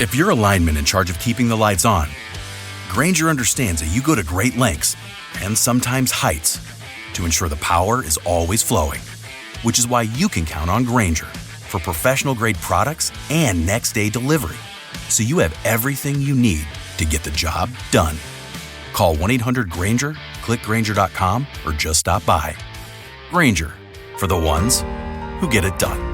If you're a lineman in charge of keeping the lights on, Grainger understands that you go to great lengths and sometimes heights to ensure the power is always flowing, which is why you can count on Grainger for professional-grade products and next-day delivery, so you have everything you need to get the job done. Call 1-800-GRAINGER, click Grainger.com, or just stop by. Grainger, for the ones who get it done.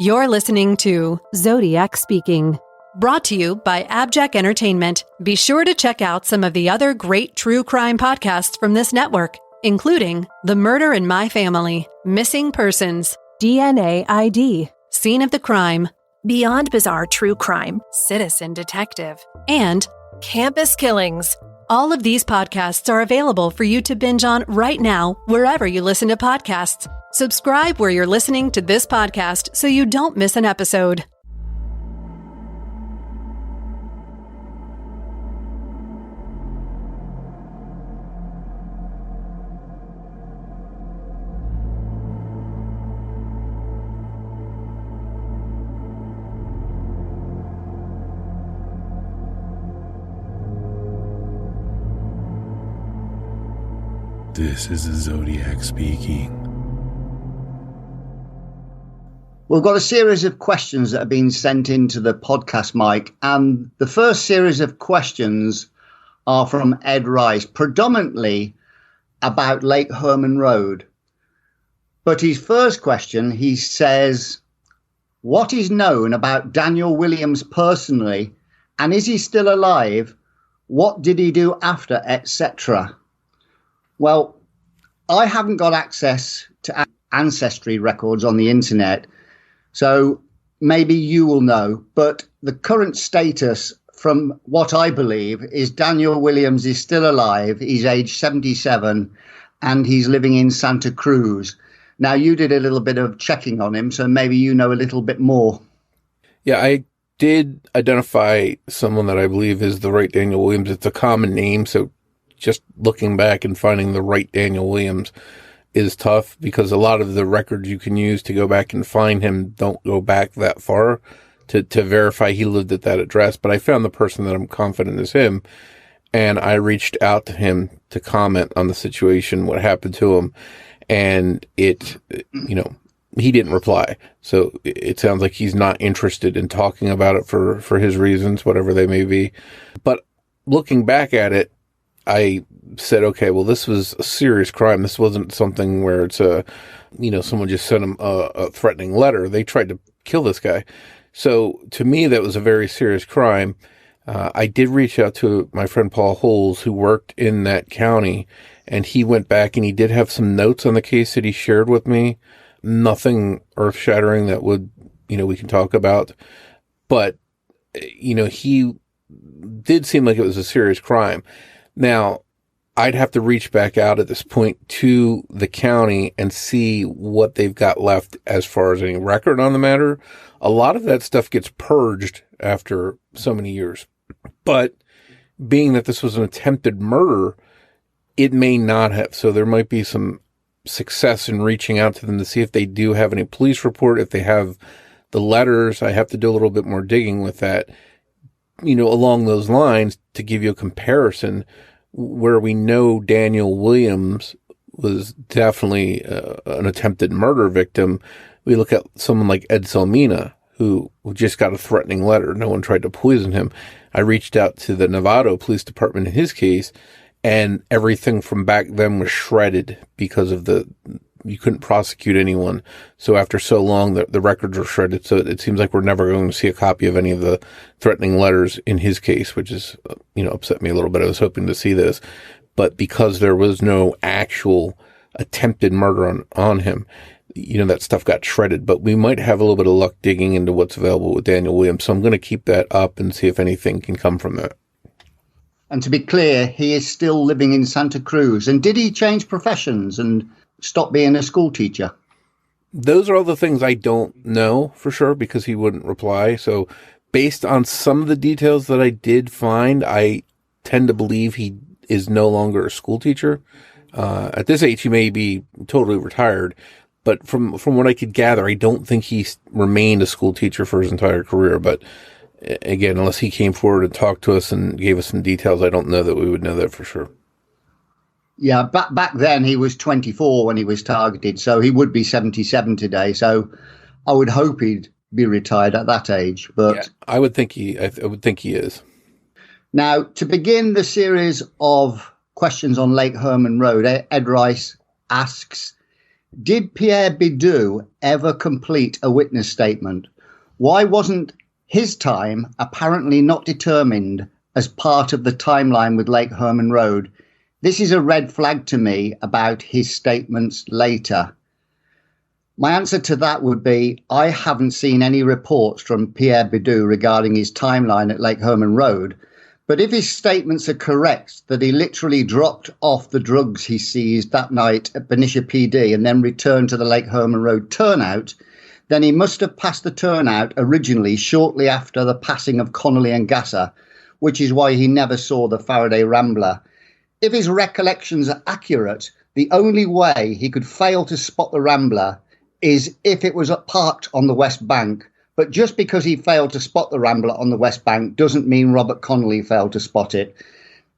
You're listening to Zodiac Speaking, brought to you by AbJack Entertainment. Be sure to check out some of the other great true crime podcasts from this network, including The Murder in My Family, Missing Persons, DNA ID, Scene of the Crime, Beyond Bizarre True Crime, Citizen Detective, and Campus Killings. All of these podcasts are available for you to binge on right now, wherever you listen to podcasts. Subscribe where you're listening to this podcast so you don't miss an episode. This is the Zodiac Speaking. We've got a series of questions that have been sent into the podcast, Mike, and the first series of questions are from Ed Rice, predominantly about Lake Herman Road. But his first question, he says, what is known about Daniel Williams personally, and is he still alive? What did he do after, etc.? Well, I haven't got access to ancestry records on the internet, so maybe you will know. But the current status, from what I believe, is Daniel Williams is still alive. He's age 77 and he's living in Santa Cruz. Now, you did a little bit of checking on him, so maybe you know a little bit more. Yeah, I did identify someone that I believe is the right Daniel Williams. It's a common name, so just looking back and finding the right Daniel Williams is tough because a lot of the records you can use to go back and find him don't go back that far to verify he lived at that address. But I found the person that I'm confident is him, and I reached out to him to comment on the situation, what happened to him, and he didn't reply. So it sounds like he's not interested in talking about it for his reasons, whatever they may be. But looking back at it, I said, okay, well, this was a serious crime. This wasn't something where it's someone just sent him a threatening letter. They tried to kill this guy. So to me, that was a very serious crime. I did reach out to my friend Paul Holes, who worked in that county, and he went back and he did have some notes on the case that he shared with me. Nothing earth-shattering that would, we can talk about. But, he did seem like it was a serious crime. Now, I'd have to reach back out at this point to the county and see what they've got left as far as any record on the matter. A lot of that stuff gets purged after so many years. But being that this was an attempted murder, it may not have. So there might be some success in reaching out to them to see if they do have any police report, if they have the letters. I have to do a little bit more digging with that, along those lines to give you a comparison where we know Daniel Williams was definitely an attempted murder victim. We look at someone like Ed Salmina, who just got a threatening letter. No one tried to poison him. I reached out to the Novato Police Department in his case, and everything from back then was shredded because of you couldn't prosecute anyone. So after so long, the records were shredded. So it seems like we're never going to see a copy of any of the threatening letters in his case, which is, upset me a little bit. I was hoping to see this, but because there was no actual attempted murder on him, that stuff got shredded. But we might have a little bit of luck digging into what's available with Daniel Williams. So I'm going to keep that up and see if anything can come from that. And to be clear, he is still living in Santa Cruz. And did he change professions and stop being a school teacher? Those are all the things I don't know for sure because he wouldn't reply. So based on some of the details that I did find, I tend to believe he is no longer a school teacher. At this age, he may be totally retired, But from what I could gather, I don't think he remained a school teacher for his entire career. But again, unless he came forward and talked to us and gave us some details, I don't know that we would know that for sure. Yeah, back then he was 24 when he was targeted, so he would be 77 today. So I would hope he'd be retired at that age. But yeah, I would think he is. Now, to begin the series of questions on Lake Herman Road, Ed Rice asks, did Pierre Bidou ever complete a witness statement? Why wasn't his time apparently not determined as part of the timeline with Lake Herman Road? This is a red flag to me about his statements later. My answer to that would be, I haven't seen any reports from Pierre Bidou regarding his timeline at Lake Herman Road. But if his statements are correct, that he literally dropped off the drugs he seized that night at Benicia PD and then returned to the Lake Herman Road turnout, then he must have passed the turnout originally shortly after the passing of Connolly and Gasser, which is why he never saw the Faraday Rambler. If his recollections are accurate, the only way he could fail to spot the Rambler is if it was parked on the West Bank. But just because he failed to spot the Rambler on the West Bank doesn't mean Robert Connolly failed to spot it.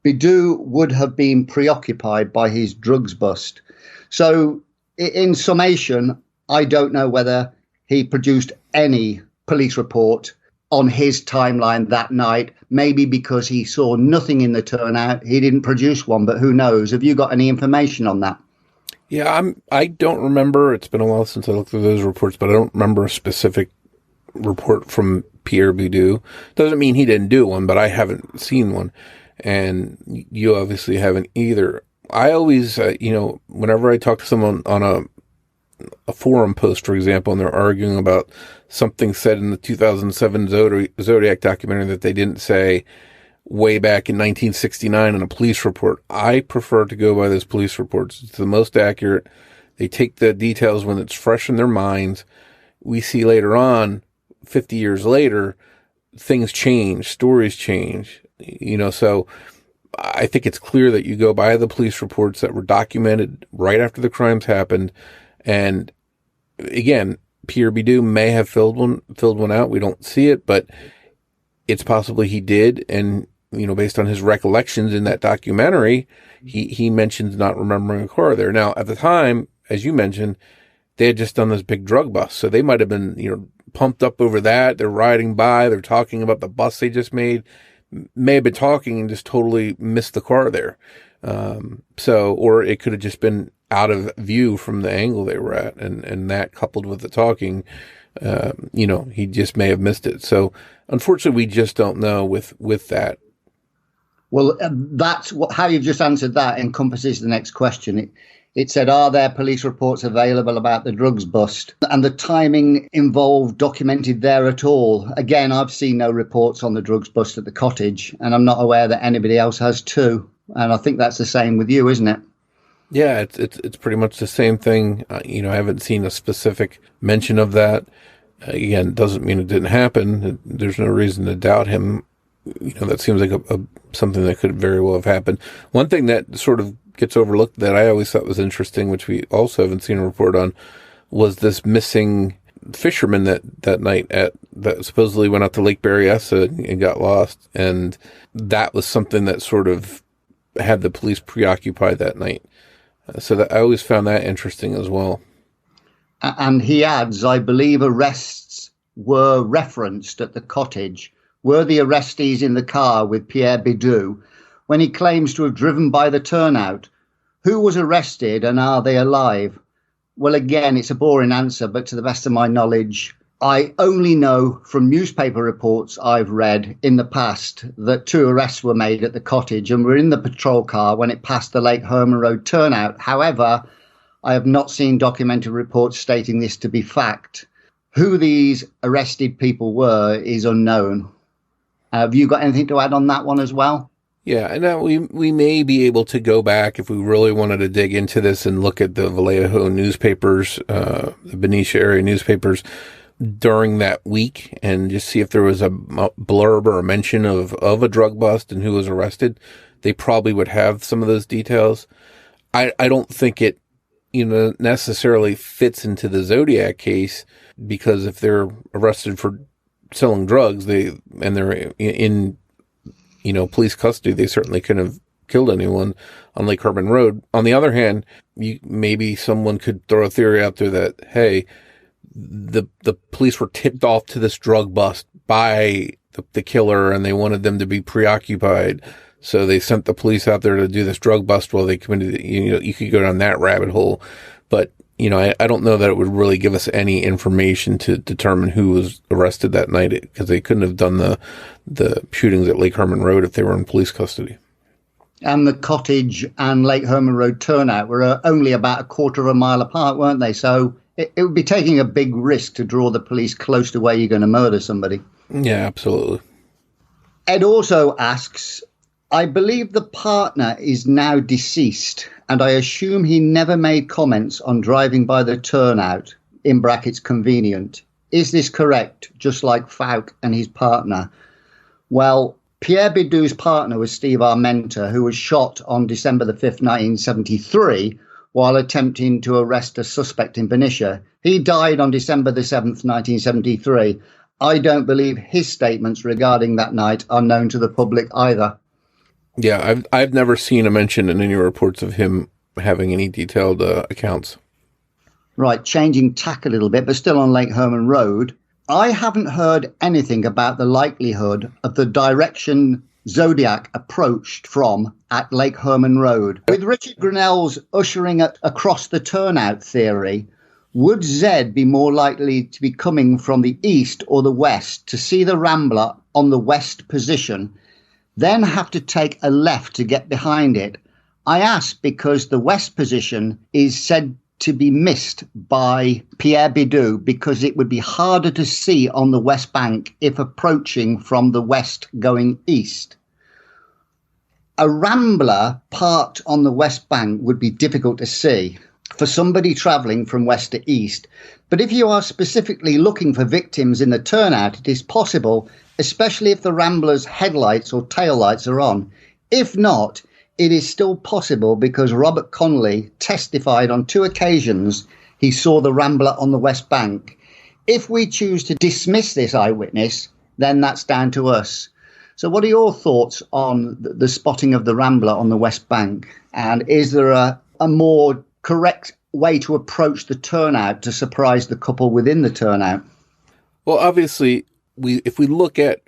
Bidou would have been preoccupied by his drugs bust. So in summation, I don't know whether he produced any police report on his timeline that night. Maybe because he saw nothing in the turnout, he didn't produce one, but who knows? Have you got any information on that? Yeah, I don't remember. It's been a while since I looked through those reports, but I don't remember a specific report from Pierre Bidou. Doesn't mean he didn't do one, but I haven't seen one. And you obviously haven't either. I always, whenever I talk to someone on a forum post, for example, and they're arguing about something said in the 2007 Zodiac documentary that they didn't say way back in 1969 in a police report, I prefer to go by those police reports. It's the most accurate. They take the details when it's fresh in their minds. We see later on, 50 years later, things change, stories change, so I think it's clear that you go by the police reports that were documented right after the crimes happened. And again, Pierre Bidou may have filled one out. We don't see it, but it's possibly he did. And, based on his recollections in that documentary, he mentions not remembering a car there. Now, at the time, as you mentioned, they had just done this big drug bust. So they might have been, pumped up over that. They're riding by. They're talking about the bust they just made. May have been talking and just totally missed the car there. Or it could have just been out of view from the angle they were at. And that coupled with the talking, he just may have missed it. So unfortunately, we just don't know with that. Well, that's how you've just answered that encompasses the next question. It said, are there police reports available about the drugs bust? And the timing involved documented there at all? Again, I've seen no reports on the drugs bust at the cottage, and I'm not aware that anybody else has too. And I think that's the same with you, isn't it? Yeah, it's pretty much the same thing. I haven't seen a specific mention of that. Again, doesn't mean it didn't happen. There's no reason to doubt him. That seems like something that could very well have happened. One thing that sort of gets overlooked that I always thought was interesting, which we also haven't seen a report on, was this missing fisherman that night that supposedly went out to Lake Berryessa and got lost. And that was something that sort of had the police preoccupied that night. So that I always found that interesting as well. And he adds, I believe arrests were referenced at the cottage. Were the arrestees in the car with Pierre Bidou when he claims to have driven by the turnout? Who was arrested and are they alive? Well, again, it's a boring answer, but to the best of my knowledge, I only know from newspaper reports I've read in the past that 2 arrests were made at the cottage and were in the patrol car when it passed the Lake Herman Road turnout. However, I have not seen documented reports stating this to be fact. Who these arrested people were is unknown. Have you got anything to add on that one as well? Yeah, and we may be able to go back if we really wanted to dig into this and look at the Vallejo newspapers, the Benicia area newspapers during that week and just see if there was a blurb or a mention of a drug bust and who was arrested. They probably would have some of those details. I don't think it necessarily fits into the Zodiac case, because if they're arrested for selling drugs, they're in police custody, they certainly couldn't have killed anyone on Lake Herman Road. On the other hand, maybe someone could throw a theory out there that, hey, the police were tipped off to this drug bust by the killer, and they wanted them to be preoccupied, so they sent the police out there to do this drug bust while they committed. You could go down that rabbit hole, but I don't know that it would really give us any information to determine who was arrested that night, because they couldn't have done the shootings at Lake Herman Road if they were in police custody. And the cottage and Lake Herman Road turnout were only about a quarter of a mile apart, weren't they? So it would be taking a big risk to draw the police close to where you're going to murder somebody. Yeah, absolutely. Ed also asks, I believe the partner is now deceased, and I assume he never made comments on driving by the turnout, in brackets convenient. Is this correct, just like Falk and his partner? Well, Pierre Bidoux's partner was Steve Armenta, who was shot on December the 5th, 1973, while attempting to arrest a suspect in Benicia. He died on December the 7th, 1973. I don't believe his statements regarding that night are known to the public either. Yeah, I've never seen a mention in any reports of him having any detailed accounts. Right, changing tack a little bit, but still on Lake Herman Road. I haven't heard anything about the likelihood of the direction Zodiac approached from at Lake Herman Road. With Richard Grinell's ushering across the turnout theory, would Zed be more likely to be coming from the east or the west to see the Rambler on the west position, then have to take a left to get behind it? I ask because the west position is said to be missed by Pierre Bidoux, because it would be harder to see on the west bank if approaching from the west going east. A Rambler parked on the west bank would be difficult to see for somebody travelling from west to east. But if you are specifically looking for victims in the turnout, it is possible, especially if the Rambler's headlights or taillights are on. If not, it is still possible, because Robert Connolly testified on 2 occasions he saw the Rambler on the west bank. If we choose to dismiss this eyewitness, then that's down to us. So what are your thoughts on the spotting of the Rambler on the west bank? And is there a more correct way to approach the turnout to surprise the couple within the turnout? Well, obviously, if we look at,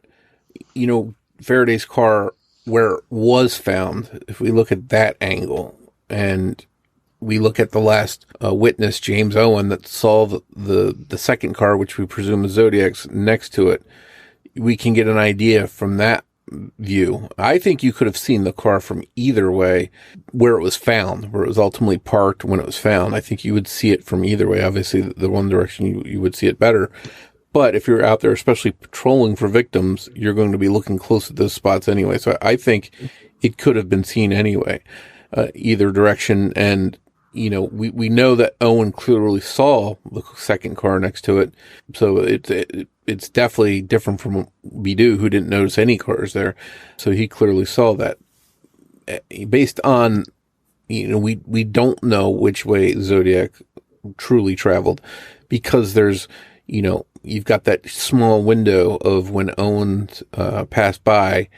Faraday's car where it was found, if we look at that angle, and we look at the last witness, James Owen, that saw the second car, which we presume is Zodiac's, next to it, we can get an idea from that view. I think you could have seen the car from either way where it was found, where it was ultimately parked when it was found. I think you would see it from either way. Obviously, the one direction you would see it better. But if you're out there, especially patrolling for victims, you're going to be looking close at those spots anyway. So I think it could have been seen anyway, either direction. And, we know that Owen clearly saw the second car next to it. So it's definitely different from Bidoux, who didn't notice any cars there. So he clearly saw that. Based on, we don't know which way Zodiac truly traveled, because there's, you've got that small window of when Owen passed by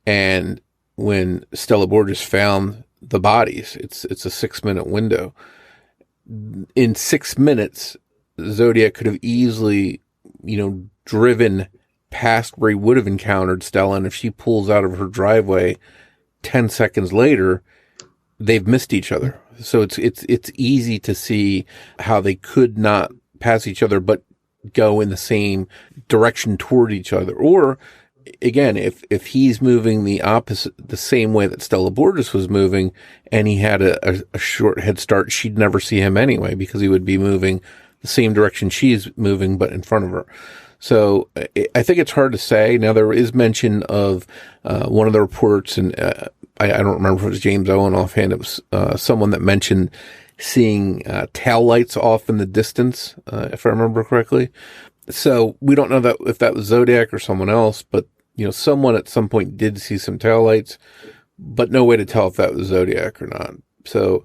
and when Stella Borges found the bodies. It's a 6-minute window. In 6 minutes, Zodiac could have easily, driven past where he would have encountered Stella. And if she pulls out of her driveway 10 seconds later, they've missed each other. So it's easy to see how they could not pass each other, but go in the same direction toward each other. Or again, if he's moving the same way that Stella Borges was moving, and he had a short head start, she'd never see him anyway, because he would be moving the same direction she's moving, but in front of her. So I think it's hard to say. Now, there is mention of one of the reports, and I don't remember if it was James Owen offhand. It was someone that mentioned seeing taillights off in the distance, if I remember correctly. So we don't know if that was Zodiac or someone else, but someone at some point did see some taillights, but no way to tell if that was Zodiac or not. So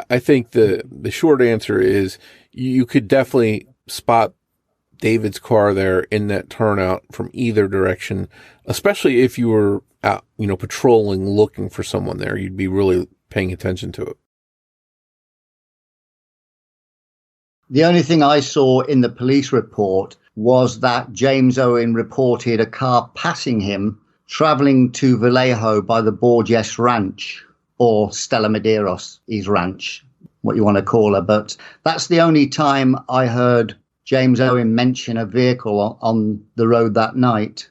I think the short answer is you could definitely spot David's car there in that turnout from either direction, especially if you were out, patrolling, looking for someone there. You'd be really paying attention to it. The only thing I saw in the police report was that James Owen reported a car passing him traveling to Vallejo by the Borges Ranch, or Stella Medeiros, his ranch, what you want to call her. But that's the only time I heard James Owen mention a vehicle on the road that night.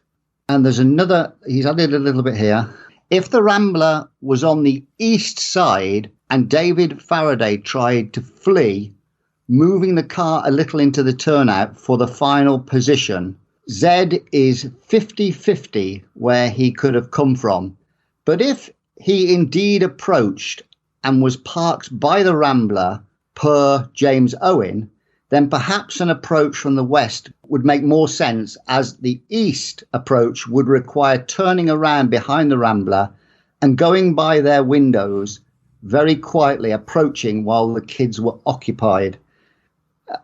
And there's another, he's added a little bit here. If the Rambler was on the east side and David Faraday tried to flee, moving the car a little into the turnout for the final position, Z is 50-50 where he could have come from. But if he indeed approached and was parked by the Rambler per James Owen, then perhaps an approach from the west would make more sense, as the east approach would require turning around behind the Rambler and going by their windows very quietly, approaching while the kids were occupied.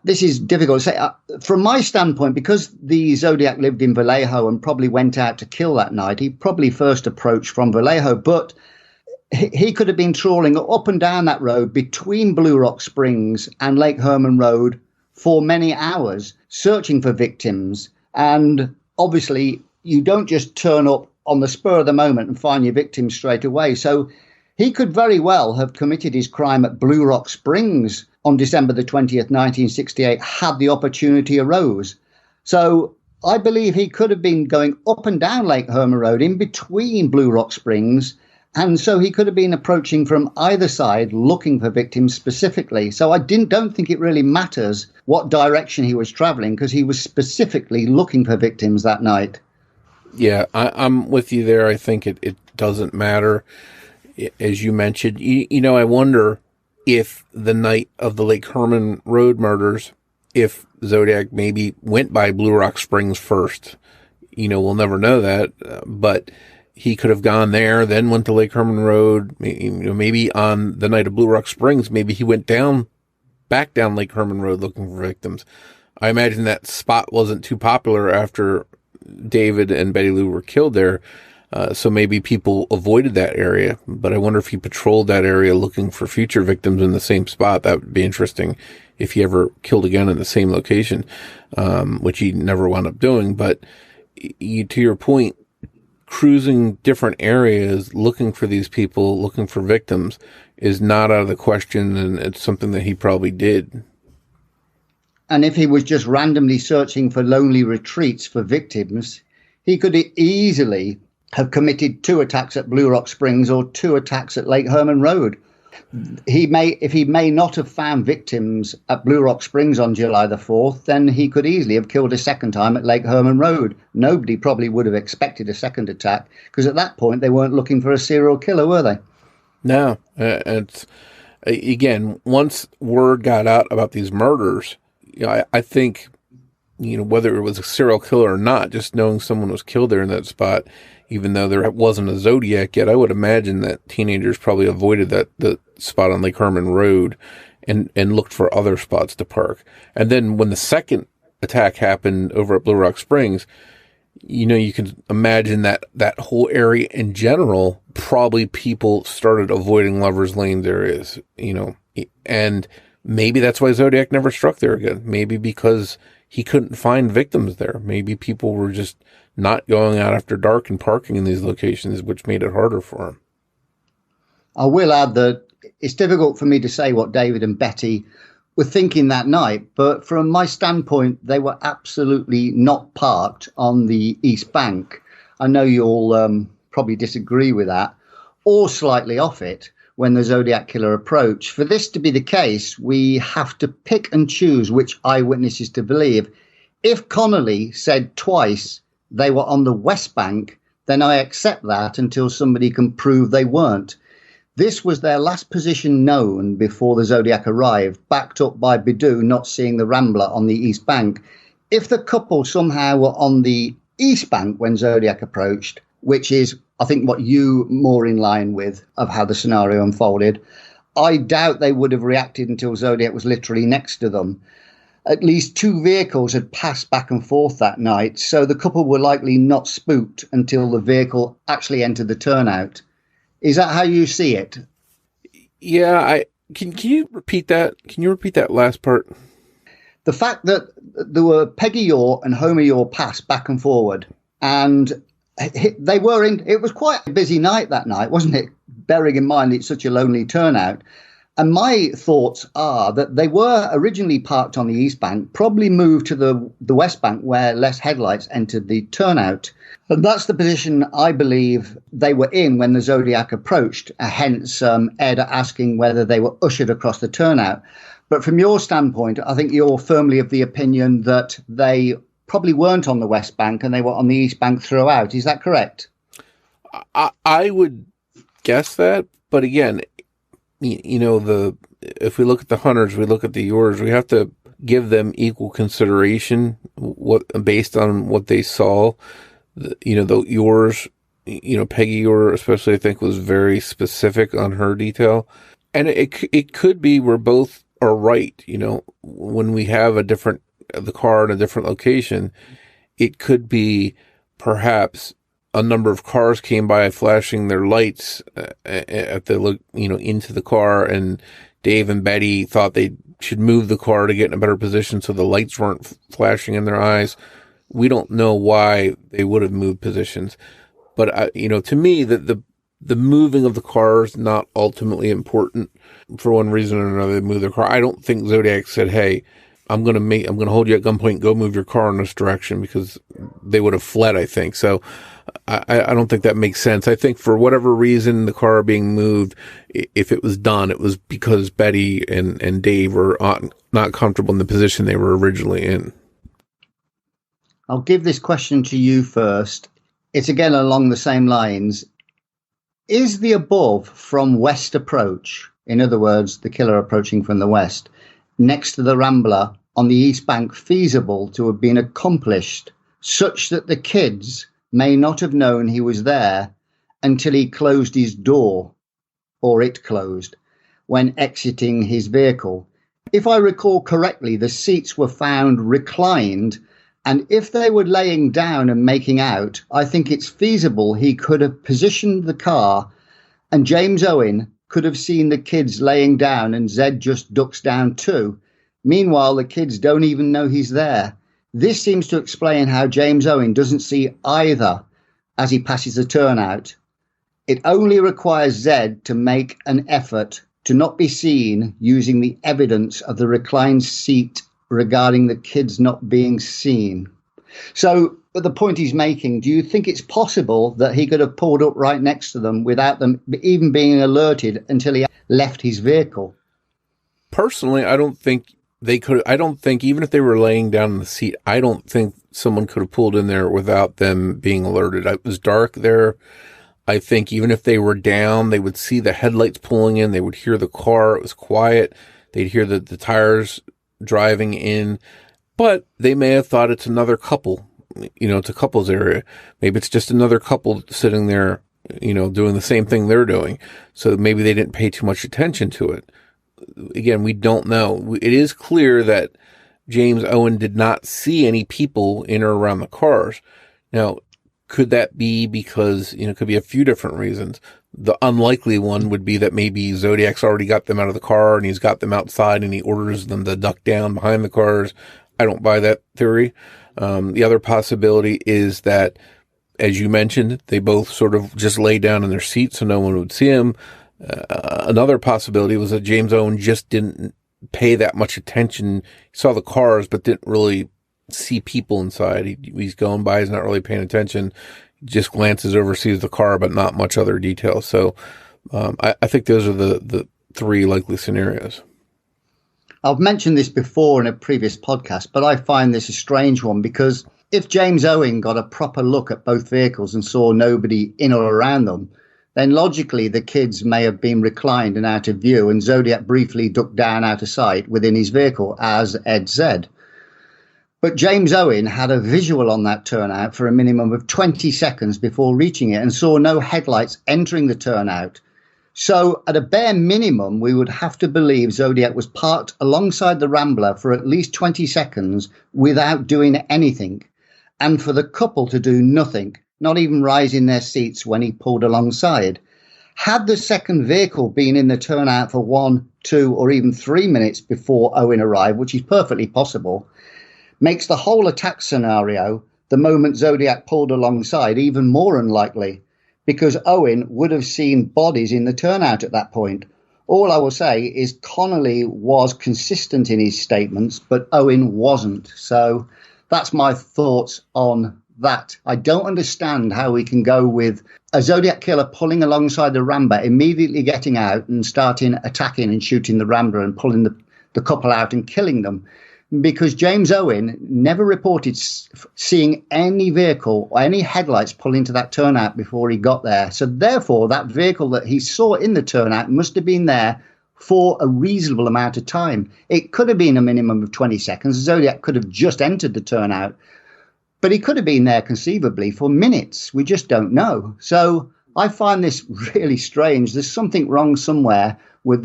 This is difficult to say. From my standpoint, because the Zodiac lived in Vallejo and probably went out to kill that night, he probably first approached from Vallejo, but he could have been trawling up and down that road between Blue Rock Springs and Lake Herman Road for many hours, searching for victims. And obviously, you don't just turn up on the spur of the moment and find your victims straight away. So he could very well have committed his crime at Blue Rock Springs on December the 20th, 1968, had the opportunity arose. So I believe he could have been going up and down Lake Herman Road in between Blue Rock Springs. And so he could have been approaching from either side, looking for victims specifically. So I don't think it really matters what direction he was traveling, because he was specifically looking for victims that night. Yeah, I'm with you there. I think it doesn't matter. As you mentioned, I wonder if the night of the Lake Herman Road murders, if Zodiac maybe went by Blue Rock Springs first. We'll never know that, but he could have gone there, then went to Lake Herman Road. Maybe on the night of Blue Rock Springs, maybe he went back down Lake Herman Road looking for victims. I imagine that spot wasn't too popular after David and Betty Lou were killed there. So maybe people avoided that area, but I wonder if he patrolled that area looking for future victims in the same spot. That would be interesting if he ever killed again in the same location, which he never wound up doing. But to your point, cruising different areas, looking for these people, looking for victims is not out of the question. And it's something that he probably did. And if he was just randomly searching for lonely retreats for victims, he could easily have committed 2 attacks at Blue Rock Springs or 2 attacks at Lake Herman Road. If he may not have found victims at Blue Rock Springs on July the 4th, then he could easily have killed a second time at Lake Herman Road. Nobody probably would have expected a second attack, because at that point they weren't looking for a serial killer, were they? No. It's again, once word got out about these murders, I think, whether it was a serial killer or not, just knowing someone was killed there in that spot, even though there wasn't a Zodiac yet, I would imagine that teenagers probably avoided the spot on Lake Herman Road and looked for other spots to park. And then when the second attack happened over at Blue Rock Springs, you can imagine that whole area in general, probably people started avoiding Lover's Lane areas, and maybe that's why Zodiac never struck there again. Maybe because he couldn't find victims there. Maybe people were just not going out after dark and parking in these locations, which made it harder for him. I will add that it's difficult for me to say what David and Betty were thinking that night, but from my standpoint, they were absolutely not parked on the East Bank. I know you'll probably disagree with that, or slightly off it when the Zodiac killer approached. For this to be the case, we have to pick and choose which eyewitnesses to believe. If Connolly said twice they were on the West Bank, then I accept that until somebody can prove they weren't. This was their last position known before the Zodiac arrived, backed up by Bidou not seeing the Rambler on the East Bank. If the couple somehow were on the East Bank when Zodiac approached, which is, I think, what you more in line with of how the scenario unfolded, I doubt they would have reacted until Zodiac was literally next to them. At least 2 vehicles had passed back and forth that night, so the couple were likely not spooked until the vehicle actually entered the turnout. Is that how you see it? Yeah, can you repeat that? Can you repeat that last part? The fact that there were Peggy Orr and Homer Orr passed back and forward, and they were in. It was quite a busy night that night, wasn't it? Bearing in mind it's such a lonely turnout. And my thoughts are that they were originally parked on the East Bank, probably moved to the West Bank where less headlights entered the turnout. And that's the position I believe they were in when the Zodiac approached, hence Ed asking whether they were ushered across the turnout. But from your standpoint, I think you're firmly of the opinion that they probably weren't on the West Bank and they were on the East Bank throughout. Is that correct? I would guess that. But again, if we look at the Hunters, we look at the Yours, we have to give them equal consideration based on what they saw. The Yours, Peggy Orr especially, I think, was very specific on her detail. And it could be we're both are right. When we have the car in a different location, it could be perhaps a number of cars came by flashing their lights into the car, and Dave and Betty thought they should move the car to get in a better position so the lights weren't flashing in their eyes. We don't know why they would have moved positions, but to me, the moving of the car is not ultimately important. For one reason or another, they move their car. I don't think Zodiac said, "Hey, I'm going to hold you at gunpoint, go move your car in this direction," because they would have fled, I think. So I don't think that makes sense. I think for whatever reason, the car being moved, if it was done, it was because Betty and Dave were not comfortable in the position they were originally in. I'll give this question to you first. It's again along the same lines. Is the above from west approach, in other words, the killer approaching from the west, next to the Rambler on the East Bank, feasible to have been accomplished such that the kids may not have known he was there until he closed his door, or it closed, when exiting his vehicle? If I recall correctly, the seats were found reclined, and if they were laying down and making out, I think it's feasible he could have positioned the car and James Owen could have seen the kids laying down and Zed just ducks down too. Meanwhile, the kids don't even know he's there. This seems to explain how James Owen doesn't see either as he passes the turnout. It only requires Zed to make an effort to not be seen using the evidence of the reclined seat regarding the kids not being seen. So, but the point he's making, do you think it's possible that he could have pulled up right next to them without them even being alerted until he left his vehicle? Personally, I don't think they could. I don't think, even if they were laying down in the seat, I don't think someone could have pulled in there without them being alerted. It was dark there. I think even if they were down, they would see the headlights pulling in. They would hear the car. It was quiet. They'd hear the tires driving in, but they may have thought it's another couple. It's a couples area. Maybe it's just another couple sitting there, doing the same thing they're doing. So maybe they didn't pay too much attention to it. Again, we don't know. It is clear that James Owen did not see any people in or around the cars. Now, could that be because, it could be a few different reasons. The unlikely one would be that maybe Zodiac's already got them out of the car and he's got them outside and he orders them to duck down behind the cars. I don't buy that theory. The other possibility is that, as you mentioned, they both sort of just lay down in their seats so no one would see them. Another possibility was that James Owen just didn't pay that much attention. He saw the cars, but didn't really see people inside. He's going by, he's not really paying attention. He just glances over, sees the car, but not much other detail. So I think those are the three likely scenarios. I've mentioned this before in a previous podcast, but I find this a strange one because if James Owen got a proper look at both vehicles and saw nobody in or around them, then logically the kids may have been reclined and out of view, and Zodiac briefly ducked down out of sight within his vehicle, as Ed said. But James Owen had a visual on that turnout for a minimum of 20 seconds before reaching it and saw no headlights entering the turnout. So at a bare minimum, we would have to believe Zodiac was parked alongside the Rambler for at least 20 seconds without doing anything, and for the couple to do nothing, not even rise in their seats when he pulled alongside. Had the second vehicle been in the turnout for 1, 2, or even 3 minutes before Owen arrived, which is perfectly possible, makes the whole attack scenario, the moment Zodiac pulled alongside, even more unlikely, because Owen would have seen bodies in the turnout at that point. All I will say is Connolly was consistent in his statements, but Owen wasn't. So that's my thoughts on that. I don't understand how we can go with a Zodiac killer pulling alongside the Rambler, immediately getting out and starting attacking and shooting the Rambler and pulling the couple out and killing them. Because James Owen never reported seeing any vehicle or any headlights pull into that turnout before he got there. So therefore, that vehicle that he saw in the turnout must have been there for a reasonable amount of time. It could have been a minimum of 20 seconds. Zodiac could have just entered the turnout, but he could have been there conceivably for minutes. We just don't know. So I find this really strange. There's something wrong somewhere with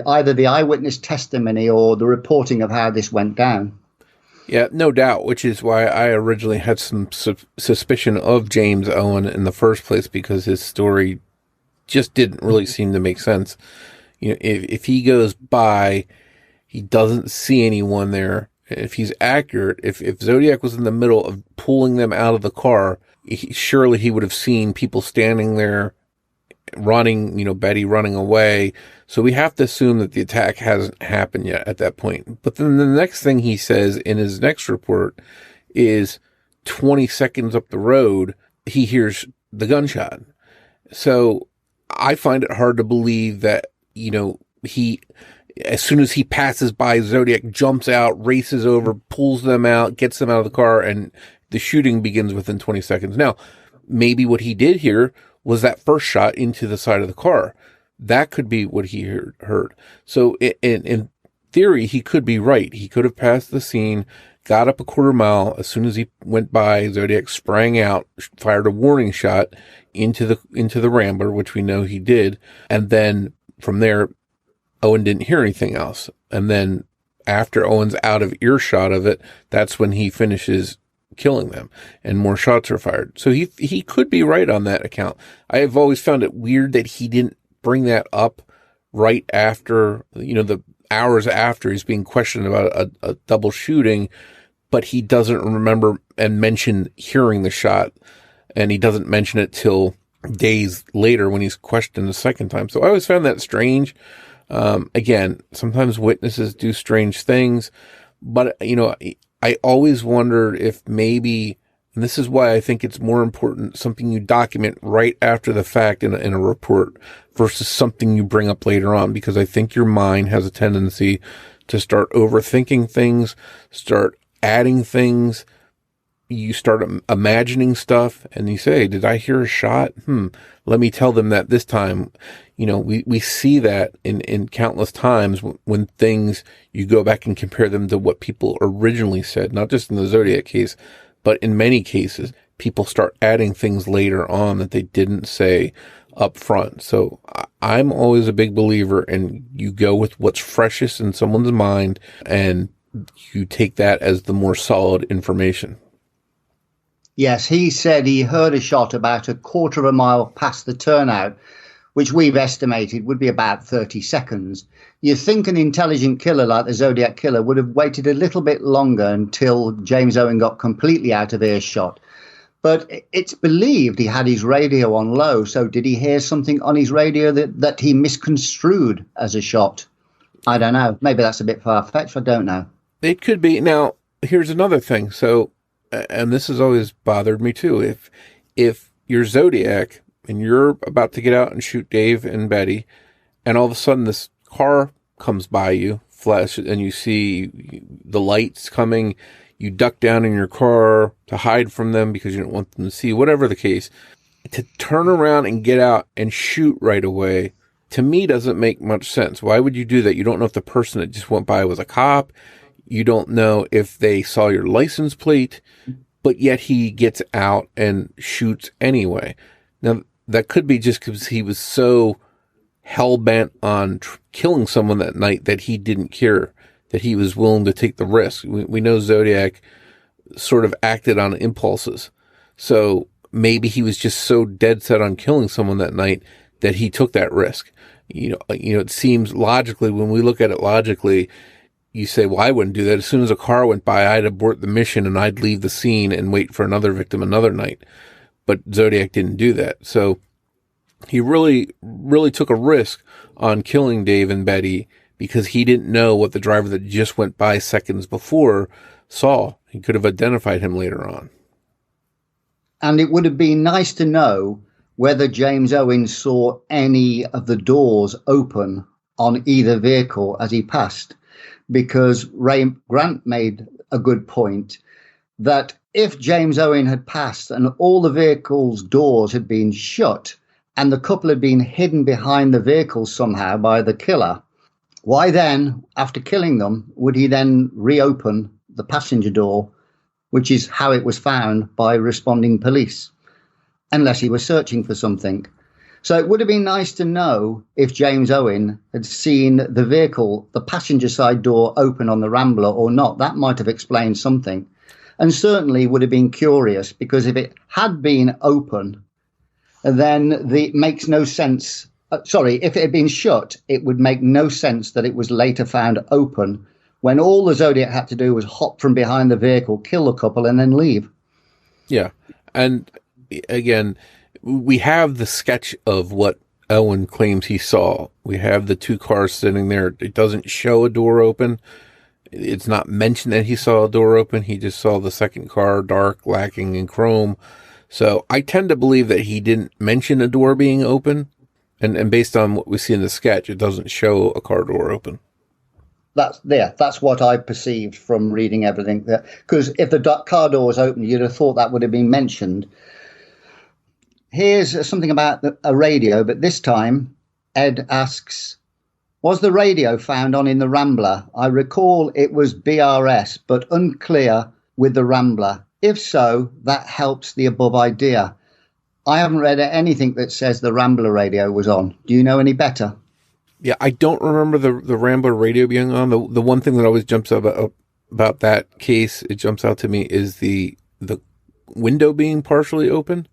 either the eyewitness testimony or the reporting of how this went down. Yeah, no doubt, which is why I originally had some suspicion of James Owen in the first place, because his story just didn't really seem to make sense. You know, if he goes by, he doesn't see anyone there. If he's accurate, if Zodiac was in the middle of pulling them out of the car, surely he would have seen people standing there running, Betty running away. So we have to assume that the attack hasn't happened yet at that point. But then the next thing he says in his next report is 20 seconds up the road, he hears the gunshot. So I find it hard to believe that, he, as soon as he passes by, Zodiac jumps out, races over, pulls them out, gets them out of the car, and the shooting begins within 20 seconds. Now, maybe what he did here was that first shot into the side of the car. That could be what he heard. So in theory, he could be right. He could have passed the scene, got up a quarter mile. As soon as he went by, Zodiac sprang out, fired a warning shot into the Rambler, which we know he did. And then from there, Owen didn't hear anything else. And then after Owen's out of earshot of it, that's when he finishes killing them and more shots are fired. So he could be right on that account. I have always found it weird that he didn't bring that up right after, the hours after he's being questioned about a double shooting, but he doesn't remember and mention hearing the shot, and he doesn't mention it till days later when he's questioned the second time. So I always found that strange. Again, sometimes witnesses do strange things, but I always wondered if maybe, and this is why I think it's more important, something you document right after the fact in a report versus something you bring up later on, because I think your mind has a tendency to start overthinking things, start adding things. You start imagining stuff and you say, did I hear a shot? Let me tell them that this time. We see that in countless times when things, you go back and compare them to what people originally said, not just in the Zodiac case, but in many cases, people start adding things later on that they didn't say up front. So I'm always a big believer in you go with what's freshest in someone's mind and you take that as the more solid information. Yes, he said he heard a shot about a quarter of a mile past the turnout, which we've estimated would be about 30 seconds. You think an intelligent killer like the Zodiac Killer would have waited a little bit longer until James Owen got completely out of earshot. But it's believed he had his radio on low. So did he hear something on his radio that he misconstrued as a shot? I don't know. Maybe that's a bit far-fetched. I don't know. It could be. Now, here's another thing. So, and this has always bothered me too. If you're Zodiac and you're about to get out and shoot Dave and Betty, and all of a sudden this car comes by you, flash, and you see the lights coming, you duck down in your car to hide from them because you don't want them to see, whatever the case, to turn around and get out and shoot right away, to me doesn't make much sense. Why would you do that? You don't know if the person that just went by was a cop. You don't know if they saw your license plate, but yet he gets out and shoots anyway. Now, that could be just because he was so hell-bent on killing someone that night that he didn't care, that he was willing to take the risk. We know Zodiac sort of acted on impulses. So maybe he was just so dead set on killing someone that night that he took that risk. It seems logically, when we look at it logically, you say, well, I wouldn't do that. As soon as a car went by, I'd abort the mission and I'd leave the scene and wait for another victim another night. But Zodiac didn't do that. So he really, really took a risk on killing Dave and Betty because he didn't know what the driver that just went by seconds before saw. He could have identified him later on. And it would have been nice to know whether James Owen saw any of the doors open on either vehicle as he passed, because Ray Grant made a good point that if James Owen had passed and all the vehicle's doors had been shut and the couple had been hidden behind the vehicle somehow by the killer, why then, after killing them, would he then reopen the passenger door, which is how it was found by responding police, unless he was searching for something? So it would have been nice to know if James Owen had seen the vehicle, the passenger side door open on the Rambler or not. That might have explained something. And certainly would have been curious, because if it had been open, then it makes no sense. If it had been shut, it would make no sense that it was later found open when all the Zodiac had to do was hop from behind the vehicle, kill the couple, and then leave. Yeah. And again, we have the sketch of what Owen claims he saw. We have the two cars sitting there. It doesn't show a door open. It's not mentioned that he saw a door open. He just saw the second car dark, lacking in chrome. So I tend to believe that he didn't mention a door being open. And based on what we see in the sketch, it doesn't show a car door open. That's what I perceived from reading everything. Because if the car door was open, you'd have thought that would have been mentioned. Here's something about a radio, but this time Ed asks, was the radio found on in the Rambler? I recall it was BRS, but unclear with the Rambler. If so, that helps the above idea. I haven't read anything that says the Rambler radio was on. Do you know any better? Yeah, I don't remember the Rambler radio being on. The one thing that always jumps up about that case, it jumps out to me, is the window being partially open.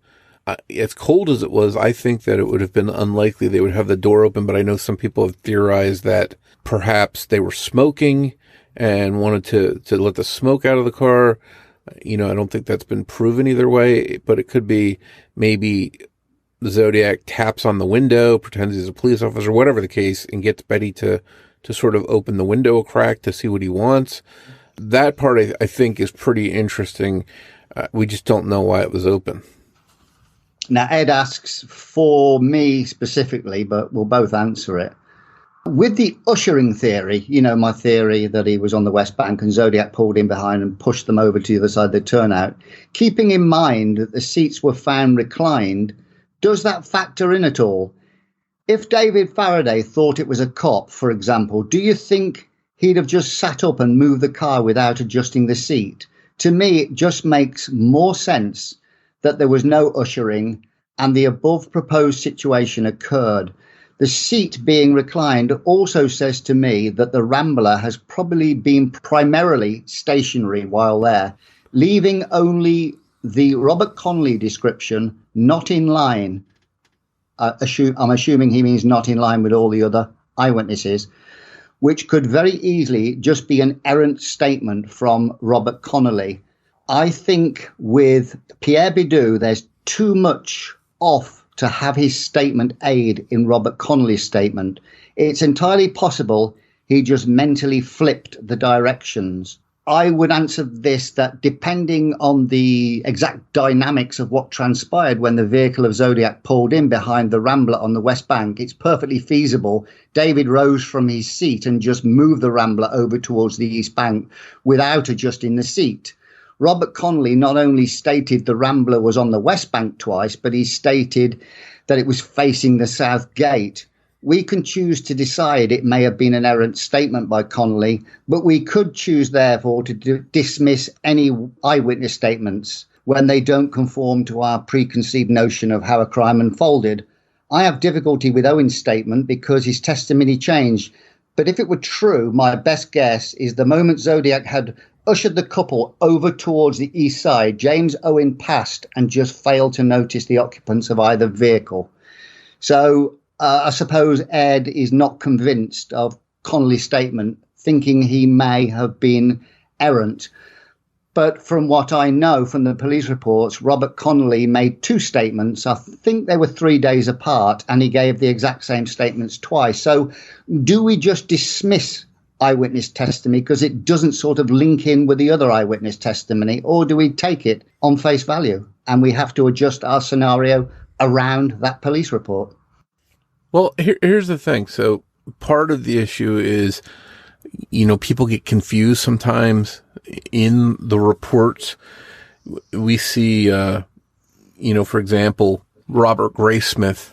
As cold as it was, I think that it would have been unlikely they would have the door open, but I know some people have theorized that perhaps they were smoking and wanted to let the smoke out of the car. I don't think that's been proven either way, but it could be maybe the Zodiac taps on the window, pretends he's a police officer, whatever the case, and gets Betty to sort of open the window a crack to see what he wants. That part, I think, is pretty interesting. We just don't know why it was open. Now, Ed asks for me specifically, but we'll both answer it. With the ushering theory, my theory that he was on the West Bank and Zodiac pulled in behind and pushed them over to the other side of the turnout, keeping in mind that the seats were found reclined, does that factor in at all? If David Faraday thought it was a cop, for example, do you think he'd have just sat up and moved the car without adjusting the seat? To me, it just makes more sense that there was no ushering and the above proposed situation occurred. The seat being reclined also says to me that the Rambler has probably been primarily stationary while there, leaving only the Robert Connolly description not in line. I'm assuming he means not in line with all the other eyewitnesses, which could very easily just be an errant statement from Robert Connolly. I think with Pierre Bidou, there's too much off to have his statement aid in Robert Connolly's statement. It's entirely possible he just mentally flipped the directions. I would answer this that depending on the exact dynamics of what transpired when the vehicle of Zodiac pulled in behind the Rambler on the West Bank, it's perfectly feasible David rose from his seat and just moved the Rambler over towards the East Bank without adjusting the seat. Robert Connolly not only stated the Rambler was on the West Bank twice, but he stated that it was facing the South Gate. We can choose to decide it may have been an errant statement by Connolly, but we could choose, therefore, to dismiss any eyewitness statements when they don't conform to our preconceived notion of how a crime unfolded. I have difficulty with Owen's statement because his testimony changed. But if it were true, my best guess is the moment Zodiac had ushered the couple over towards the east side, James Owen passed and just failed to notice the occupants of either vehicle. So I suppose Ed is not convinced of Connolly's statement, thinking he may have been errant. But from what I know from the police reports, Robert Connolly made two statements. I think they were 3 days apart, and he gave the exact same statements twice. So do we just dismiss eyewitness testimony because it doesn't sort of link in with the other eyewitness testimony, or do we take it on face value and we have to adjust our scenario around that police report? Well, here's the thing. So part of the issue is, people get confused sometimes in the reports. We see, for example, Robert Graysmith,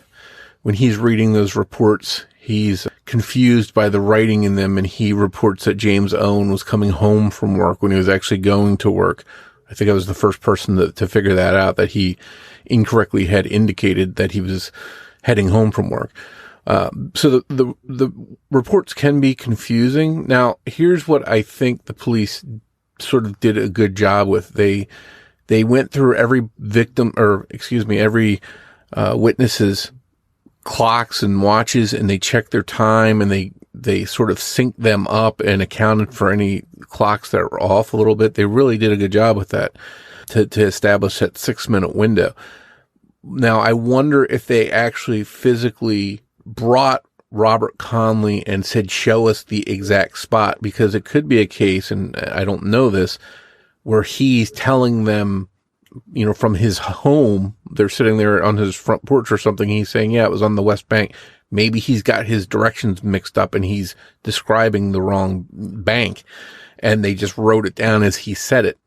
when he's reading those reports, he's confused by the writing in them, and he reports that James Owen was coming home from work when he was actually going to work. I think I was the first person to figure that out, that he incorrectly had indicated that he was heading home from work. So the reports can be confusing. Now, here's what I think the police sort of did a good job with. They went through every every witness's clocks and watches, and they checked their time, and they sort of synced them up and accounted for any clocks that were off a little bit. They really did a good job with that to establish that 6-minute window. Now, I wonder if they actually physically brought Robert Connolly and said, show us the exact spot, because it could be a case, and I don't know this, where he's telling them, from his home, they're sitting there on his front porch or something. He's saying, yeah, it was on the West Bank. Maybe he's got his directions mixed up and he's describing the wrong bank, and they just wrote it down as he said it.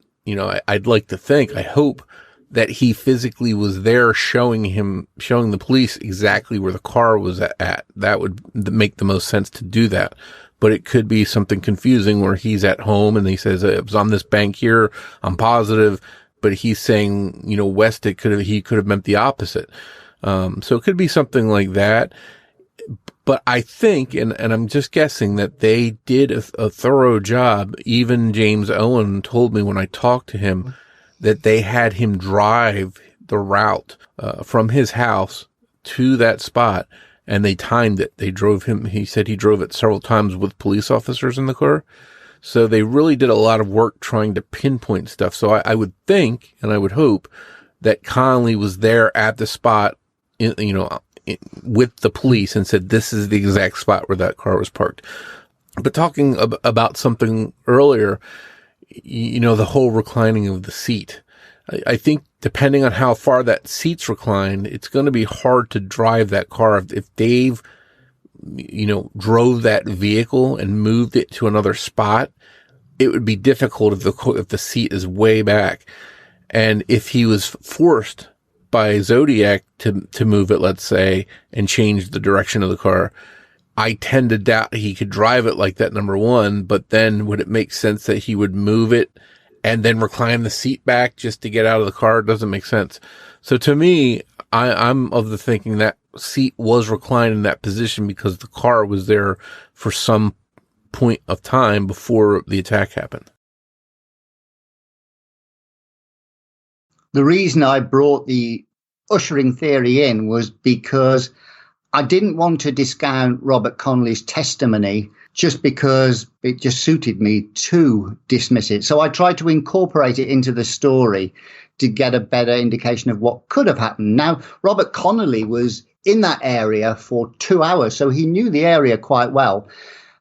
I'd like to think, I hope that he physically was there showing the police exactly where the car was at. That would make the most sense to do that. But it could be something confusing where he's at home and he says, it was on this bank here, I'm positive, but he's saying, west, he could have meant the opposite. So it could be something like that. But I think, and I'm just guessing, that they did a thorough job. Even James Owen told me when I talked to him that they had him drive the route from his house to that spot, and they timed it. He said he drove it several times with police officers in the car. So they really did a lot of work trying to pinpoint stuff. So I would think, and I would hope, that Connolly was there at the spot, with the police, and said, this is the exact spot where that car was parked. But talking about something earlier, the whole reclining of the seat. I think depending on how far that seat's reclined, it's going to be hard to drive that car. If Dave, drove that vehicle and moved it to another spot, it would be difficult if the seat is way back. And if he was forced by Zodiac to move it, let's say, and change the direction of the car, I tend to doubt he could drive it like that, number one. But then would it make sense that he would move it and then recline the seat back just to get out of the car? It doesn't make sense. So to me, I'm of the thinking that seat was reclined in that position because the car was there for some point of time before the attack happened. The reason I brought the ushering theory in was because I didn't want to discount Robert Connolly's testimony just because it just suited me to dismiss it. So I tried to incorporate it into the story to get a better indication of what could have happened. Now, Robert Connolly was in that area for 2 hours, so he knew the area quite well.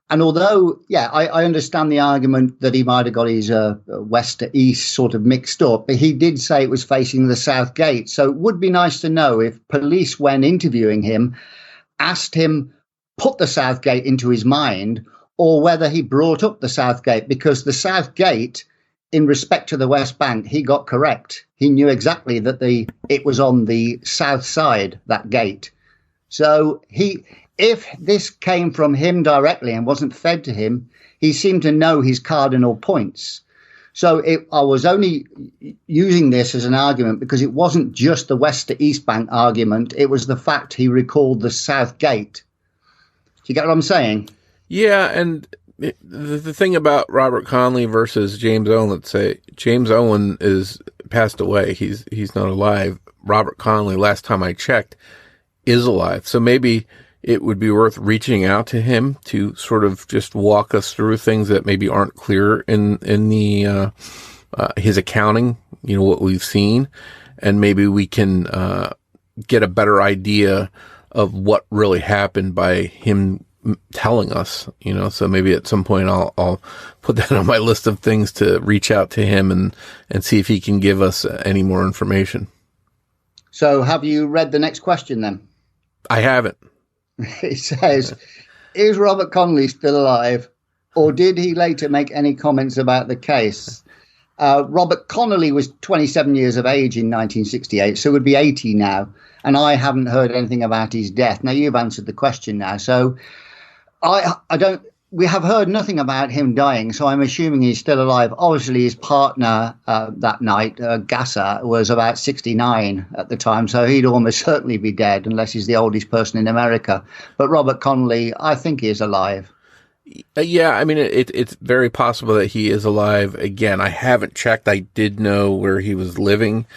And although, I understand the argument that he might have got his west to east sort of mixed up, but he did say it was facing the south gate. So it would be nice to know if police, when interviewing him, asked him, put the south gate into his mind, or whether he brought up the south gate, because the south gate, in respect to the West Bank, he got correct. He knew exactly that it was on the south side, that gate. So if this came from him directly and wasn't fed to him, he seemed to know his cardinal points. So I was only using this as an argument because it wasn't just the west to east bank argument. It was the fact he recalled the south gate. Do you get what I'm saying? Yeah, and the thing about Robert Conley versus James Owen, let's say James Owen is passed away. He's not alive. Robert Conley, last time I checked, is alive. So maybe it would be worth reaching out to him to sort of just walk us through things that maybe aren't clear in the his accounting, what we've seen, and maybe we can get a better idea of what really happened by him telling us, so maybe at some point I'll put that on my list of things to reach out to him and see if he can give us any more information. So have you read the next question then? I haven't. It says, is Robert Conley still alive, or did he later make any comments about the case? Robert Connolly was 27 years of age in 1968, so would be 80 now, and I haven't heard anything about his death. Now, you've answered the question now, so we have heard nothing about him dying, so I'm assuming he's still alive. Obviously, his partner that night, Gasser, was about 69 at the time, so he'd almost certainly be dead unless he's the oldest person in America. But Robert Connolly, I think he is alive. Yeah, I mean, it's very possible that he is alive. Again, I haven't checked. I did know where he was living,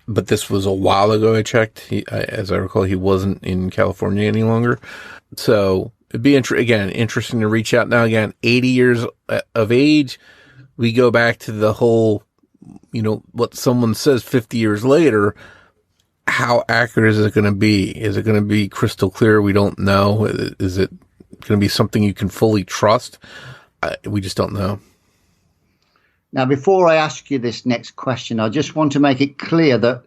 but this was a while ago I checked. As I recall, he wasn't in California any longer. So it'd be interesting to reach out. Now, again, 80 years of age, we go back to the whole, what someone says 50 years later. How accurate is it going to be? Is it going to be crystal clear? We don't know. Is it going to be something you can fully trust? We just don't know. Now, before I ask you this next question, I just want to make it clear that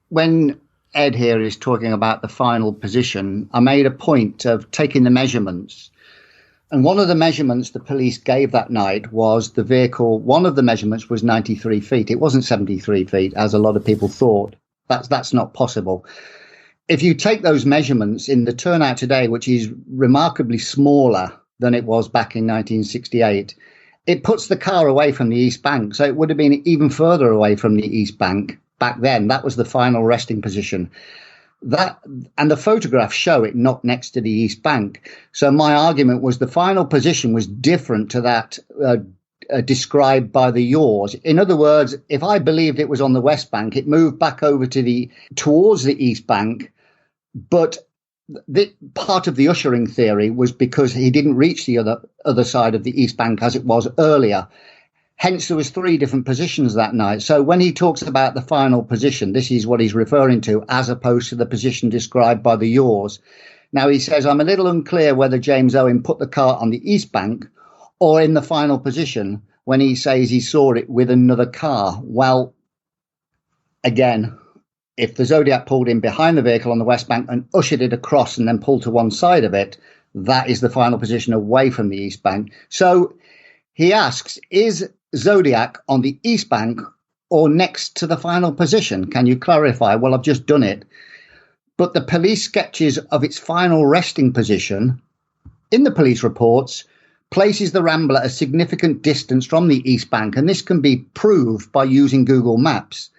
when Ed here is talking about the final position, I made a point of taking the measurements. And one of the measurements the police gave that night was the vehicle. One of the measurements was 93 feet. It wasn't 73 feet, as a lot of people thought. That's not possible. If you take those measurements in the turnout today, which is remarkably smaller than it was back in 1968, it puts the car away from the East Bank. So it would have been even further away from the East Bank. Back then, that was the final resting position. And the photographs show it not next to the East Bank. So my argument was the final position was different to that described by the yaws. In other words, if I believed it was on the West Bank, it moved back over towards the East Bank. But the part of the ushering theory was because he didn't reach the other side of the East Bank as it was earlier. Hence, there was 3 different positions that night. So when he talks about the final position, this is what he's referring to, as opposed to the position described by the yaws. Now, he says, I'm a little unclear whether James Owen put the car on the East Bank or in the final position when he says he saw it with another car. Well, again, if the Zodiac pulled in behind the vehicle on the West Bank and ushered it across and then pulled to one side of it, that is the final position away from the East Bank. So he asks, is Zodiac on the East Bank or next to the final position? Can you clarify? Well, I've just done it. But the police sketches of its final resting position in the police reports places the Rambler a significant distance from the East Bank, and this can be proved by using Google Maps.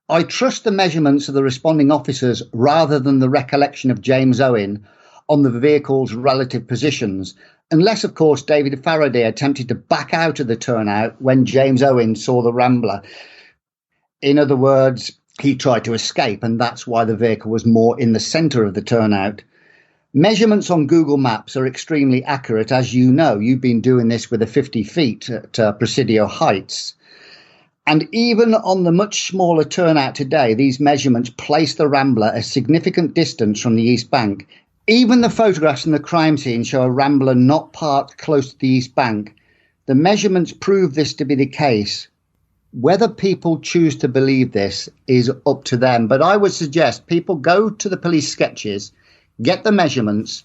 I trust the measurements of the responding officers rather than the recollection of James Owen on the vehicle's relative positions, unless, of course, David Faraday attempted to back out of the turnout when James Owen saw the Rambler. In other words, he tried to escape, and that's why the vehicle was more in the centre of the turnout. Measurements on Google Maps are extremely accurate. As you know, you've been doing this with a 50 feet at Presidio Heights. And even on the much smaller turnout today, these measurements place the Rambler a significant distance from the East Bank. Even the photographs from the crime scene show a Rambler not parked close to the East Bank. The measurements prove this to be the case. Whether people choose to believe this is up to them. But I would suggest people go to the police sketches, get the measurements,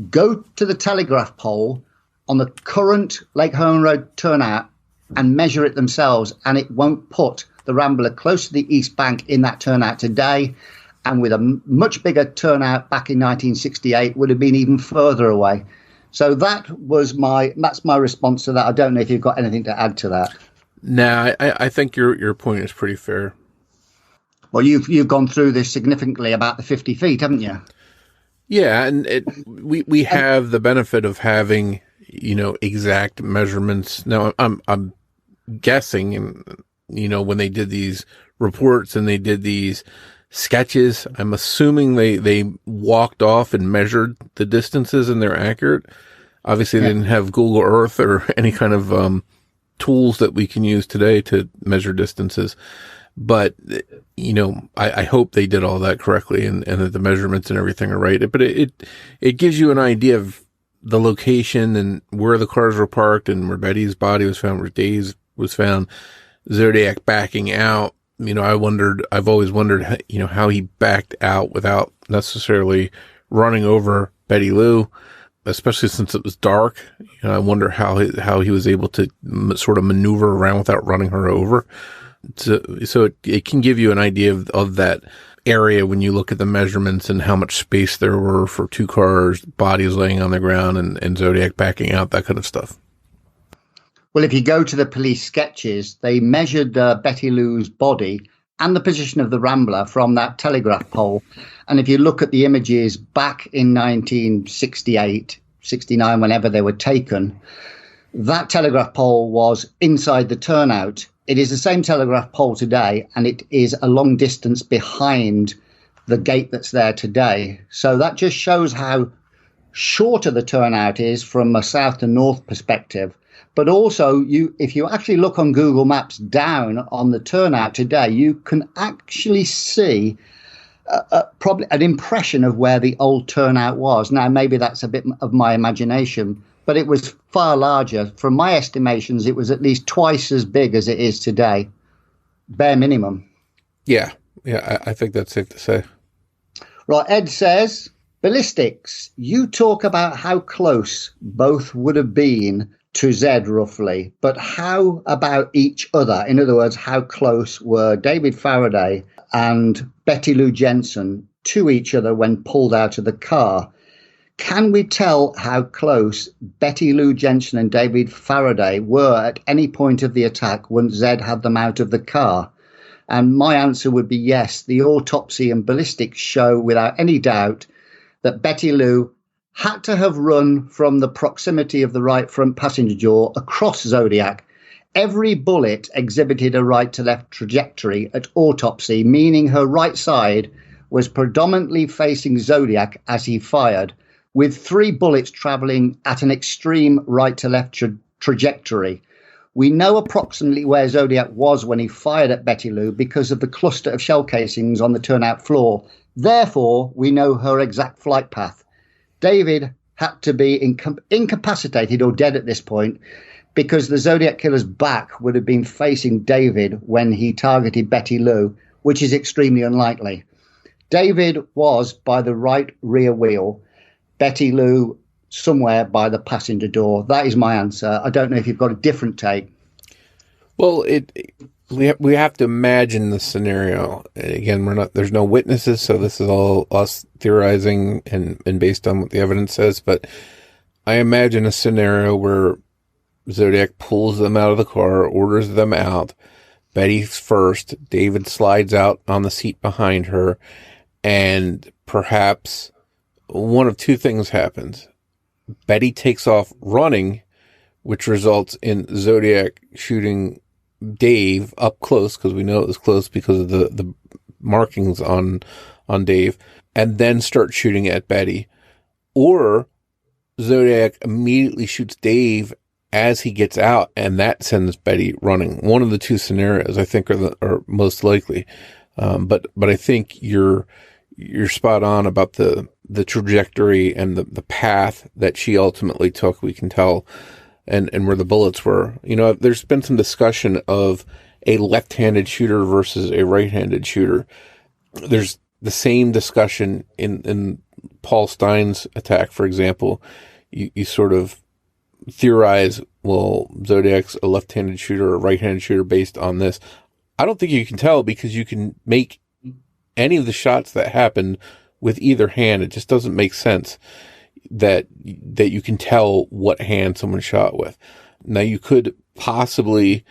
go to the telegraph pole on the current Lake Herman Road turnout and measure it themselves. And it won't put the Rambler close to the East Bank in that turnout today. And with a much bigger turnout back in 1968 would have been even further away. So that's my response to that. I don't know if you've got anything to add to that. Nah, I think your point is pretty fair. Well, you've gone through this significantly about the 50 feet, haven't you? Yeah, and we have the benefit of having, exact measurements. Now, I'm guessing, and when they did these reports and they did these sketches, I'm assuming they walked off and measured the distances and they're accurate. Obviously, they didn't have Google Earth or any kind of tools that we can use today to measure distances. But, I hope they did all that correctly and that the measurements and everything are right. But it gives you an idea of the location and where the cars were parked and where Betty's body was found, where Dave's was found, Zodiac backing out. I've always wondered, how he backed out without necessarily running over Betty Lou, especially since it was dark. I wonder how he was able to sort of maneuver around without running her over. So it can give you an idea of that area when you look at the measurements and how much space there were for two cars, bodies laying on the ground, and Zodiac backing out, that kind of stuff. Well, if you go to the police sketches, they measured Betty Lou's body and the position of the Rambler from that telegraph pole. And if you look at the images back in 1968, 69, whenever they were taken, that telegraph pole was inside the turnout. It is the same telegraph pole today, and it is a long distance behind the gate that's there today. So that just shows how shorter the turnout is from a south to north perspective. But also, if you actually look on Google Maps down on the turnout today, you can actually see probably an impression of where the old turnout was. Now, maybe that's a bit of my imagination, but it was far larger. From my estimations, it was at least twice as big as it is today, bare minimum. Yeah, I think that's safe to say. Right, Ed says, ballistics, you talk about how close both would have been to Zed roughly, but how about each other? In other words, how close were David Faraday and Betty Lou Jensen to each other when pulled out of the car? Can we tell how close Betty Lou Jensen and David Faraday were at any point of the attack when Zed had them out of the car? And my answer would be yes. The autopsy and ballistics show without any doubt that Betty Lou had to have run from the proximity of the right front passenger door across Zodiac. Every bullet exhibited a right to left trajectory at autopsy, meaning her right side was predominantly facing Zodiac as he fired, with 3 bullets traveling at an extreme right to left trajectory. We know approximately where Zodiac was when he fired at Betty Lou because of the cluster of shell casings on the turnout floor. Therefore, we know her exact flight path. David had to be incapacitated or dead at this point because the Zodiac killer's back would have been facing David when he targeted Betty Lou, which is extremely unlikely. David was by the right rear wheel, Betty Lou somewhere by the passenger door. That is my answer. I don't know if you've got a different take. Well, we have to imagine the scenario. Again, there's no witnesses, so this is all us theorizing and based on what the evidence says. But I imagine a scenario where Zodiac pulls them out of the car, orders them out. Betty's first. David slides out on the seat behind her, and perhaps one of two things happens. Betty takes off running, which results in Zodiac shooting Dave up close, because we know it was close because of the markings on Dave, and then start shooting at Betty. Or Zodiac immediately shoots Dave as he gets out, and that sends Betty running. One of the two scenarios, I think, are most likely. But I think you're spot on about the trajectory and the path that she ultimately took. We can tell, and where the bullets were. There's been some discussion of a left-handed shooter versus a right-handed shooter. There's the same discussion in Paul Stein's attack, for example. You sort of theorize, well, Zodiac's a left-handed shooter or a right-handed shooter based on this. I don't think you can tell, because you can make any of the shots that happened with either hand. It just doesn't make sense that you can tell what hand someone shot with. Now, you could possibly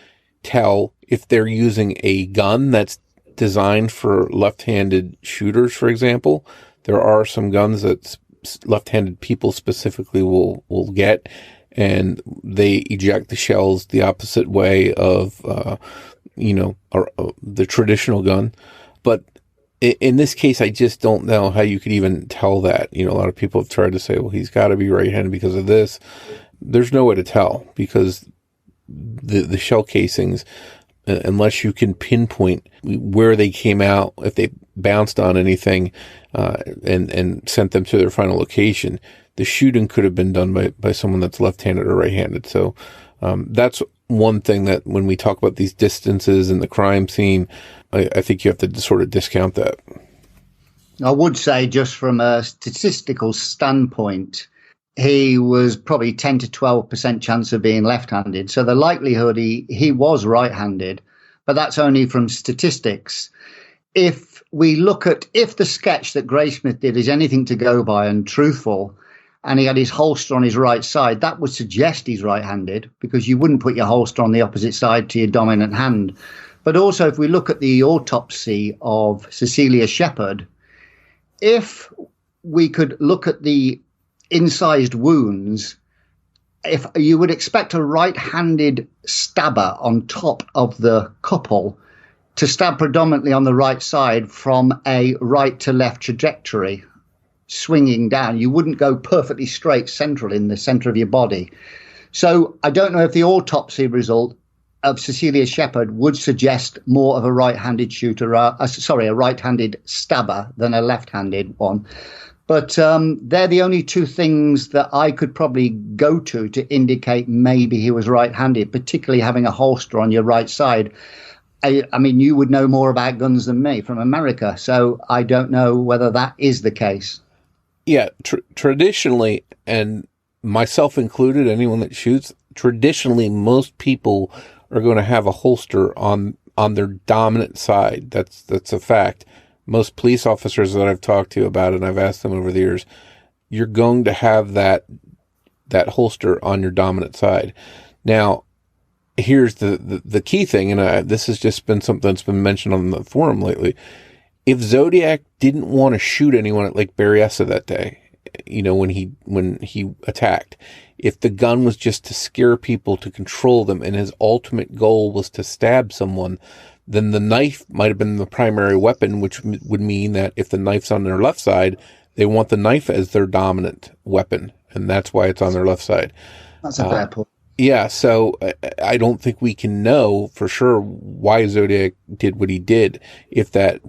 tell if they're using a gun that's designed for left-handed shooters, for example. There are some guns that left-handed people specifically will get, and they eject the shells the opposite way of, the traditional gun. But in this case, I just don't know how you could even tell that. A lot of people have tried to say, well, he's got to be right-handed because of this. There's no way to tell because the shell casings, unless you can pinpoint where they came out, if they bounced on anything, and sent them to their final location, the shooting could have been done by someone that's left-handed or right-handed. So, that's one thing that when we talk about these distances in the crime scene, I think you have to sort of discount that. I would say just from a statistical standpoint, he was probably 10 to 12% chance of being left-handed. So the likelihood he was right-handed, but that's only from statistics. If we look at, if the sketch that Graysmith did is anything to go by and truthful, and he had his holster on his right side, that would suggest he's right-handed because you wouldn't put your holster on the opposite side to your dominant hand. But also, if we look at the autopsy of Cecilia Shepherd, if we could look at the incised wounds, if you would expect a right-handed stabber on top of the couple to stab predominantly on the right side from a right to left trajectory, swinging down. You wouldn't go perfectly straight central in the center of your body. So I don't know if the autopsy result of Cecilia Shepherd would suggest more of a right-handed shooter, a right-handed stabber than a left-handed one. But they're the only two things that I could probably go to indicate maybe he was right-handed, particularly having a holster on your right side. I mean, you would know more about guns than me from America, so I don't know whether that is the case. Yeah, traditionally, and myself included, anyone that shoots, traditionally most people are going to have a holster on their dominant side. That's a fact. Most police officers that I've talked to about it, and I've asked them over the years, you're going to have that holster on your dominant side. Now, here's the key thing, and this has just been something that's been mentioned on the forum lately. If Zodiac didn't want to shoot anyone at Lake Berryessa that day, when he attacked, if the gun was just to scare people, to control them, and his ultimate goal was to stab someone, then the knife might have been the primary weapon, which would mean that if the knife's on their left side, they want the knife as their dominant weapon, and that's why it's on their left side. That's a fair point. Yeah, so I don't think we can know for sure why Zodiac did what he did if that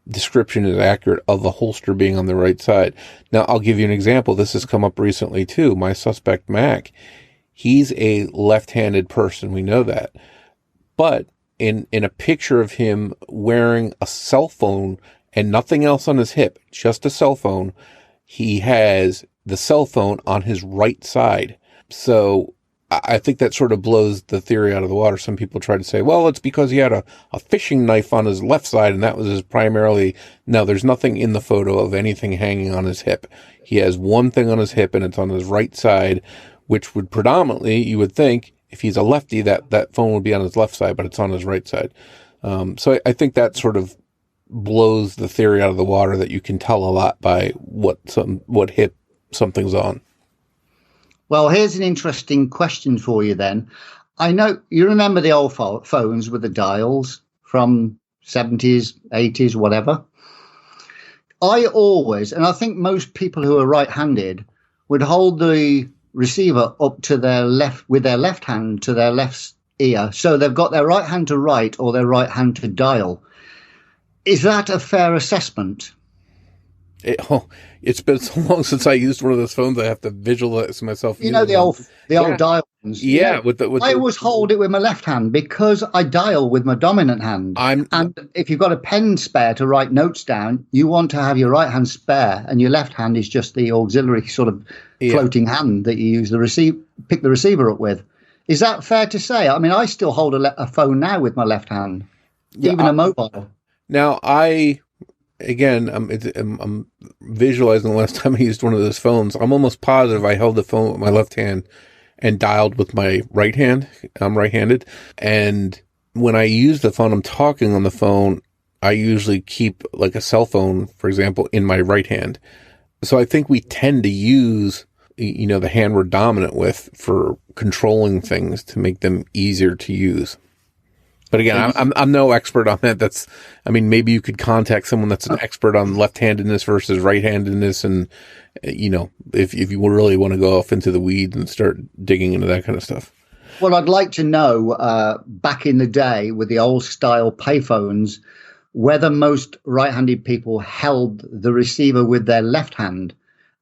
description is accurate of the holster being on the right side. Now, I'll give you an example. This has come up recently, too. My suspect, Mac, he's a left-handed person. We know that. But in a picture of him wearing a cell phone and nothing else on his hip, just a cell phone, he has the cell phone on his right side. So I think that sort of blows the theory out of the water. Some people try to say, well, it's because he had a fishing knife on his left side and that was his primarily. No, there's nothing in the photo of anything hanging on his hip. He has one thing on his hip and it's on his right side, which would predominantly, you would think, if he's a lefty, that phone would be on his left side, but it's on his right side. So I think that sort of blows the theory out of the water that you can tell a lot by what hip something's on. Well, here's an interesting question for you then. I know you remember the old phones with the dials from 70s, 80s, whatever. I always, and I think most people who are right-handed would hold the receiver up to their left, with their left hand to their left ear. So they've got their right hand to write or their right hand to dial. Is that a fair assessment? It's been so long since I used one of those phones. I have to visualize myself. You know, the old dial ones. Yeah. I always hold it with my left hand because I dial with my dominant hand. And if you've got a pen spare to write notes down, you want to have your right hand spare and your left hand is just the auxiliary sort of floating hand that you use pick the receiver up with. Is that fair to say? I mean, I still hold a phone now with my left hand, even a mobile. Now, I'm visualizing the last time I used one of those phones. I'm almost positive I held the phone with my left hand and dialed with my right hand. I'm right-handed. And when I use the phone, I'm talking on the phone, I usually keep like a cell phone, for example, in my right hand. So I think we tend to use, the hand we're dominant with for controlling things to make them easier to use. But again, I'm no expert on that. Maybe you could contact someone that's an expert on left-handedness versus right-handedness. And, if you really want to go off into the weeds and start digging into that kind of stuff. Well, I'd like to know, back in the day with the old style payphones, whether most right-handed people held the receiver with their left hand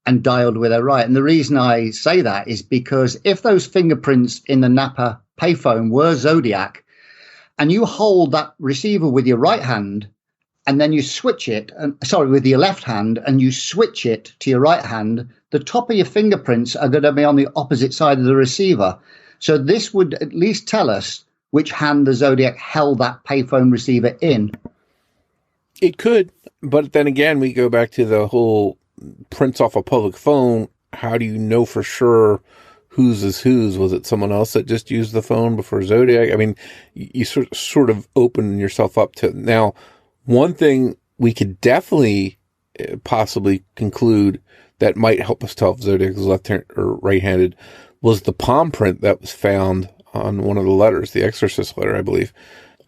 and dialed with their right. And the reason I say that is because if those fingerprints in the Napa payphone were Zodiac, and you hold that receiver with your right hand, and then you switch it, with your left hand, and you switch it to your right hand, the top of your fingerprints are going to be on the opposite side of the receiver. So this would at least tell us which hand the Zodiac held that payphone receiver in. It could, but then again, we go back to the whole prints off a public phone. How do you know for sure whose is whose? Was it someone else that just used the phone before Zodiac? You sort of open yourself up to. Now, one thing we could definitely possibly conclude that might help us tell if Zodiac is left-handed or right-handed was the palm print that was found on one of the letters, the Exorcist letter, I believe.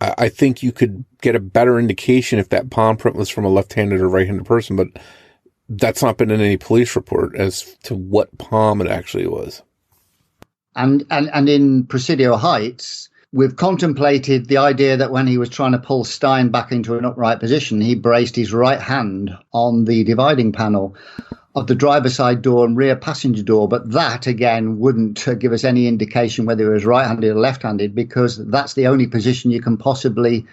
I think you could get a better indication if that palm print was from a left-handed or right-handed person, but that's not been in any police report as to what palm it actually was. And in Presidio Heights, we've contemplated the idea that when he was trying to pull Stein back into an upright position, he braced his right hand on the dividing panel of the driver's side door and rear passenger door. But that, again, wouldn't give us any indication whether he was right-handed or left-handed, because that's the only position you can possibly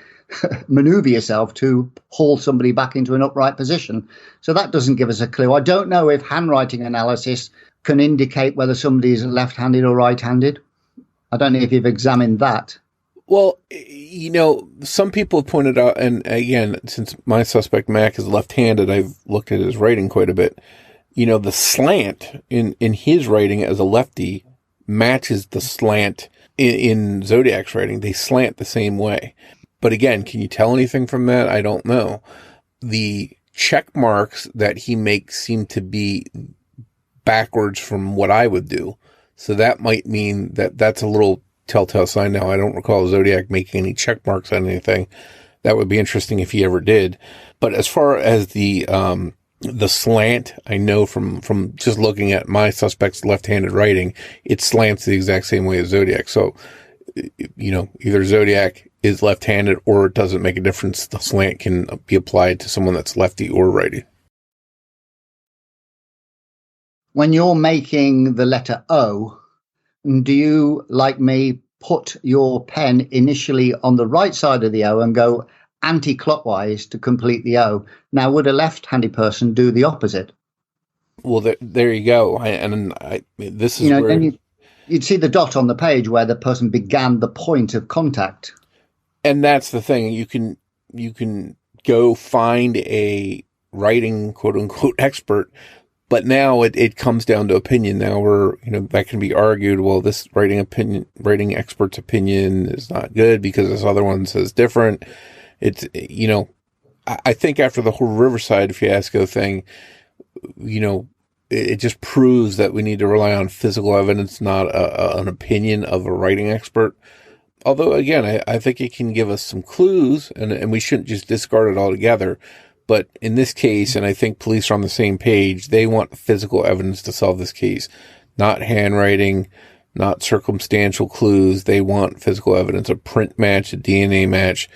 maneuver yourself to haul somebody back into an upright position. So that doesn't give us a clue. I don't know if handwriting analysis can indicate whether somebody is left-handed or right-handed. I don't know if you've examined that. Well, some people have pointed out, and again, since my suspect Mac is left-handed, I've looked at his writing quite a bit. The slant in his writing as a lefty matches the slant in Zodiac's writing. They slant the same way. But again, can you tell anything from that? I don't know. The check marks that he makes seem to be backwards from what I would do. So that might mean that that's a little telltale sign. Now, I don't recall Zodiac making any check marks on anything. That would be interesting if he ever did. But as far as the slant, I know from just looking at my suspect's left-handed writing, it slants the exact same way as Zodiac. So, either Zodiac is left-handed or it doesn't make a difference. The slant can be applied to someone that's lefty or righty. When you're making the letter O, do you, like me, put your pen initially on the right side of the O and go anti-clockwise to complete the O? Now, would a left-handed person do the opposite? Well, there you go. This is where... then you'd see the dot on the page where the person began the point of contact. And that's the thing. You can go find a writing quote-unquote expert, but now it comes down to opinion. Now that can be argued. Well, this writing expert's opinion is not good because this other one says different. It's, I think after the whole Riverside fiasco thing, it just proves that we need to rely on physical evidence, not an opinion of a writing expert. Although, again, I think it can give us some clues, and we shouldn't just discard it altogether. But in this case, and I think police are on the same page, they want physical evidence to solve this case, not handwriting, not circumstantial clues. They want physical evidence, a print match, a DNA match.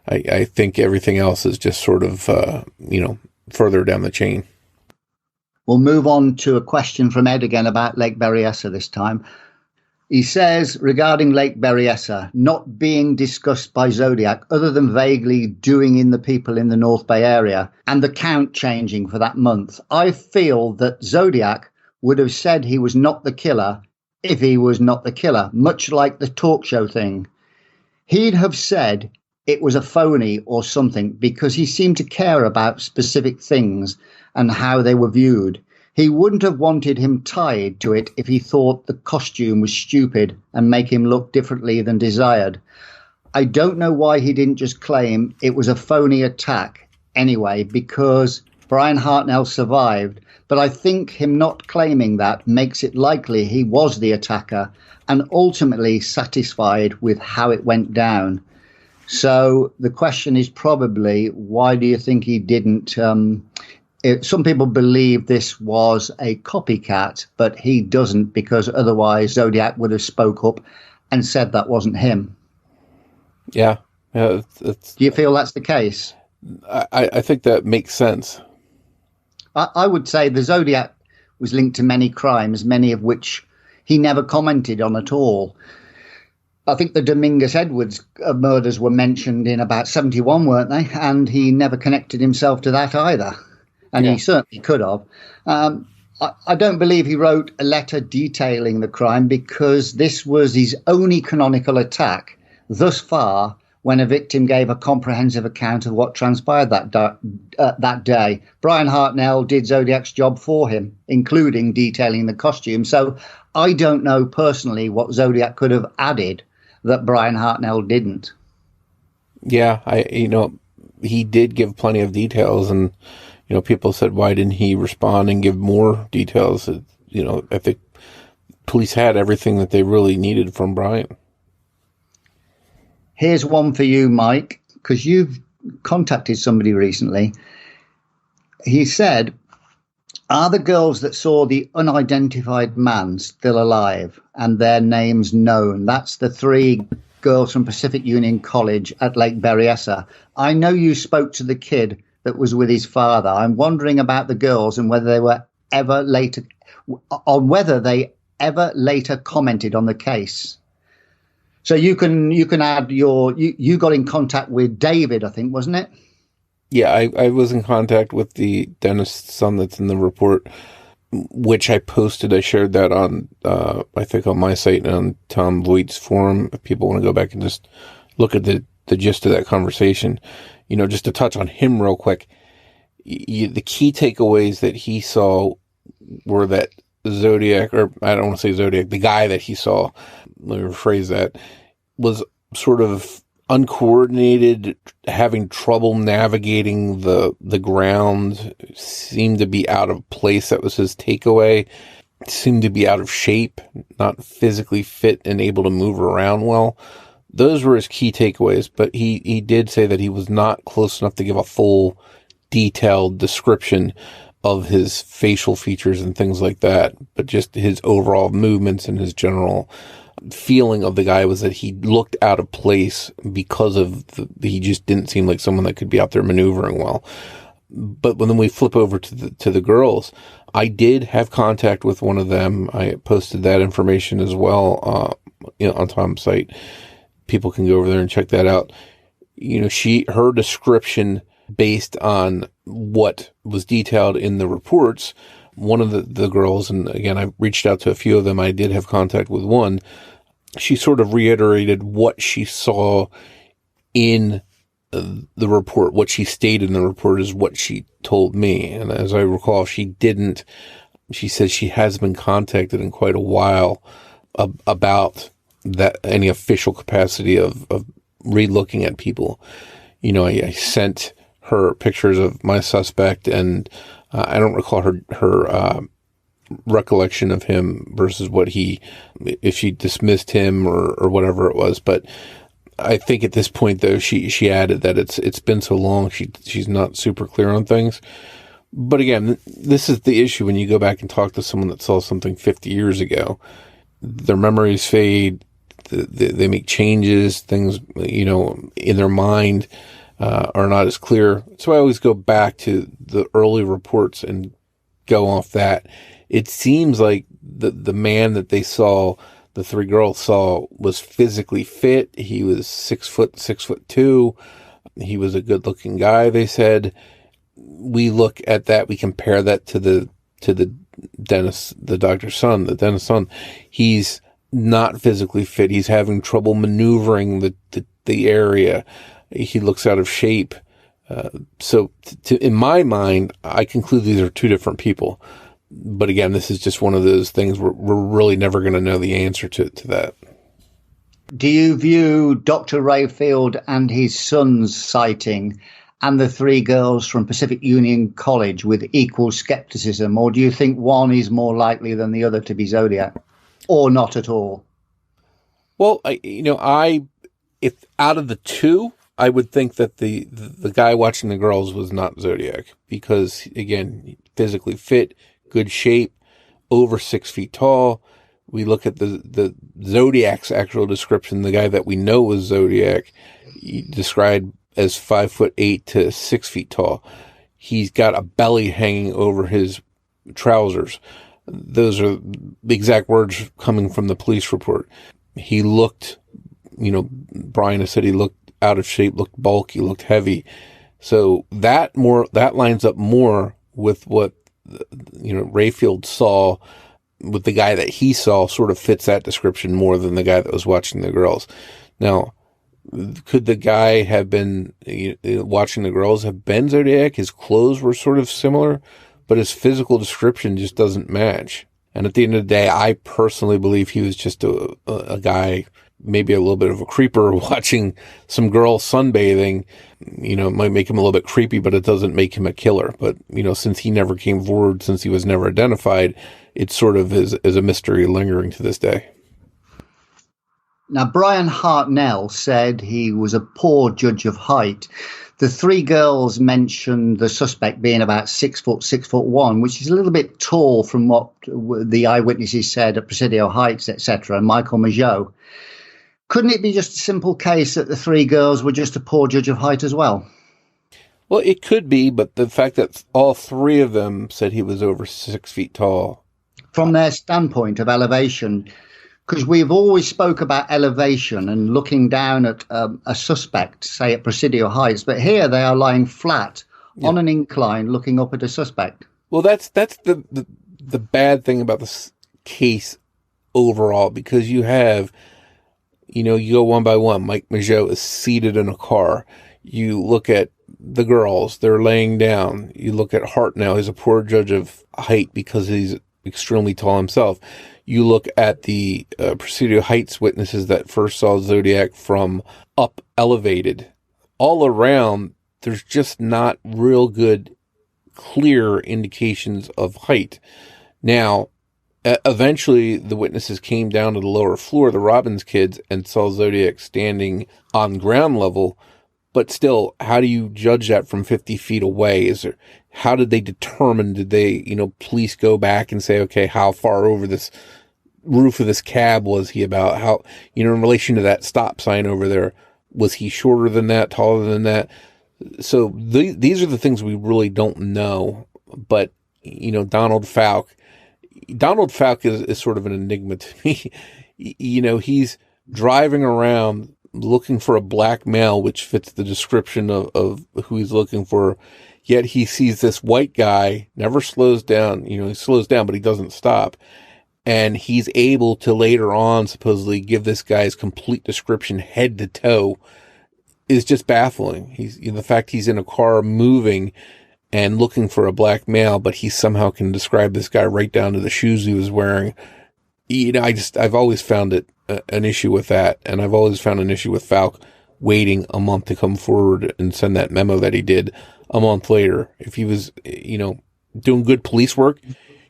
I think everything else is just sort of, further down the chain. We'll move on to a question from Ed again about Lake Berryessa this time. He says, regarding Lake Berryessa not being discussed by Zodiac other than vaguely doing in the people in the North Bay area and the count changing for that month, I feel that Zodiac would have said he was not the killer if he was not the killer, much like the talk show thing. He'd have said it was a phony or something because he seemed to care about specific things and how they were viewed. He wouldn't have wanted him tied to it if he thought the costume was stupid and make him look differently than desired. I don't know why he didn't just claim it was a phony attack anyway, because Brian Hartnell survived. But I think him not claiming that makes it likely he was the attacker and ultimately satisfied with how it went down. So the question is probably, why do you think he didn't? Some people believe this was a copycat, but he doesn't, because otherwise Zodiac would have spoke up and said that wasn't him. Yeah. Do you feel that's the case? I think that makes sense. I would say the Zodiac was linked to many crimes, many of which he never commented on at all. I think the Dominguez Edwards murders were mentioned in about 71, weren't they? And he never connected himself to that either. And He certainly could have. I don't believe he wrote a letter detailing the crime, because this was his only canonical attack thus far when a victim gave a comprehensive account of what transpired that day. Brian Hartnell did Zodiac's job for him, including detailing the costume. So I don't know personally what Zodiac could have added that Brian Hartnell didn't. Yeah, he did give plenty of details, and people said, why didn't he respond and give more details? I think police had everything that they really needed from Brian. Here's one for you, Mike, because you've contacted somebody recently. He said, are the girls that saw the unidentified man still alive and their names known? That's the 3 girls from Pacific Union College at Lake Berryessa. I know you spoke to the kid that was with his father. I'm wondering about the girls and whether they ever later commented on the case. So you can add you got in contact with David, I think, wasn't it? Yeah, I was in contact with the dentist's son that's in the report, which I posted. I shared that on, I think on my site and on Tom Voigt's forum. If people want to go back and just look at the gist of that conversation, just to touch on him real quick. The key takeaways that he saw were that Zodiac, or I don't want to say Zodiac, the guy that he saw, let me rephrase that, was sort of uncoordinated, having trouble navigating the ground, seemed to be out of place. That was his takeaway. Seemed to be out of shape, not physically fit and able to move around well. Those were his key takeaways, but he did say that he was not close enough to give a full, detailed description of his facial features and things like that, but just his overall movements and his general feeling of the guy was that he looked out of place because of he just didn't seem like someone that could be out there maneuvering well. But when we flip over to the girls, I did have contact with one of them. I posted that information as well, on Tom's site. People can go over there and check that out. Her description based on what was detailed in the reports. One of the girls, and again, I reached out to a few of them. I did have contact with one. She sort of reiterated what she saw in the report. What she stated in the report is what she told me. And as I recall, she said she has been contacted in quite a while about that, any official capacity of re-looking at people. I sent her pictures of my suspect, and I don't recall her recollection of him versus if she dismissed him or whatever it was. But I think at this point, though, she added that it's been so long, she's not super clear on things. But again, this is the issue when you go back and talk to someone that saw something 50 years ago. Their memories fade. They make changes. Things, in their mind are not as clear. So I always go back to the early reports and go off that. It seems like the man that they saw, the 3 girls saw, was physically fit. He was 6'2". He was a good looking guy, they said. We look at that, we compare that to the dentist, the dentist's son. He's not physically fit. He's having trouble maneuvering the area. He looks out of shape. So in my mind, I conclude these are 2 different people. But again, this is just one of those things we're really never going to know the answer to that. Do you view Dr. Rayfield and his son's sighting and the three girls from Pacific Union College with equal skepticism, or do you think one is more likely than the other to be Zodiac, or not at all? Well, if out of the two, I would think that the guy watching the girls was not Zodiac because, again, physically fit, good shape, over 6 feet tall. We look at the Zodiac's actual description, the guy that we know was Zodiac, described as 5'8" to 6 feet tall. He's got a belly hanging over his trousers. Those are the exact words coming from the police report. He looked, Brian has said he looked out of shape, looked bulky, looked heavy. So that lines up more with what, Rayfield saw with the guy that he saw, sort of fits that description more than the guy that was watching the girls. Now, could the guy have been watching the girls have been Zodiac? His clothes were sort of similar, but his physical description just doesn't match. And at the end of the day, I personally believe he was just a guy, maybe a little bit of a creeper watching some girls sunbathing. It might make him a little bit creepy, but it doesn't make him a killer. But, since he never came forward, since he was never identified, it sort of is a mystery lingering to this day. Now, Brian Hartnell said he was a poor judge of height. The three girls mentioned the suspect being about 6 foot, 6'1", which is a little bit tall from what the eyewitnesses said at Presidio Heights, etc., and Michael Mageau. Couldn't it be just a simple case that the three girls were just a poor judge of height as well? Well, it could be, but the fact that all three of them said he was over 6 feet tall. From their standpoint of elevation, because we've always spoke about elevation and looking down at a suspect, say at Presidio Heights, but here they are lying flat on an incline looking up at a suspect. Well, that's the bad thing about this case overall, because you have, you go one by one. Mike Mageau is seated in a car. You look at the girls, they're laying down. You look at Hartnell, he's a poor judge of height because he's extremely tall himself. You look at the Presidio Heights witnesses that first saw Zodiac from up elevated. All around, there's just not real good, clear indications of height. Now, eventually, the witnesses came down to the lower floor, the Robbins kids, and saw Zodiac standing on ground level. But still, how do you judge that from 50 feet away? How did they determine, did they, police go back and say, okay, how far over this roof of this cab was he about? How, in relation to that stop sign over there, was he shorter than that, taller than that? So these are the things we really don't know. But, Donald Falk is sort of an enigma to me. He's driving around looking for a black male, which fits the description of who he's looking for. Yet he sees this white guy, never slows down. He slows down, but he doesn't stop. And he's able to later on supposedly give this guy's complete description head to toe is just baffling. The fact he's in a car moving and looking for a black male, but he somehow can describe this guy right down to the shoes he was wearing. I've always found it an issue with that. And I've always found an issue with Falk waiting a month to come forward and send that memo that he did a month later. If he was, doing good police work,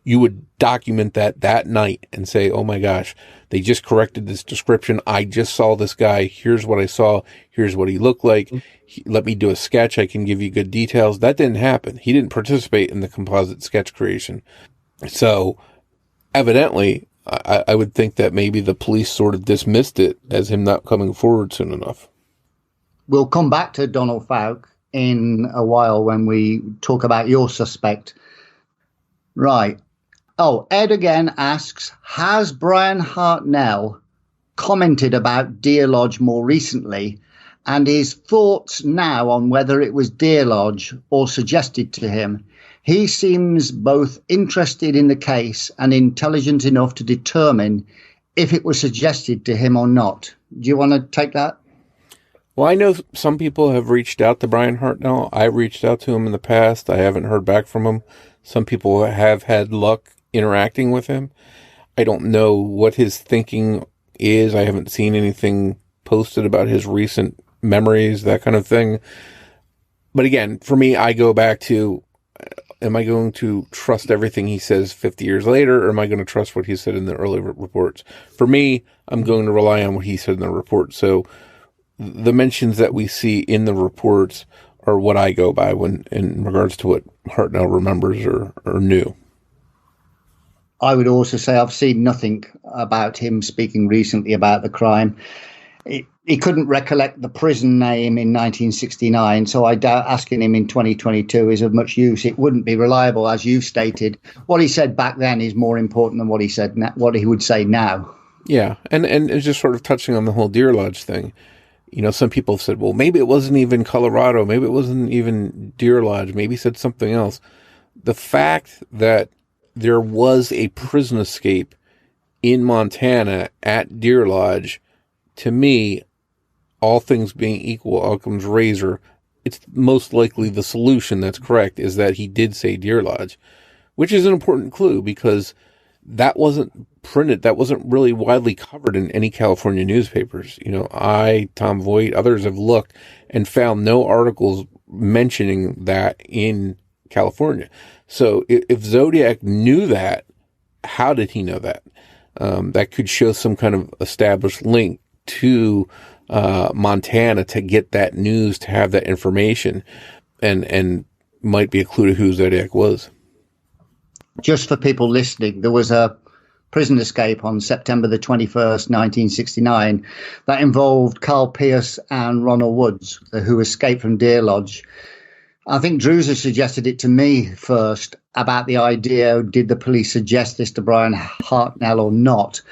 you would document that night and say, oh my gosh, they just corrected this description. I just saw this guy. Here's what I saw. Here's what he looked like. Let me do a sketch. I can give you good details. That didn't happen. He didn't participate in the composite sketch creation. So evidently, I would think that maybe the police sort of dismissed it as him not coming forward soon enough. We'll come back to Donald Falk in a while when we talk about your suspect. Right. Oh, Ed again asks, has Brian Hartnell commented about Deer Lodge more recently, and his thoughts now on whether it was Deer Lodge or suggested to him? He seems both interested in the case and intelligent enough to determine if it was suggested to him or not. Do you want to take that? Well, I know some people have reached out to Brian Hartnell. I've reached out to him in the past. I haven't heard back from him. Some people have had luck interacting with him. I don't know what his thinking is. I haven't seen anything posted about his recent memories, that kind of thing. But again, for me, I go back to, am I going to trust everything he says 50 years later, or am I going to trust what he said in the early reports? For me, I'm going to rely on what he said in the report. So the mentions that we see in the reports are what I go by when in regards to what Hartnell remembers or knew. I would also say I've seen nothing about him speaking recently about the crime. He couldn't recollect the prison name in 1969, so I doubt asking him in 2022 is of much use. It wouldn't be reliable, as you stated. What he said back then is more important than what he would say now. Yeah, and it's just sort of touching on the whole Deer Lodge thing. You know, some people have said, well, maybe it wasn't even Colorado. Maybe it wasn't even Deer Lodge. Maybe he said something else. The fact that there was a prison escape in Montana at Deer Lodge, to me, all things being equal, Occam's razor, it's most likely the solution that's correct is that he did say Deer Lodge, which is an important clue because that wasn't printed. That wasn't really widely covered in any California newspapers. You know, Tom Voigt, others have looked and found no articles mentioning that in California. So if Zodiac knew that, how did he know that? That could show some kind of established link to Montana to get that news, to have that information, and might be a clue to who Zodiac was. Just for people listening, there was a prison escape on September the 21st, 1969, that involved Carl Pierce and Ronald Woods, who escaped from Deer Lodge. I think Druza suggested it to me first about the idea, did the police suggest this to Brian Hartnell or not?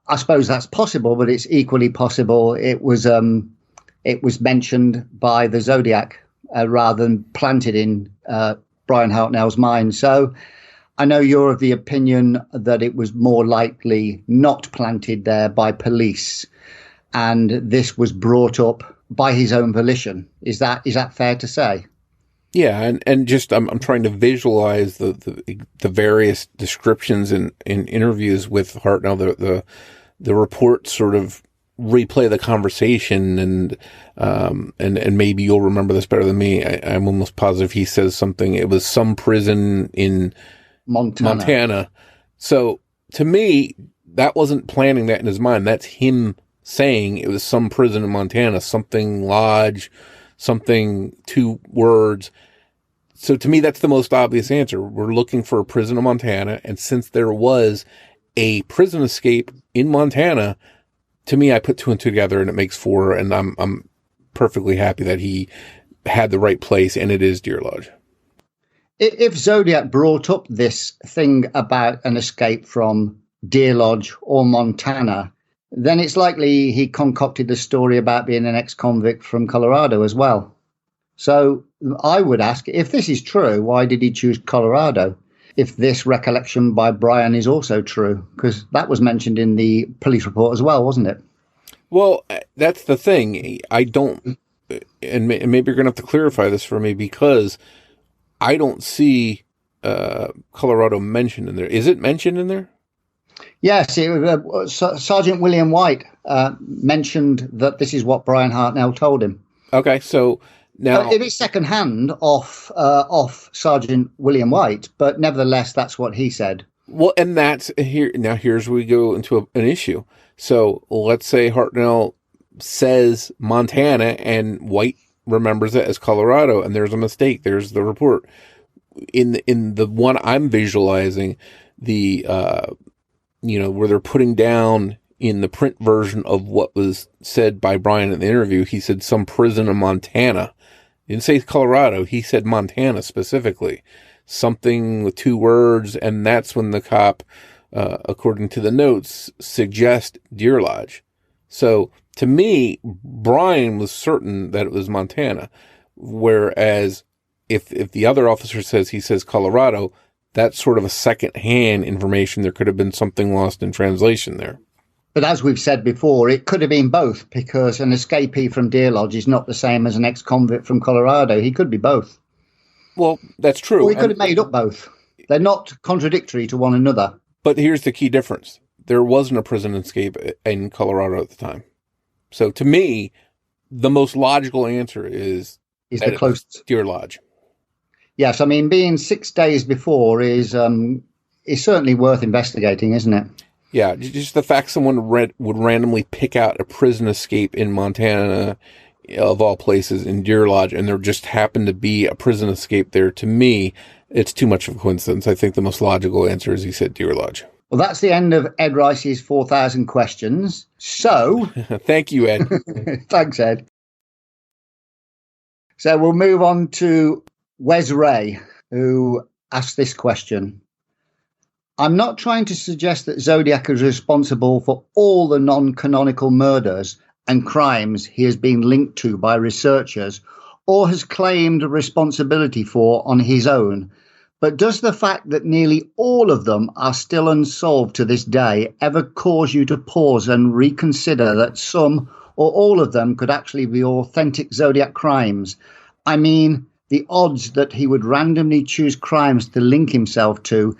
I suppose that's possible, but it's equally possible it was mentioned by the Zodiac rather than planted in Brian Hartnell's mind. So I know you're of the opinion that it was more likely not planted there by police, and this was brought up by his own volition. Is that fair to say? Yeah, and just I'm trying to visualize the various descriptions in interviews with Hartnell. The reports sort of replay the conversation, and maybe you'll remember this better than me. I'm almost positive he says something. It was some prison in Montana. So to me, that wasn't planning that in his mind. That's him saying it was some prison in Montana, something lodge, something, 2 words. So to me, that's the most obvious answer. We're looking for a prison in Montana. And since there was a prison escape in Montana, to me, I put 2 and 2 together and it makes 4. And I'm perfectly happy that he had the right place, and it is Deer Lodge. If Zodiac brought up this thing about an escape from Deer Lodge or Montana, then it's likely he concocted the story about being an ex-convict from Colorado as well. So I would ask, if this is true, why did he choose Colorado? If this recollection by Brian is also true, because that was mentioned in the police report as well, wasn't it? Well, that's the thing. I don't, and maybe you're going to have to clarify this for me, because I don't see Colorado mentioned in there. Is it mentioned in there? Yes, Sergeant William White mentioned that this is what Brian Hartnell told him. Okay, so now it is secondhand off Sergeant William White, but nevertheless, that's what he said. Well, and that's here. Now, here's where we go into an issue. So let's say Hartnell says Montana and White remembers it as Colorado, and there's a mistake. There's the report. In the one I'm visualizing, where they're putting down in the print version of what was said by Brian in the interview, he said some prison in Montana. He didn't say Colorado. He said Montana specifically. Something with 2 words, and that's when the cop, according to the notes, suggest Deer Lodge. So to me, Brian was certain that it was Montana, whereas if the other officer says he says Colorado, that's sort of a second-hand information. There could have been something lost in translation there. But as we've said before, it could have been both, because an escapee from Deer Lodge is not the same as an ex-convict from Colorado. He could be both. Well, that's true. Or he could have made up both. They're not contradictory to one another. But here's the key difference. there wasn't a prison escape in Colorado at the time. So to me, the most logical answer is the closest. Deer Lodge. Yes, I mean, being 6 days before is certainly worth investigating, isn't it? Yeah, just the fact someone would randomly pick out a prison escape in Montana, of all places, in Deer Lodge, and there just happened to be a prison escape there, to me, it's too much of a coincidence. I think the most logical answer is he said Deer Lodge. Well, that's the end of Ed Rice's 4,000 questions. So... Thank you, Ed. Thanks, Ed. So we'll move on to Wes Ray, who asked this question. I'm not trying to suggest that Zodiac is responsible for all the non-canonical murders and crimes he has been linked to by researchers or has claimed responsibility for on his own. But does the fact that nearly all of them are still unsolved to this day ever cause you to pause and reconsider that some or all of them could actually be authentic Zodiac crimes? I mean, the odds that he would randomly choose crimes to link himself to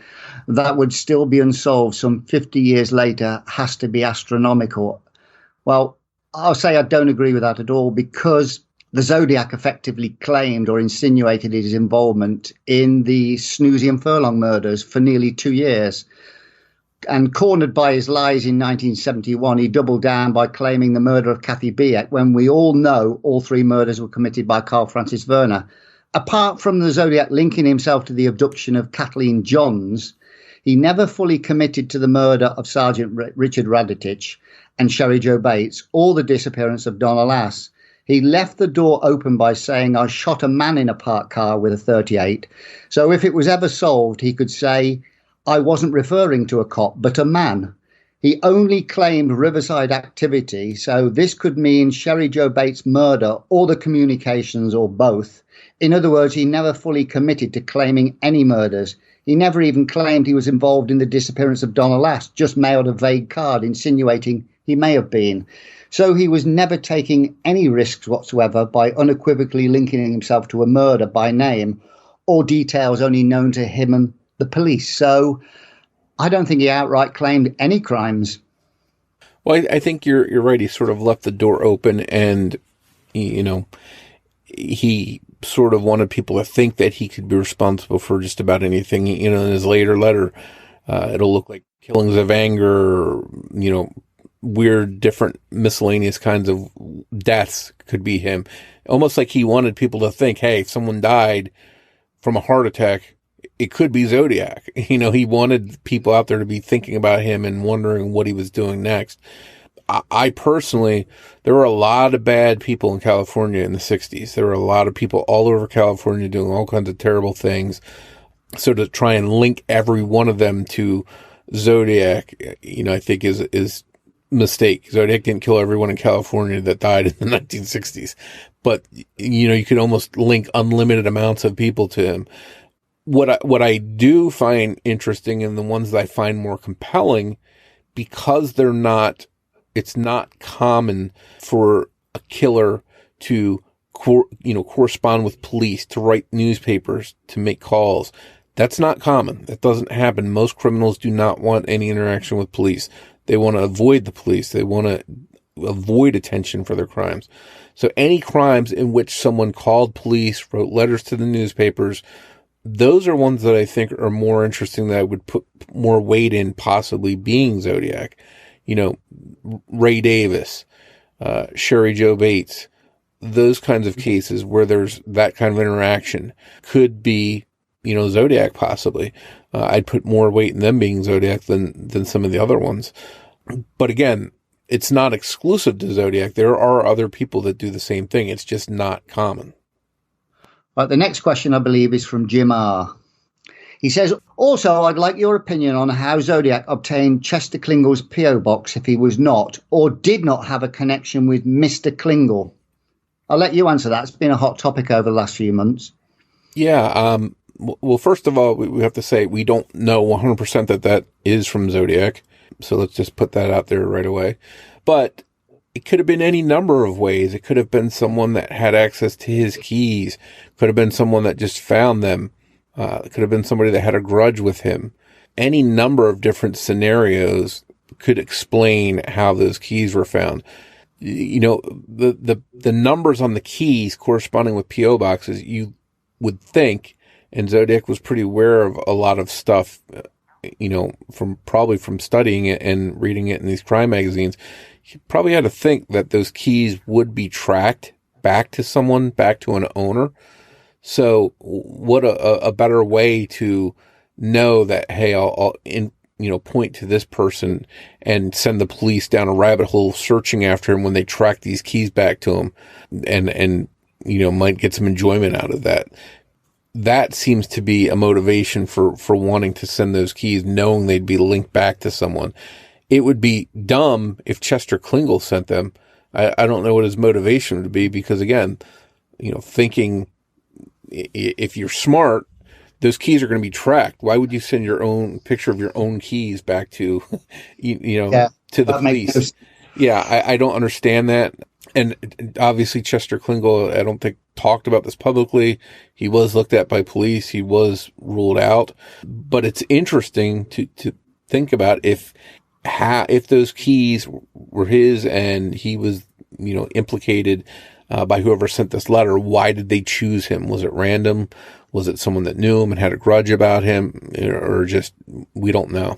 that would still be unsolved some 50 years later has to be astronomical. Well, I'll say I don't agree with that at all, because the Zodiac effectively claimed or insinuated his involvement in the Snoozy and Furlong murders for nearly 2 years. And cornered by his lies in 1971, he doubled down by claiming the murder of Kathy Biek, when we all know all 3 murders were committed by Carl Francis Werner. Apart from the Zodiac linking himself to the abduction of Kathleen Johns, he never fully committed to the murder of Sergeant Richard Radetich and Sherry Jo Bates, or the disappearance of Donna Lass. He left the door open by saying, I shot a man in a parked car with a .38. So if it was ever solved, he could say, I wasn't referring to a cop, but a man. He only claimed Riverside activity, so this could mean Sherry Jo Bates' murder or the communications or both. In other words, he never fully committed to claiming any murders. He never even claimed he was involved in the disappearance of Donna Lass, just mailed a vague card insinuating he may have been. So he was never taking any risks whatsoever by unequivocally linking himself to a murder by name or details only known to him and the police. So I don't think he outright claimed any crimes. Well, I think you're right. He sort of left the door open, and he sort of wanted people to think that he could be responsible for just about anything. In his later letter, it'll look like killings of anger, weird, different miscellaneous kinds of deaths could be him. Almost like he wanted people to think, hey, if someone died from a heart attack, it could be Zodiac. He wanted people out there to be thinking about him and wondering what he was doing next. I personally, there were a lot of bad people in California in the 60s. There were a lot of people all over California doing all kinds of terrible things. So to try and link every one of them to Zodiac, I think is mistake. Zodiac didn't kill everyone in California that died in the 1960s. But, you could almost link unlimited amounts of people to him. What I do find interesting, and the ones that I find more compelling, because it's not common for a killer to, correspond with police, to write newspapers, to make calls. That's not common. That doesn't happen. Most criminals do not want any interaction with police. They want to avoid the police. They want to avoid attention for their crimes. So any crimes in which someone called police, wrote letters to the newspapers, those are ones that I think are more interesting, that I would put more weight in possibly being Zodiac. Ray Davis, Sherry Jo Bates, those kinds of cases where there's that kind of interaction could be, Zodiac possibly. I'd put more weight in them being Zodiac than some of the other ones. But again, it's not exclusive to Zodiac. There are other people that do the same thing. It's just not common. Right, the next question, I believe, is from Jim R. He says, also, I'd like your opinion on how Zodiac obtained Chester Klingle's P.O. box if he was not or did not have a connection with Mr. Klingle. I'll let you answer that. It's been a hot topic over the last few months. Yeah. Well, first of all, we have to say we don't know 100% that is from Zodiac. So let's just put that out there right away. But it could have been any number of ways. It could have been someone that had access to his keys. Could have been someone that just found them. It could have been somebody that had a grudge with him. Any number of different scenarios could explain how those keys were found. You know, the numbers on the keys corresponding with P.O. boxes, you would think, and Zodiac was pretty aware of a lot of stuff, you know, probably from studying it and reading it in these crime magazines. He probably had to think that those keys would be tracked back to someone, back to an owner. So what a better way to know that, hey, I'll point to this person and send the police down a rabbit hole searching after him when they track these keys back to him, and might get some enjoyment out of that. That seems to be a motivation for wanting to send those keys, knowing they'd be linked back to someone. It would be dumb if Chester Klingle sent them. I don't know what his motivation would be, because again, thinking if you're smart, those keys are going to be tracked. Why would you send your own picture of your own keys back to, to the police? Yeah, I don't understand that. And obviously Chester Klingle, I don't think, talked about this publicly. He was looked at by police. He was ruled out. But it's interesting to think about if those keys were his and he was, implicated by whoever sent this letter. Why did they choose him? Was it random? Was it someone that knew him and had a grudge about him, or just, we don't know.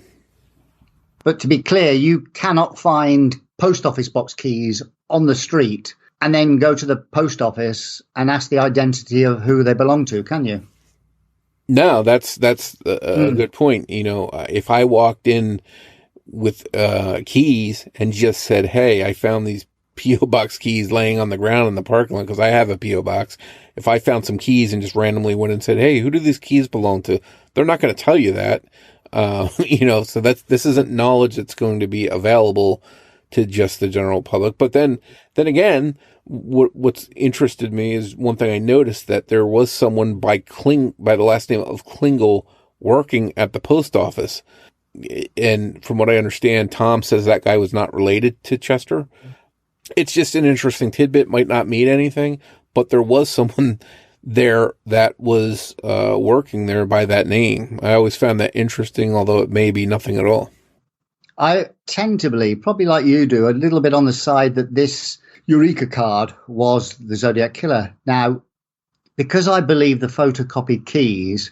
But to be clear, you cannot find post office box keys on the street and then go to the post office and ask the identity of who they belong to, can you? No, that's a good point. If I walked in with keys and just said, hey, I found these P.O. box keys laying on the ground in the parking lot, because I have a P.O. box. If I found some keys and just randomly went and said, hey, who do these keys belong to? They're not going to tell you that. So this isn't knowledge that's going to be available to just the general public. But then again, what's interested me is one thing I noticed, that there was someone by the last name of Klingle working at the post office. And from what I understand, Tom says that guy was not related to Chester. It's just an interesting tidbit, might not mean anything, but there was someone there that was working there by that name. I always found that interesting, although it may be nothing at all. I tend to believe, probably like you do, a little bit on the side that this Eureka card was the Zodiac Killer. Now, because I believe the photocopied keys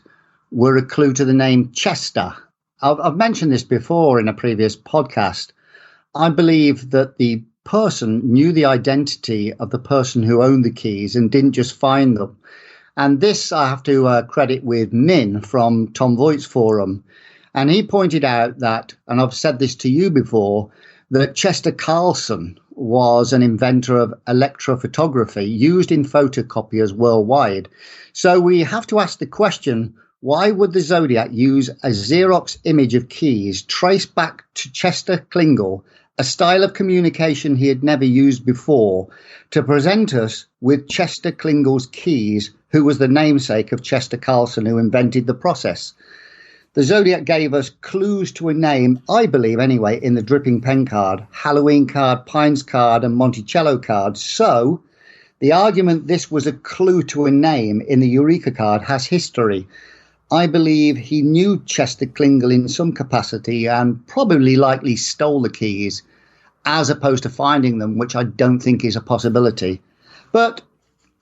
were a clue to the name Chester. I've mentioned this before in a previous podcast. I believe that the person knew the identity of the person who owned the keys and didn't just find them. And this I have to credit with Min from Tom Voigt's forum. And he pointed out that, and I've said this to you before, that Chester Carlson was an inventor of electrophotography used in photocopiers worldwide. So we have to ask the question, why would the Zodiac use a Xerox image of keys traced back to Chester Klingle, a style of communication he had never used before, to present us with Chester Klingle's keys, who was the namesake of Chester Carlson, who invented the process? The Zodiac gave us clues to a name, I believe anyway, in the Dripping Pen card, Halloween card, Pines card, and Monticello card. So the argument this was a clue to a name in the Eureka card has history. I believe he knew Chester Klingle in some capacity and probably likely stole the keys, as opposed to finding them, which I don't think is a possibility. But,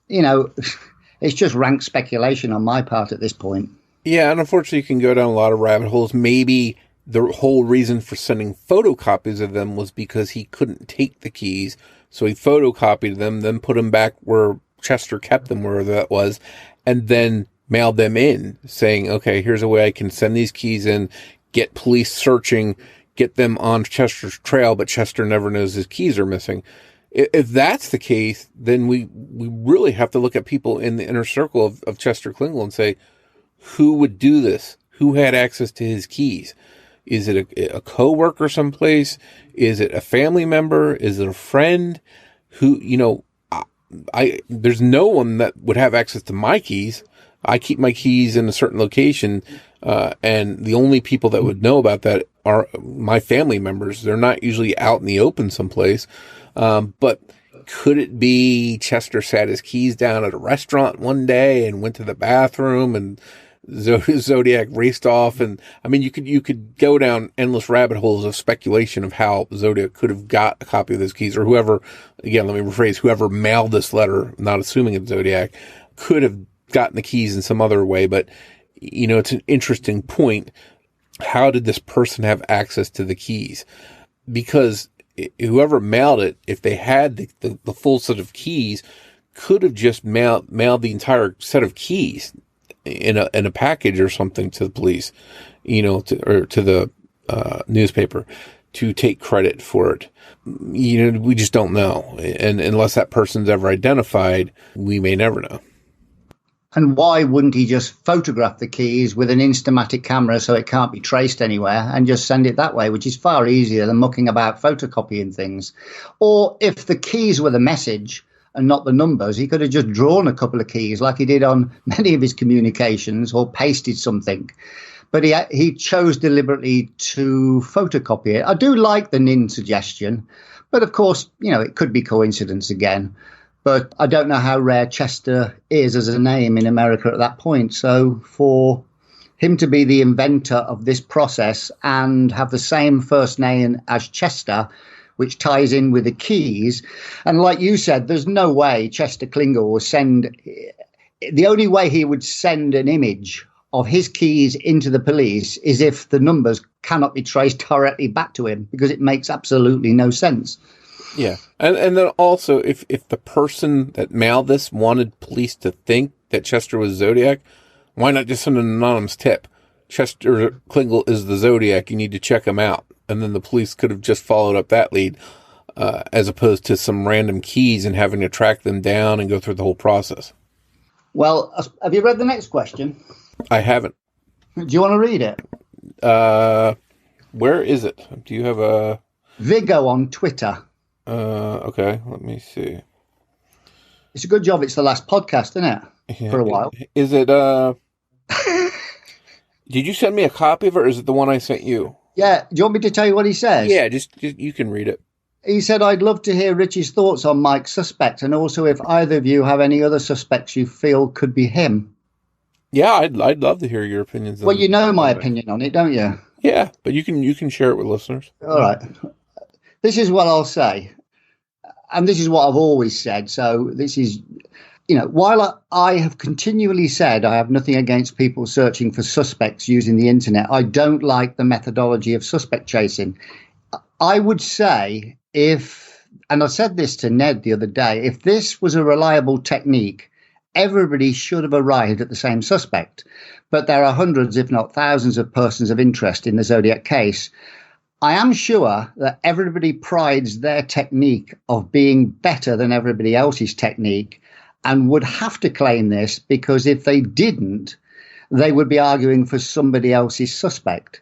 it's just rank speculation on my part at this point. Yeah, and unfortunately you can go down a lot of rabbit holes. Maybe the whole reason for sending photocopies of them was because he couldn't take the keys, so he photocopied them, then put them back where Chester kept them, wherever that was, and then mailed them in, saying, okay, here's a way I can send these keys in, get police searching, get them on Chester's trail, but Chester never knows his keys are missing. If that's the case, then we really have to look at people in the inner circle of Chester Klingle and say, who would do this? Who had access to his keys? Is it a coworker someplace? Is it a family member? Is it a friend? Who, there's no one that would have access to my keys. I keep my keys in a certain location, and the only people that would know about that are my family members. They're not usually out in the open someplace. But could it be Chester sat his keys down at a restaurant one day and went to the bathroom, and Zodiac raced off. And I mean, you could go down endless rabbit holes of speculation of how Zodiac could have got a copy of those keys, or whoever, again, let me rephrase, whoever mailed this letter, not assuming it's Zodiac, could have gotten the keys in some other way. But, it's an interesting point. How did this person have access to the keys? Because whoever mailed it, if they had the full set of keys, could have just mailed the entire set of keys in a package or something to the police, or to the newspaper to take credit for it. We just don't know. And unless that person's ever identified, we may never know. And why wouldn't he just photograph the keys with an Instamatic camera so it can't be traced anywhere and just send it that way, which is far easier than mucking about photocopying things? Or if the keys were the message and not the numbers, he could have just drawn a couple of keys like he did on many of his communications, or pasted something. But he chose deliberately to photocopy it. I do like the Nin suggestion, but of course, it could be coincidence again. But I don't know how rare Chester is as a name in America at that point. So for him to be the inventor of this process and have the same first name as Chester, which ties in with the keys. And like you said, there's no way Chester Klingle will send. The only way he would send an image of his keys into the police is if the numbers cannot be traced directly back to him, because it makes absolutely no sense. Yeah. And then also, if the person that mailed this wanted police to think that Chester was Zodiac, why not just send an anonymous tip? Chester Klingle is the Zodiac. You need to check him out. And then the police could have just followed up that lead, as opposed to some random keys and having to track them down and go through the whole process. Well, have you read the next question? I haven't. Do you want to read it? Where is it? Do you have a... Vigo on Twitter. Okay, let me see. It's a good job it's the last podcast, isn't it? Yeah. For a while. Is it, did you send me a copy of it, or is it the one I sent you? Yeah. Do you want me to tell you what he says? Yeah, just you can read it. He said, I'd love to hear Richie's thoughts on Mike's suspect, and also if either of you have any other suspects you feel could be him. Yeah, I'd love to hear your opinions. Well, you know my opinion on it, don't you? Yeah, but you can share it with listeners. All right. This is what I'll say. And this is what I've always said. So this is, while I have continually said I have nothing against people searching for suspects using the internet, I don't like the methodology of suspect chasing. I would say and I said this to Ned the other day, if this was a reliable technique, everybody should have arrived at the same suspect. But there are hundreds, if not thousands, of persons of interest in the Zodiac case. I am sure that everybody prides their technique of being better than everybody else's technique, and would have to claim this, because if they didn't, they would be arguing for somebody else's suspect.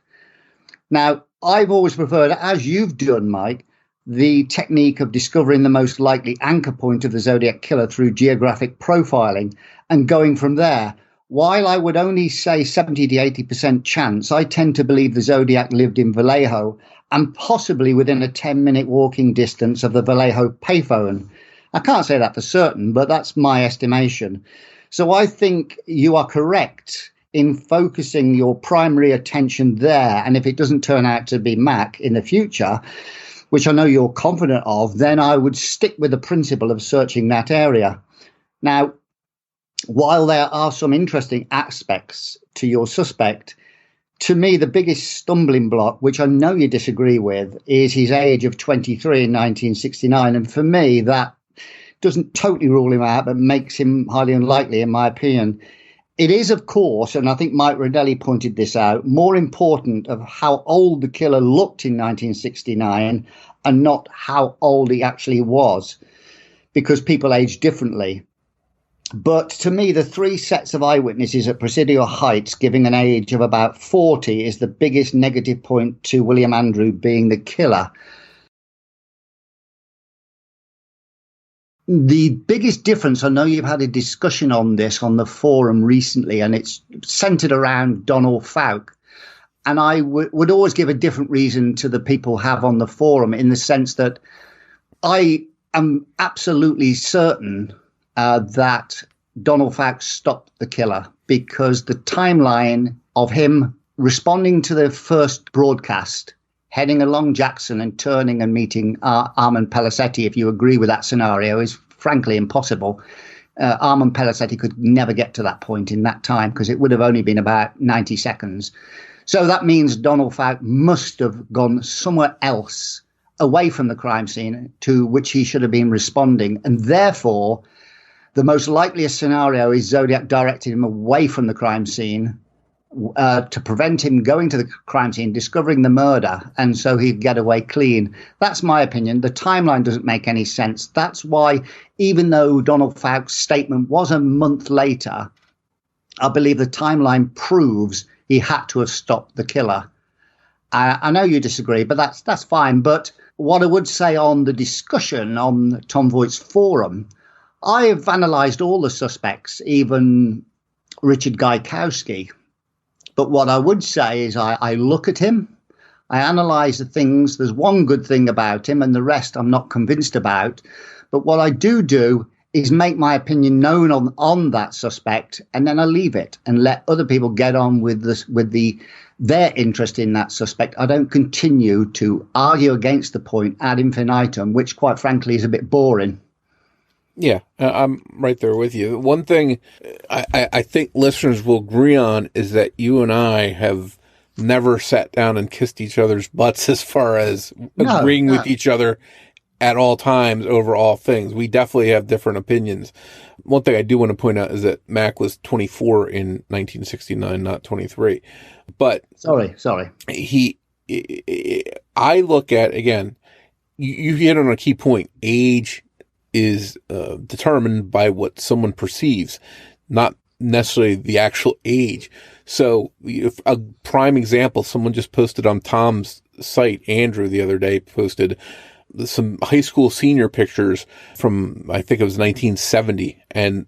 Now, I've always preferred, as you've done, Mike, the technique of discovering the most likely anchor point of the Zodiac killer through geographic profiling and going from there. While I would only say 70 to 80% chance, I tend to believe the Zodiac lived in Vallejo and possibly within a 10-minute walking distance of the Vallejo payphone. I can't say that for certain, but that's my estimation. So I think you are correct in focusing your primary attention there. And if it doesn't turn out to be Mac in the future, which I know you're confident of, then I would stick with the principle of searching that area. Now, while there are some interesting aspects to your suspect, to me, the biggest stumbling block, which I know you disagree with, is his age of 23 in 1969. And for me, that doesn't totally rule him out, but makes him highly unlikely, in my opinion. It is, of course, and I think Mike Rodelli pointed this out, more important of how old the killer looked in 1969 and not how old he actually was, because people age differently. But to me, the three sets of eyewitnesses at Presidio Heights giving an age of about 40 is the biggest negative point to William Andrew being the killer. The biggest difference, I know you've had a discussion on this on the forum recently, and it's centered around Donald Fouke. And I would always give a different reason to the people have on the forum, in the sense that I am absolutely certain that Donald Fouke stopped the killer. because the timeline of him responding to the first broadcast, heading along Jackson and turning and meeting Armand Pelisetti, if you agree with that scenario, is frankly impossible. Armand Pelisetti could never get to that point in that time because it would have only been about 90 seconds. So that means Donald Fouke must have gone somewhere else away from the crime scene to which he should have been responding. And therefore, the most likeliest scenario is Zodiac directed him away from the crime scene to prevent him going to the crime scene, discovering the murder, and so he'd get away clean. That's my opinion. The timeline doesn't make any sense. That's why, even though Donald Fouke's statement was a month later, I believe the timeline proves he had to have stopped the killer. I know you disagree, but that's fine. But what I would say on the discussion on Tom Voigt's forum, I've analysed all the suspects, even Richard Gaikowski. But what I would say is I look at him, I analyse the things. There's one good thing about him and the rest I'm not convinced about. But what I do is make my opinion known on that suspect, and then I leave it and let other people get on with their interest in that suspect. I don't continue to argue against the point ad infinitum, which quite frankly is a bit boring. Yeah, I'm right there with you. One thing I think listeners will agree on is that you and I have never sat down and kissed each other's butts as far as agreeing with each other at all times over all things. We definitely have different opinions. One thing I do want to point out is that Mac was 24 in 1969, not 23. But sorry. I look at, again, you hit on a key point. Age is determined by what someone perceives, not necessarily the actual age. So if a prime example, someone just posted on Tom's site, Andrew, the other day posted some high school senior pictures from, I think it was 1970. And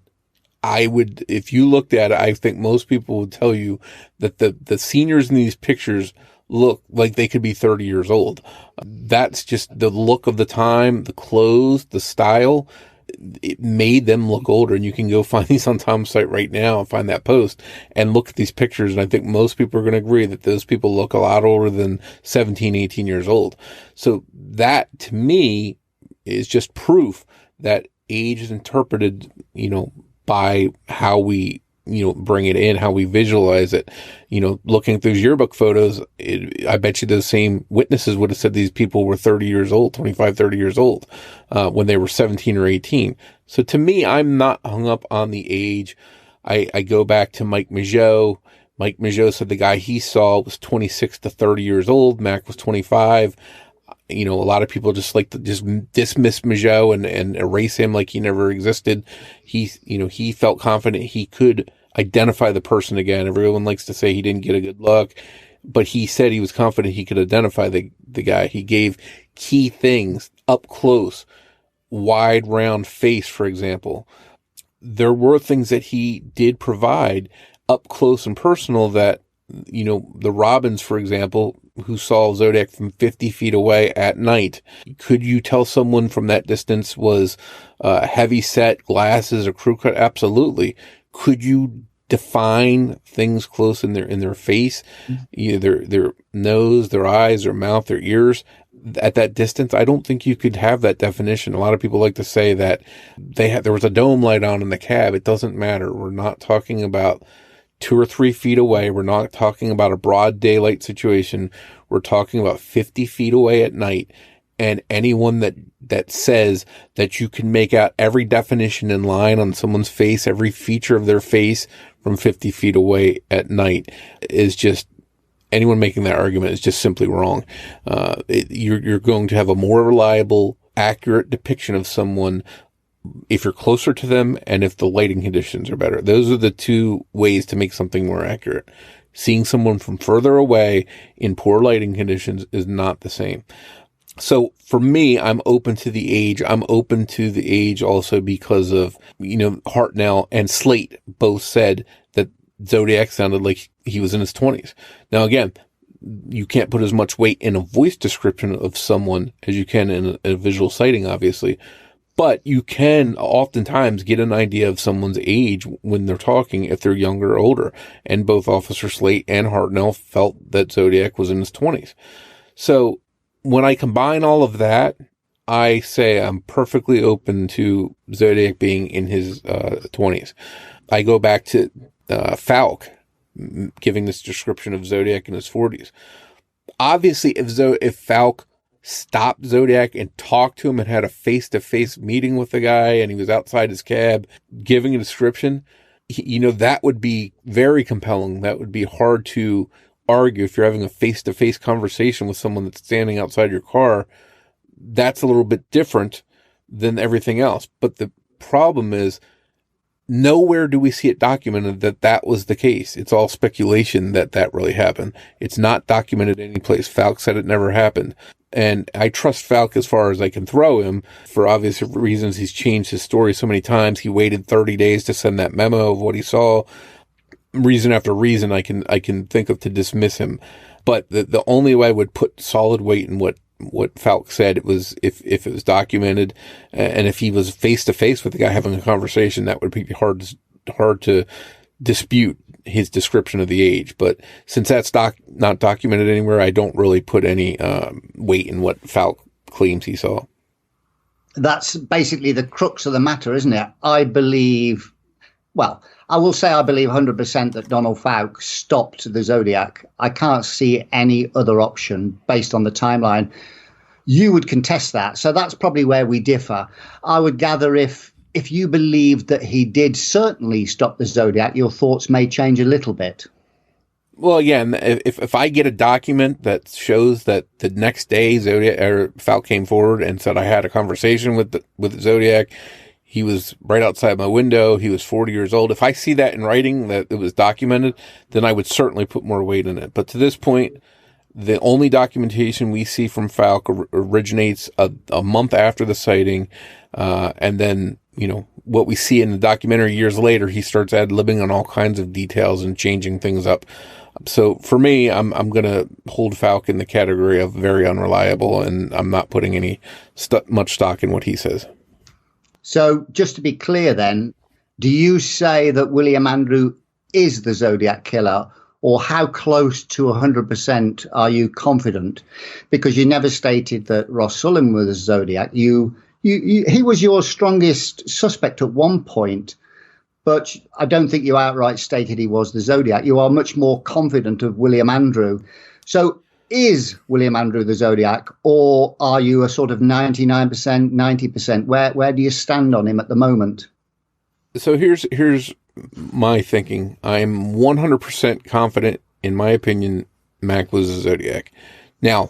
if you looked at it, I think most people would tell you that the seniors in these pictures look like they could be 30 years old. That's just the look of the time, the clothes, the style. It made them look older. And you can go find these on Tom's site right now and find that post and look at these pictures. And I think most people are going to agree that those people look a lot older than 17, 18 years old. So that to me is just proof that age is interpreted, by how we, bring it in, how we visualize it. Looking at those yearbook photos, I bet you those same witnesses would have said these people were 30 years old, 25, 30 years old, when they were 17 or 18. So to me, I'm not hung up on the age. I go back to Mike Mageau. Mike Mageau said the guy he saw was 26 to 30 years old. Mac was 25. A lot of people just like to just dismiss Mageau and erase him like he never existed. He felt confident he could identify the person again. Everyone likes to say he didn't get a good look, but he said he was confident he could identify the guy. He gave key things up close, wide, round face, for example. There were things that he did provide up close and personal that, the Robbins, for example, who saw Zodiac from 50 feet away at night. Could you tell someone from that distance was heavy set, glasses, or crew cut? Absolutely. Could you define things close in their face, their nose, their eyes, their mouth, their ears? At that distance, I don't think you could have that definition. A lot of people like to say that there was a dome light on in the cab. It doesn't matter. We're not talking about 2 or 3 feet away. We're not talking about a broad daylight situation. We're talking about 50 feet away at night. And anyone that says that you can make out every definition in line on someone's face, every feature of their face from 50 feet away at night is just, anyone making that argument is just simply wrong. You're going to have a more reliable, accurate depiction of someone if you're closer to them and if the lighting conditions are better. Those are the two ways to make something more accurate. Seeing someone from further away in poor lighting conditions is not the same. So for me, I'm open to the age. I'm open to the age also because of, Hartnell and Slate both said that Zodiac sounded like he was in his 20s. Now, again, you can't put as much weight in a voice description of someone as you can in a visual sighting, obviously. But you can oftentimes get an idea of someone's age when they're talking, if they're younger or older. And both Officer Slate and Hartnell felt that Zodiac was in his 20s. So when I combine all of that, I say I'm perfectly open to Zodiac being in his 20s. I go back to Falk giving this description of Zodiac in his 40s. Obviously, if Falk stopped Zodiac and talked to him and had a face-to-face meeting with the guy and he was outside his cab giving a description, that would be very compelling. That would be hard to argue if you're having a face-to-face conversation with someone that's standing outside your car. That's a little bit different than everything else. But the problem is, nowhere do we see it documented that was the case. It's all speculation that really happened. It's not documented any place. Falk said it never happened. And I trust Falk as far as I can throw him. For obvious reasons, he's changed his story so many times. He waited 30 days to send that memo of what he saw. Reason after reason I can think of to dismiss him. But the only way I would put solid weight in what Falk said, it was if it was documented, and if he was face to face with the guy having a conversation, that would be hard to dispute his description of the age. But since that's not documented anywhere, I don't really put any weight in what Falk claims he saw. That's basically the crux of the matter, isn't it? I believe 100% that Donald Falk stopped the Zodiac. I can't see any other option based on the timeline. You would contest that. So that's probably where we differ. I would gather if you believed that he did certainly stop the Zodiac, your thoughts may change a little bit. Well, again, if I get a document that shows that the next day Falk came forward and said I had a conversation with Zodiac, he was right outside my window, he was 40 years old. If I see that in writing, that it was documented, then I would certainly put more weight in it. But to this point, the only documentation we see from Falk originates a month after the sighting. And then, what we see in the documentary years later, he starts ad-libbing on all kinds of details and changing things up. So for me, I'm going to hold Falk in the category of very unreliable, and I'm not putting any much stock in what he says. So just to be clear then, do you say that William Andrew is the Zodiac killer, or how close to 100% are you confident? Because you never stated that Ross Sullivan was the Zodiac. He was your strongest suspect at one point, but I don't think you outright stated he was the Zodiac. You are much more confident of William Andrew. So is William Andrew the Zodiac, or are you a sort of 99%, 90%? Where do you stand on him at the moment? So here's my thinking. I'm 100% confident, in my opinion, Mac was the Zodiac. Now,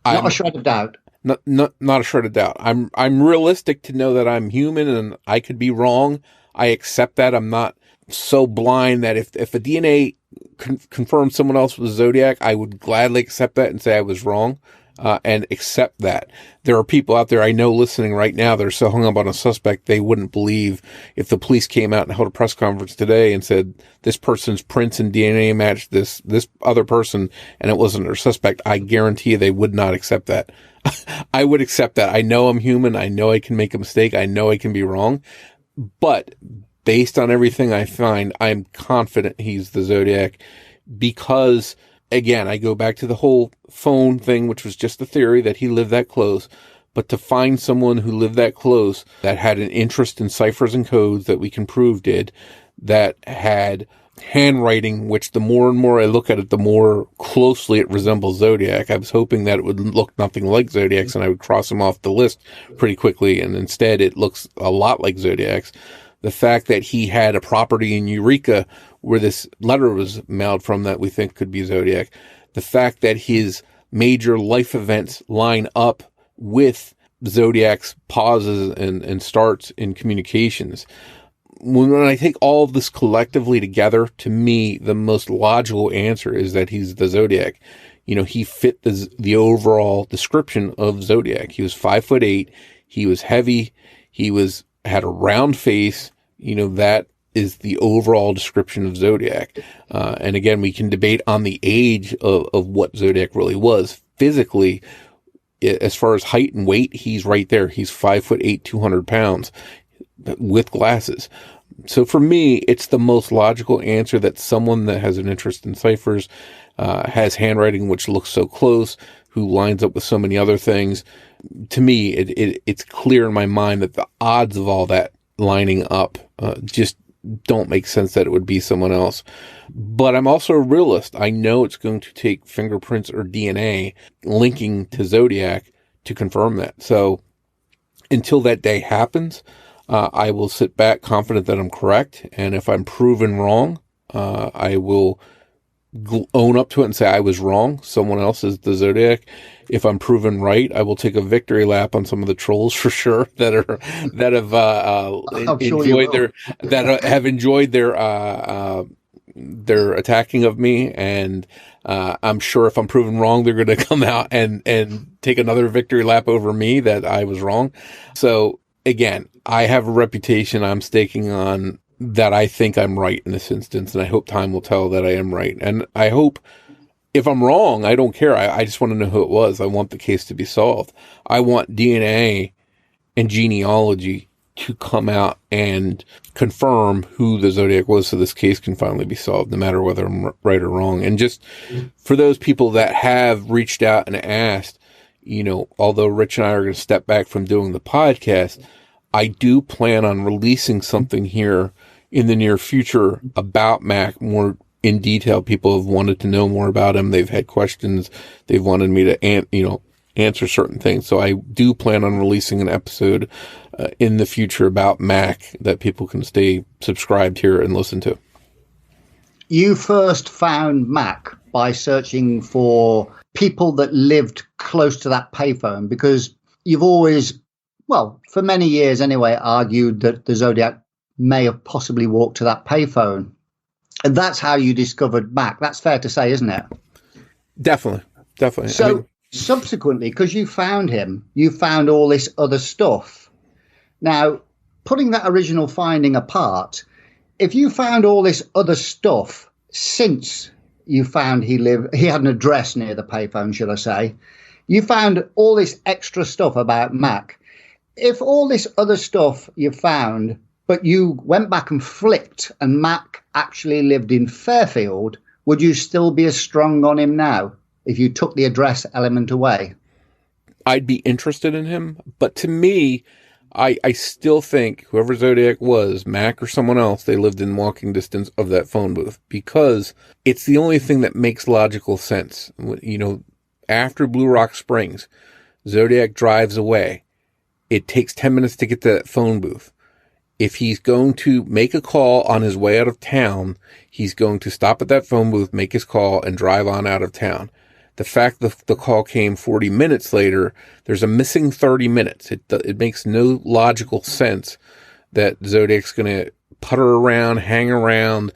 not a shred of doubt. Not a shred of doubt. I'm realistic to know that I'm human and I could be wrong. I accept that. I'm not so blind that if a DNA confirmed someone else was Zodiac, I would gladly accept that and say I was wrong, and accept that. There are people out there I know listening right now that are so hung up on a suspect they wouldn't believe if the police came out and held a press conference today and said this person's prints and DNA matched this other person and it wasn't their suspect. I guarantee you they would not accept that. I would accept that. I know I'm human. I know I can make a mistake. I know I can be wrong. But based on everything I find, I'm confident he's the Zodiac because, again, I go back to the whole phone thing, which was just a theory that he lived that close. But to find someone who lived that close, that had an interest in ciphers and codes that we can prove did, that had handwriting, which the more and more I look at it, the more closely it resembles Zodiac. I was hoping that it would look nothing like Zodiac's and I would cross him off the list pretty quickly. And instead it looks a lot like Zodiac's. The fact that he had a property in Eureka where this letter was mailed from that we think could be Zodiac. The fact that his major life events line up with Zodiac's pauses and starts in communications. When I take all of this collectively together, to me, the most logical answer is that he's the Zodiac. He fit the overall description of Zodiac. He was 5'8". He was heavy. He had a round face. That is the overall description of Zodiac. And again, we can debate on the age of what Zodiac really was. Physically, as far as height and weight, he's right there. He's 5'8", 200 pounds with glasses. So for me, it's the most logical answer that someone that has an interest in ciphers, has handwriting which looks so close, who lines up with so many other things. To me, it's clear in my mind that the odds of all that lining up just don't make sense that it would be someone else. But I'm also a realist. I know it's going to take fingerprints or DNA linking to Zodiac to confirm that. So until that day happens, I will sit back confident that I'm correct. And if I'm proven wrong, I will own up to it and say I was wrong. Someone else is the Zodiac. If I'm proven right, I will take a victory lap on some of the trolls for sure that have enjoyed their attacking of me. And I'm sure if I'm proven wrong, they're going to come out and take another victory lap over me that I was wrong. So again, I have a reputation I'm staking on that I think I'm right in this instance, and I hope time will tell that I am right. And I hope if I'm wrong, I don't care. I just want to know who it was. I want the case to be solved. I want DNA and genealogy to come out and confirm who the Zodiac was so this case can finally be solved, no matter whether I'm right or wrong. And just for those people that have reached out and asked, although Rich and I are going to step back from doing the podcast, I do plan on releasing something here in the near future about Mac more in detail. People have wanted to know more about him. They've had questions. They've wanted me to, answer certain things. So I do plan on releasing an episode in the future about Mac that people can stay subscribed here and listen to. You first found Mac by searching for people that lived close to that payphone, because you've always, for many years anyway, argued that the Zodiac may have possibly walked to that payphone. And that's how you discovered Mac. That's fair to say, isn't it? Definitely. So subsequently, because you found him, you found all this other stuff. Now, putting that original finding apart, if you found all this other stuff since you found he had an address near the payphone, should I say, you found all this extra stuff about Mac. If all this other stuff you found, but you went back and flipped and Mac actually lived in Fairfield, would you still be as strong on him now if you took the address element away? I'd be interested in him, but to me, I still think whoever Zodiac was, Mac or someone else, they lived in walking distance of that phone booth, because it's the only thing that makes logical sense. After Blue Rock Springs, Zodiac drives away. It takes 10 minutes to get to that phone booth. If he's going to make a call on his way out of town, he's going to stop at that phone booth, make his call, and drive on out of town. The fact that the call came 40 minutes later, there's a missing 30 minutes. It makes no logical sense that Zodiac's going to putter around, hang around,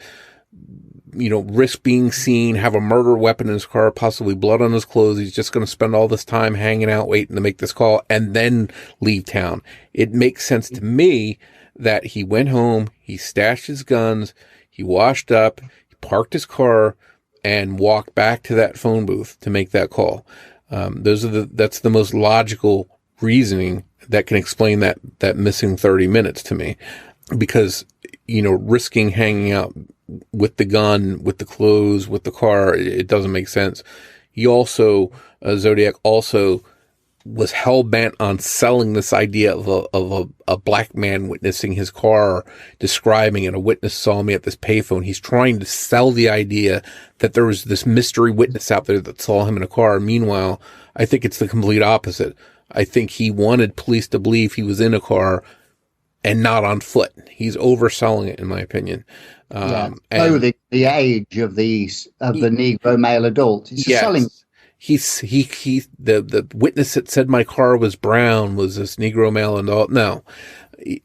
risk being seen, have a murder weapon in his car, possibly blood on his clothes. He's just going to spend all this time hanging out, waiting to make this call, and then leave town. It makes sense to me that he went home, he stashed his guns, he washed up, he parked his car, and walked back to that phone booth to make that call. That's the most logical reasoning that can explain that missing 30 minutes to me, because, risking hanging out with the gun, with the clothes, with the car, it doesn't make sense. He also, Zodiac also was hell-bent on selling this idea of a black man witnessing his car, describing it. A witness saw me at this payphone. He's trying to sell the idea that there was this mystery witness out there that saw him in a car. Meanwhile, I think it's the complete opposite. I think he wanted police to believe he was in a car and not on foot. He's overselling it, in my opinion. The age of the Negro male adult. It's selling. The witness that said my car was brown was this Negro male adult. No,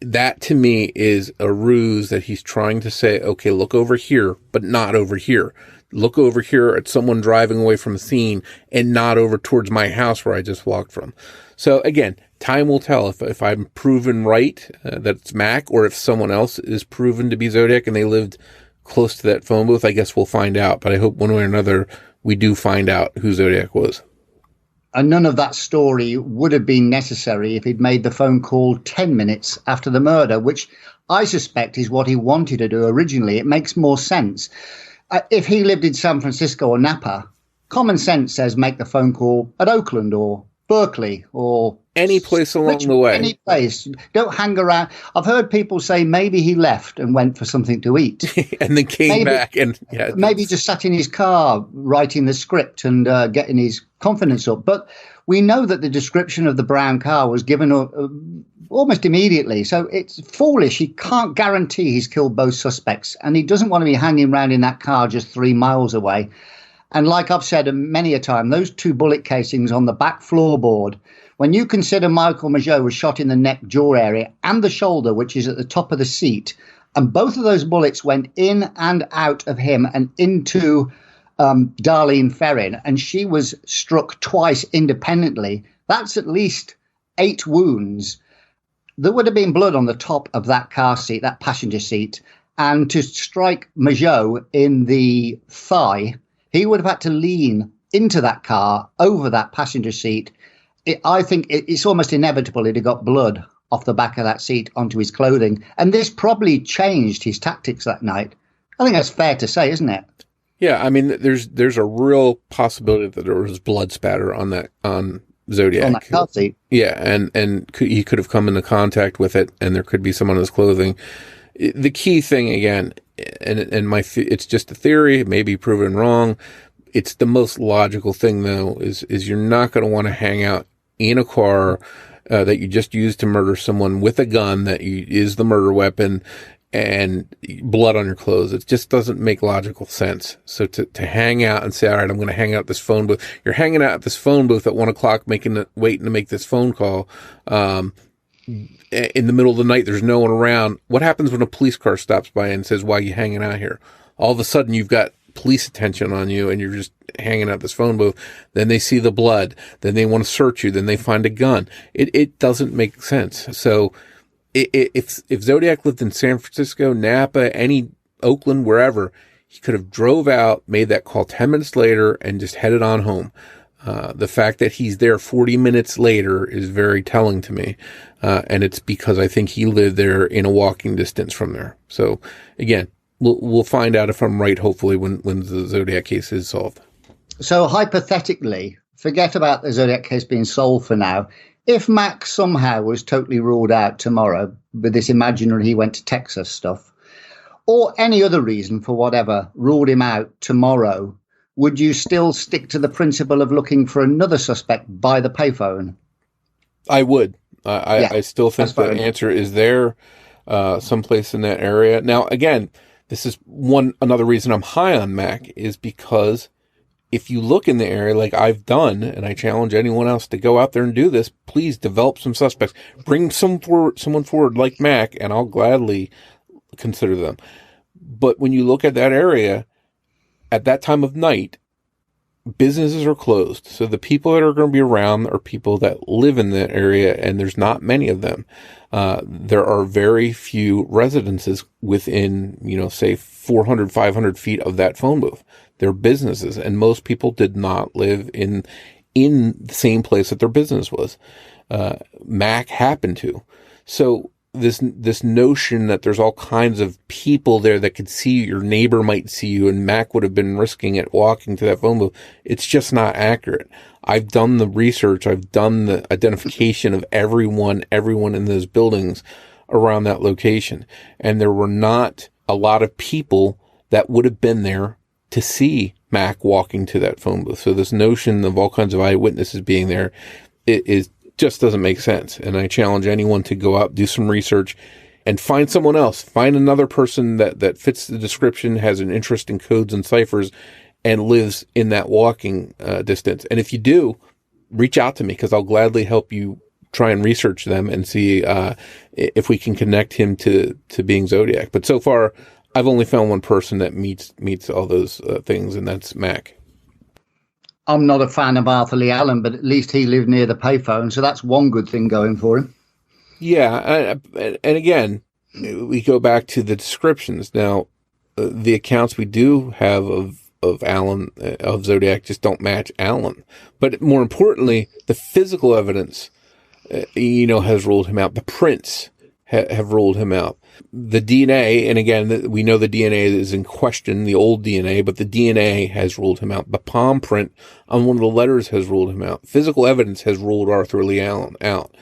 that to me is a ruse that he's trying to say, okay, look over here, but not over here. Look over here at someone driving away from the scene and not over towards my house where I just walked from. So again, time will tell if I'm proven right that it's Mac, or if someone else is proven to be Zodiac and they lived close to that phone booth. I guess we'll find out, but I hope one way or another we do find out who Zodiac was. And none of that story would have been necessary if he'd made the phone call 10 minutes after the murder, which I suspect is what he wanted to do originally. It makes more sense. If he lived in San Francisco or Napa, common sense says make the phone call at Oakland or Berkeley or any place along the way. Any place. Don't hang around. I've heard people say maybe he left and went for something to eat. And then came back. And maybe just sat in his car writing the script and getting his confidence up. But we know that the description of the brown car was given almost immediately. So it's foolish. He can't guarantee he's killed both suspects. And he doesn't want to be hanging around in that car just 3 miles away. And like I've said many a time, those 2 bullet casings on the back floorboard, when you consider Michael Mageau was shot in the neck, jaw area and the shoulder, which is at the top of the seat, and both of those bullets went in and out of him and into Darlene Ferrin, and she was struck twice independently, that's at least 8 wounds. There would have been blood on the top of that car seat, that passenger seat, and to strike Mageau in the thigh, he would have had to lean into that car over that passenger seat. I think it's almost inevitable he'd have got blood off the back of that seat onto his clothing. And this probably changed his tactics that night. I think that's fair to say, isn't it? Yeah, I mean, there's a real possibility that there was blood spatter on Zodiac. On that car seat. Yeah, and he could have come into contact with it, and there could be some on his clothing. The key thing, again, and it's just a theory, it may be proven wrong. It's the most logical thing, though, is you're not going to want to hang out in a car that you just used to murder someone with a gun that is the murder weapon and blood on your clothes. It just doesn't make logical sense. So to hang out and say, all right, I'm going to hang out at this phone booth. You're hanging out at this phone booth at 1 o'clock, waiting to make this phone call. In the middle of the night, there's no one around. What happens when a police car stops by and says, why are you hanging out here? All of a sudden, you've got police attention on you and you're just hanging out this phone booth. Then they see the blood. Then they want to search you. Then they find a gun. It doesn't make sense. So if Zodiac lived in San Francisco, Napa, Oakland, wherever, he could have drove out, made that call 10 minutes later and just headed on home. The fact that he's there 40 minutes later is very telling to me. And it's because I think he lived there in a walking distance from there. So again, we'll find out if I'm right, hopefully, when the Zodiac case is solved. So hypothetically, forget about the Zodiac case being solved for now. If Mac somehow was totally ruled out tomorrow with this imaginary he went to Texas stuff, or any other reason for whatever ruled him out tomorrow, would you still stick to the principle of looking for another suspect by the payphone? I would. I still think the answer is there, someplace in that area. Now, again, this is another reason I'm high on Mac is because if you look in the area like I've done, and I challenge anyone else to go out there and do this, please develop some suspects. Bring someone forward like Mac, and I'll gladly consider them. But when you look at that area, at that time of night, businesses are closed. So the people that are going to be around are people that live in that area, and there's not many of them. There are very few residences within, say 400, 500 feet of that phone booth. They're businesses, and most people did not live in the same place that their business was. Mac happened to. So this notion that there's all kinds of people there that could see you, your neighbor might see you, and Mac would have been risking it walking to that phone booth, it's just not accurate. I've done the research. I've done the identification of everyone in those buildings around that location. And there were not a lot of people that would have been there to see Mac walking to that phone booth. So this notion of all kinds of eyewitnesses being there just doesn't make sense. And I challenge anyone to go out, do some research, and find someone else. Find another person that fits the description, has an interest in codes and ciphers, and lives in that walking distance. And if you do, reach out to me because I'll gladly help you try and research them and see if we can connect him to being Zodiac. But so far, I've only found one person that meets all those things, and that's Mac. I'm not a fan of Arthur Lee Allen, but at least he lived near the payphone, so that's one good thing going for him. Yeah, and again, we go back to the descriptions. Now, the accounts we do have of Alan, of Zodiac, just don't match Alan. But more importantly, the physical evidence, has ruled him out. The prints have ruled him out. The DNA, and again, we know the DNA is in question, the old DNA, but the DNA has ruled him out. The palm print on one of the letters has ruled him out. Physical evidence has ruled Arthur Lee Allen out.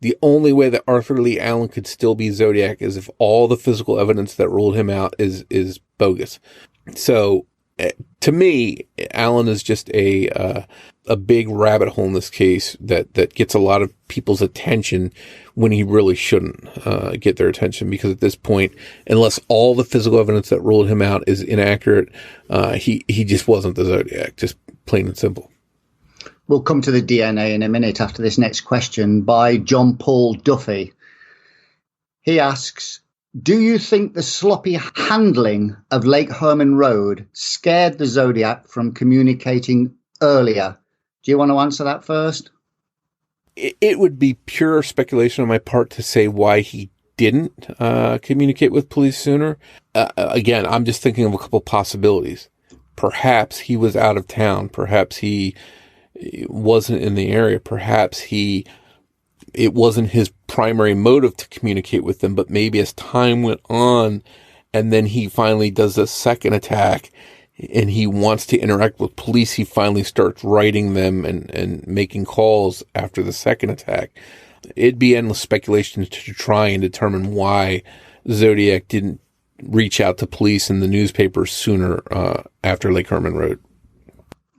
The only way that Arthur Lee Allen could still be Zodiac is if all the physical evidence that ruled him out is bogus. So, to me, Allen is just a big rabbit hole in this case that gets a lot of people's attention when he really shouldn't get their attention, because at this point, unless all the physical evidence that ruled him out is inaccurate, he just wasn't the Zodiac, just plain and simple. We'll come to the DNA in a minute after this next question by John Paul Duffy. He asks, do you think the sloppy handling of Lake Herman Road scared the Zodiac from communicating earlier? Do you want to answer that first? It would be pure speculation on my part to say why he didn't communicate with police sooner. Again, I'm just thinking of a couple possibilities. Perhaps he was out of town. Perhaps he wasn't in the area. Perhaps it wasn't his primary motive to communicate with them, but maybe as time went on and then he finally does a second attack and he wants to interact with police, he finally starts writing them and making calls after the second attack. It'd be endless speculation to try and determine why Zodiac didn't reach out to police and the newspapers sooner after Lake Herman Road.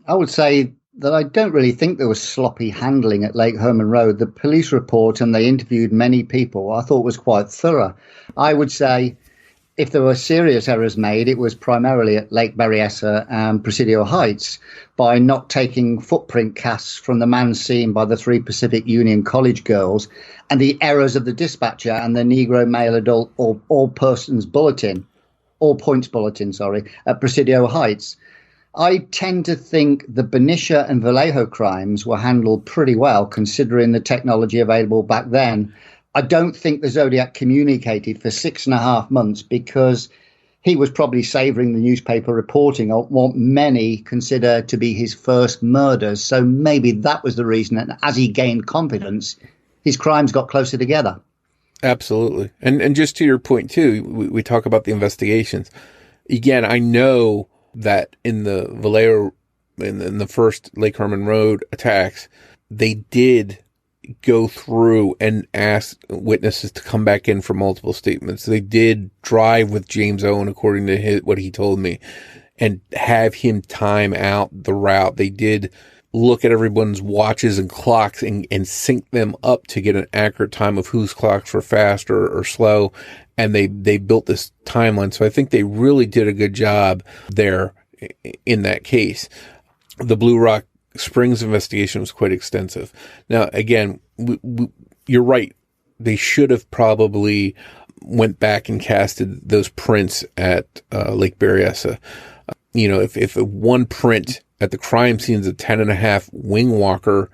I would say that I don't really think there was sloppy handling at Lake Herman Road. The police report, and they interviewed many people, I thought was quite thorough. I would say if there were serious errors made, it was primarily at Lake Berryessa and Presidio Heights by not taking footprint casts from the man seen by the 3 Pacific Union College girls, and the errors of the dispatcher and the Negro male adult or all points bulletin, at Presidio Heights. I tend to think the Benicia and Vallejo crimes were handled pretty well, considering the technology available back then. I don't think the Zodiac communicated for 6.5 months because he was probably savouring the newspaper reporting on what many consider to be his first murders. So maybe that was the reason. And as he gained confidence, his crimes got closer together. Absolutely. And just to your point, too, we talk about the investigations. Again, I know that in the Vallejo, in the first Lake Herman Road attacks, they did go through and ask witnesses to come back in for multiple statements. They did drive with James Owen, according to what he told me, and have him time out the route. They did look at everyone's watches and clocks and sync them up to get an accurate time of whose clocks were fast or slow. And they built this timeline. So I think they really did a good job there in that case. The Blue Rock Springs investigation was quite extensive. Now, again, you're right. They should have probably went back and casted those prints at Lake Berryessa. If one print at the crime scene is a 10.5 wing walker,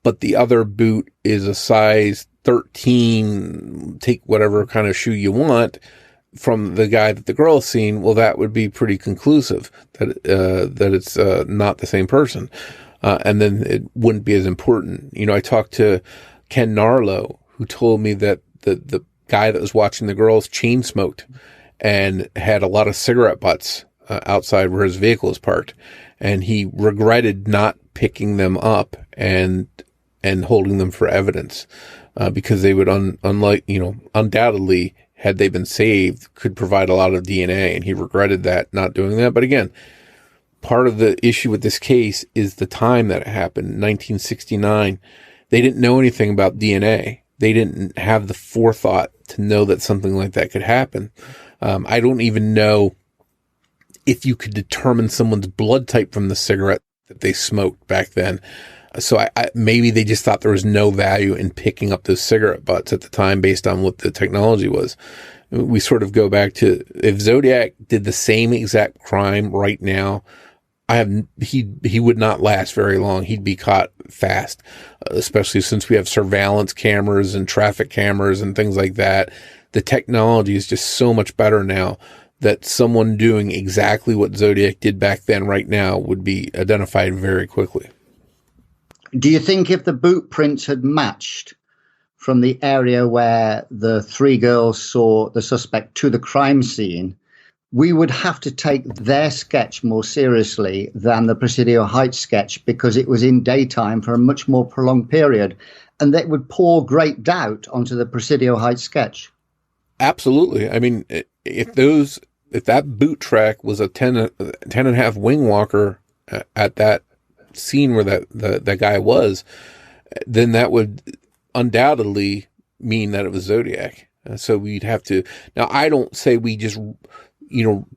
but the other boot is a size 13, take whatever kind of shoe you want, from the guy that the girl's seen, well, that would be pretty conclusive that it's not the same person. And then it wouldn't be as important. I talked to Ken Narlow, who told me that the guy that was watching the girls chain smoked and had a lot of cigarette butts outside where his vehicle is parked. And he regretted not picking them up and holding them for evidence, because they would undoubtedly, had they been saved, could provide a lot of DNA. And he regretted that, not doing that. But again, part of the issue with this case is the time that it happened, 1969. They didn't know anything about DNA. They didn't have the forethought to know that something like that could happen. I don't even know if you could determine someone's blood type from the cigarette that they smoked back then. So I maybe they just thought there was no value in picking up those cigarette butts at the time based on what the technology was. We sort of go back to, if Zodiac did the same exact crime right now, he would not last very long. He'd be caught fast, especially since we have surveillance cameras and traffic cameras and things like that. The technology is just so much better now that someone doing exactly what Zodiac did back then right now would be identified very quickly. Do you think if the boot prints had matched from the area where the three girls saw the suspect to the crime scene, we would have to take their sketch more seriously than the Presidio Heights sketch because it was in daytime for a much more prolonged period, and that would pour great doubt onto the Presidio Heights sketch? Absolutely. I mean, if that boot track was a 10 and a half wing walker at that scene where that guy was, then that would undoubtedly mean that it was Zodiac. So we'd have to, now I don't say we just,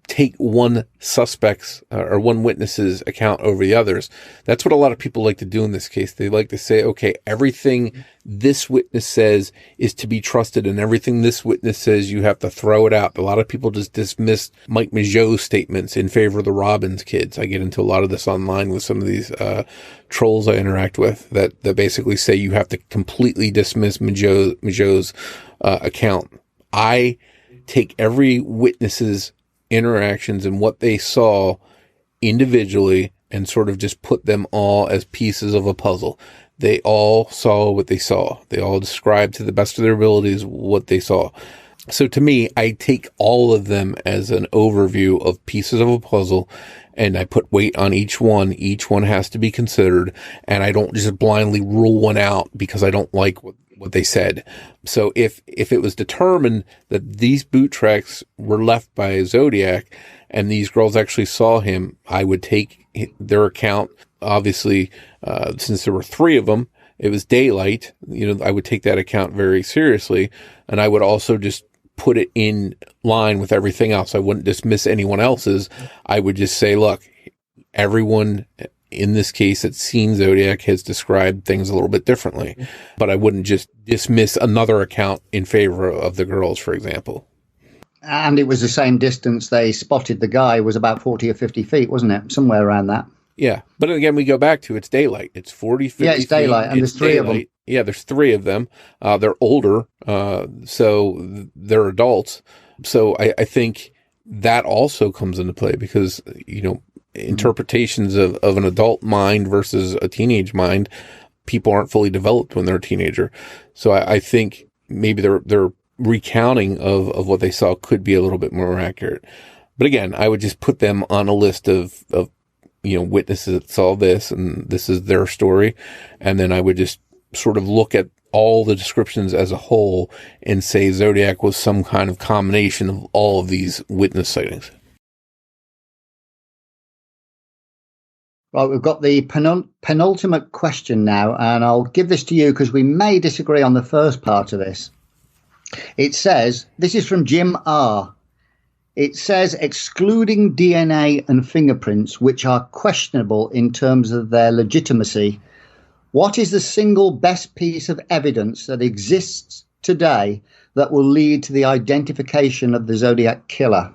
take one suspect's or one witness's account over the others. That's what a lot of people like to do in this case. They like to say, okay, everything this witness says is to be trusted, and everything this witness says, you have to throw it out. A lot of people just dismiss Mike Mageau's statements in favor of the Robbins kids. I get into a lot of this online with some of these trolls I interact with that basically say you have to completely dismiss Mageau's account. I take every witness's interactions and what they saw individually and sort of just put them all as pieces of a puzzle. They all saw what they saw. They all described to the best of their abilities what they saw. So to me, I take all of them as an overview of pieces of a puzzle, and I put weight on each one. Each one has to be considered, and I don't just blindly rule one out because I don't like what they said. So if it was determined that these boot tracks were left by Zodiac and these girls actually saw him, I would take their account. Obviously, since there were three of them, it was daylight. I would take that account very seriously, and I would also just put it in line with everything else. I wouldn't dismiss anyone else's. I would just say, look, everyone in this case that's seen Zodiac has described things a little bit differently, but I wouldn't just dismiss another account in favor of the girls, for example. And it was the same distance they spotted the guy, was about 40 or 50 feet, wasn't it? Somewhere around that. Yeah. But again, we go back to it's daylight. It's 40, 50 Yeah, it's daylight, and there's three of them. Yeah, there's three of them. They're older, so they're adults. So I think that also comes into play because, interpretations of an adult mind versus a teenage mind, people aren't fully developed when they're a teenager. So I think maybe their recounting of what they saw could be a little bit more accurate. But again, I would just put them on a list of witnesses that saw this, and this is their story. And then I would just sort of look at all the descriptions as a whole and say Zodiac was some kind of combination of all of these witness sightings. Right, we've got the penultimate question now, and I'll give this to you because we may disagree on the first part of this. It says, this is from Jim R. It says, excluding DNA and fingerprints, which are questionable in terms of their legitimacy, what is the single best piece of evidence that exists today that will lead to the identification of the Zodiac killer?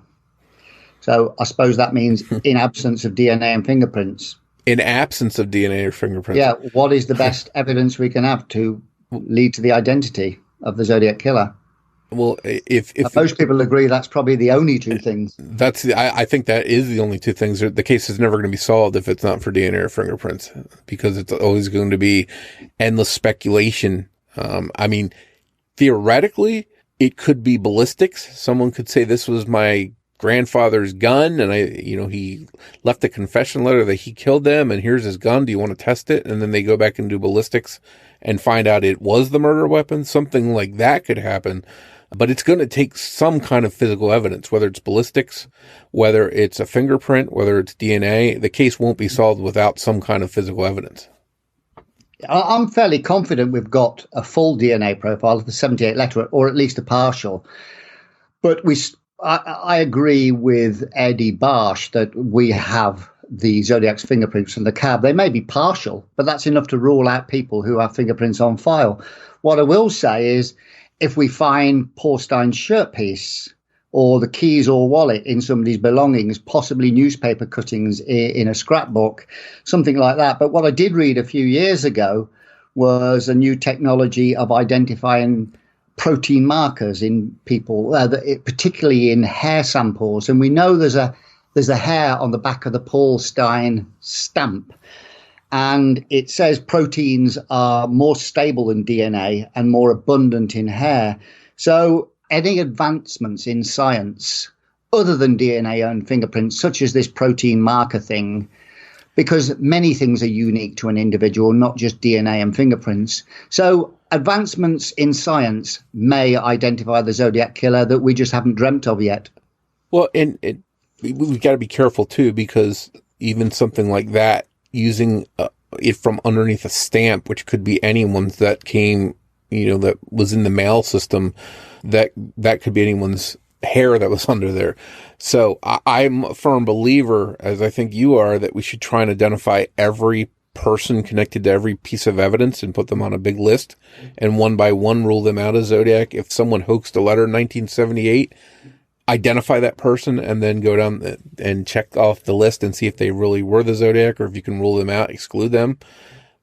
So I suppose that means in absence of DNA and fingerprints. In absence of DNA or fingerprints. Yeah, what is the best evidence we can have to lead to the identity of the Zodiac killer? Well, if most people agree that's probably the only two things. I think that is the only two things. The case is never going to be solved if it's not for DNA or fingerprints, because it's always going to be endless speculation. I mean, theoretically, it could be ballistics. Someone could say this was my grandfather's gun, and he left a confession letter that he killed them, and here's his gun. Do you want to test it? And then they go back and do ballistics and find out it was the murder weapon. Something like that could happen. But it's going to take some kind of physical evidence, whether it's ballistics, whether it's a fingerprint, whether it's DNA. The case won't be solved without some kind of physical evidence. I'm fairly confident we've got a full DNA profile of the 78 letter, or at least a partial. But I agree with Eddie Barsh that we have the Zodiac's fingerprints from the cab. They may be partial, but that's enough to rule out people who have fingerprints on file. What I will say is, if we find Paul Stein's shirt piece or the keys or wallet in somebody's belongings, possibly newspaper cuttings in a scrapbook, something like that. But what I did read a few years ago was a new technology of identifying protein markers in people, particularly in hair samples. And we know there's a hair on the back of the Paul Stein stamp. And it says proteins are more stable than DNA and more abundant in hair. So any advancements in science other than DNA and fingerprints, such as this protein marker thing, because many things are unique to an individual, not just DNA and fingerprints. So advancements in science may identify the Zodiac killer that we just haven't dreamt of yet. Well, and we've got to be careful, too, because even something like that, using it from underneath a stamp, which could be anyone's that came, that was in the mail system, that could be anyone's hair that was under there. So I'm a firm believer, as I think you are, that we should try and identify every person connected to every piece of evidence and put them on a big list and one by one rule them out as Zodiac. If someone hoaxed a letter in 1978, identify that person and then go down and check off the list and see if they really were the Zodiac, or if you can rule them out, exclude them.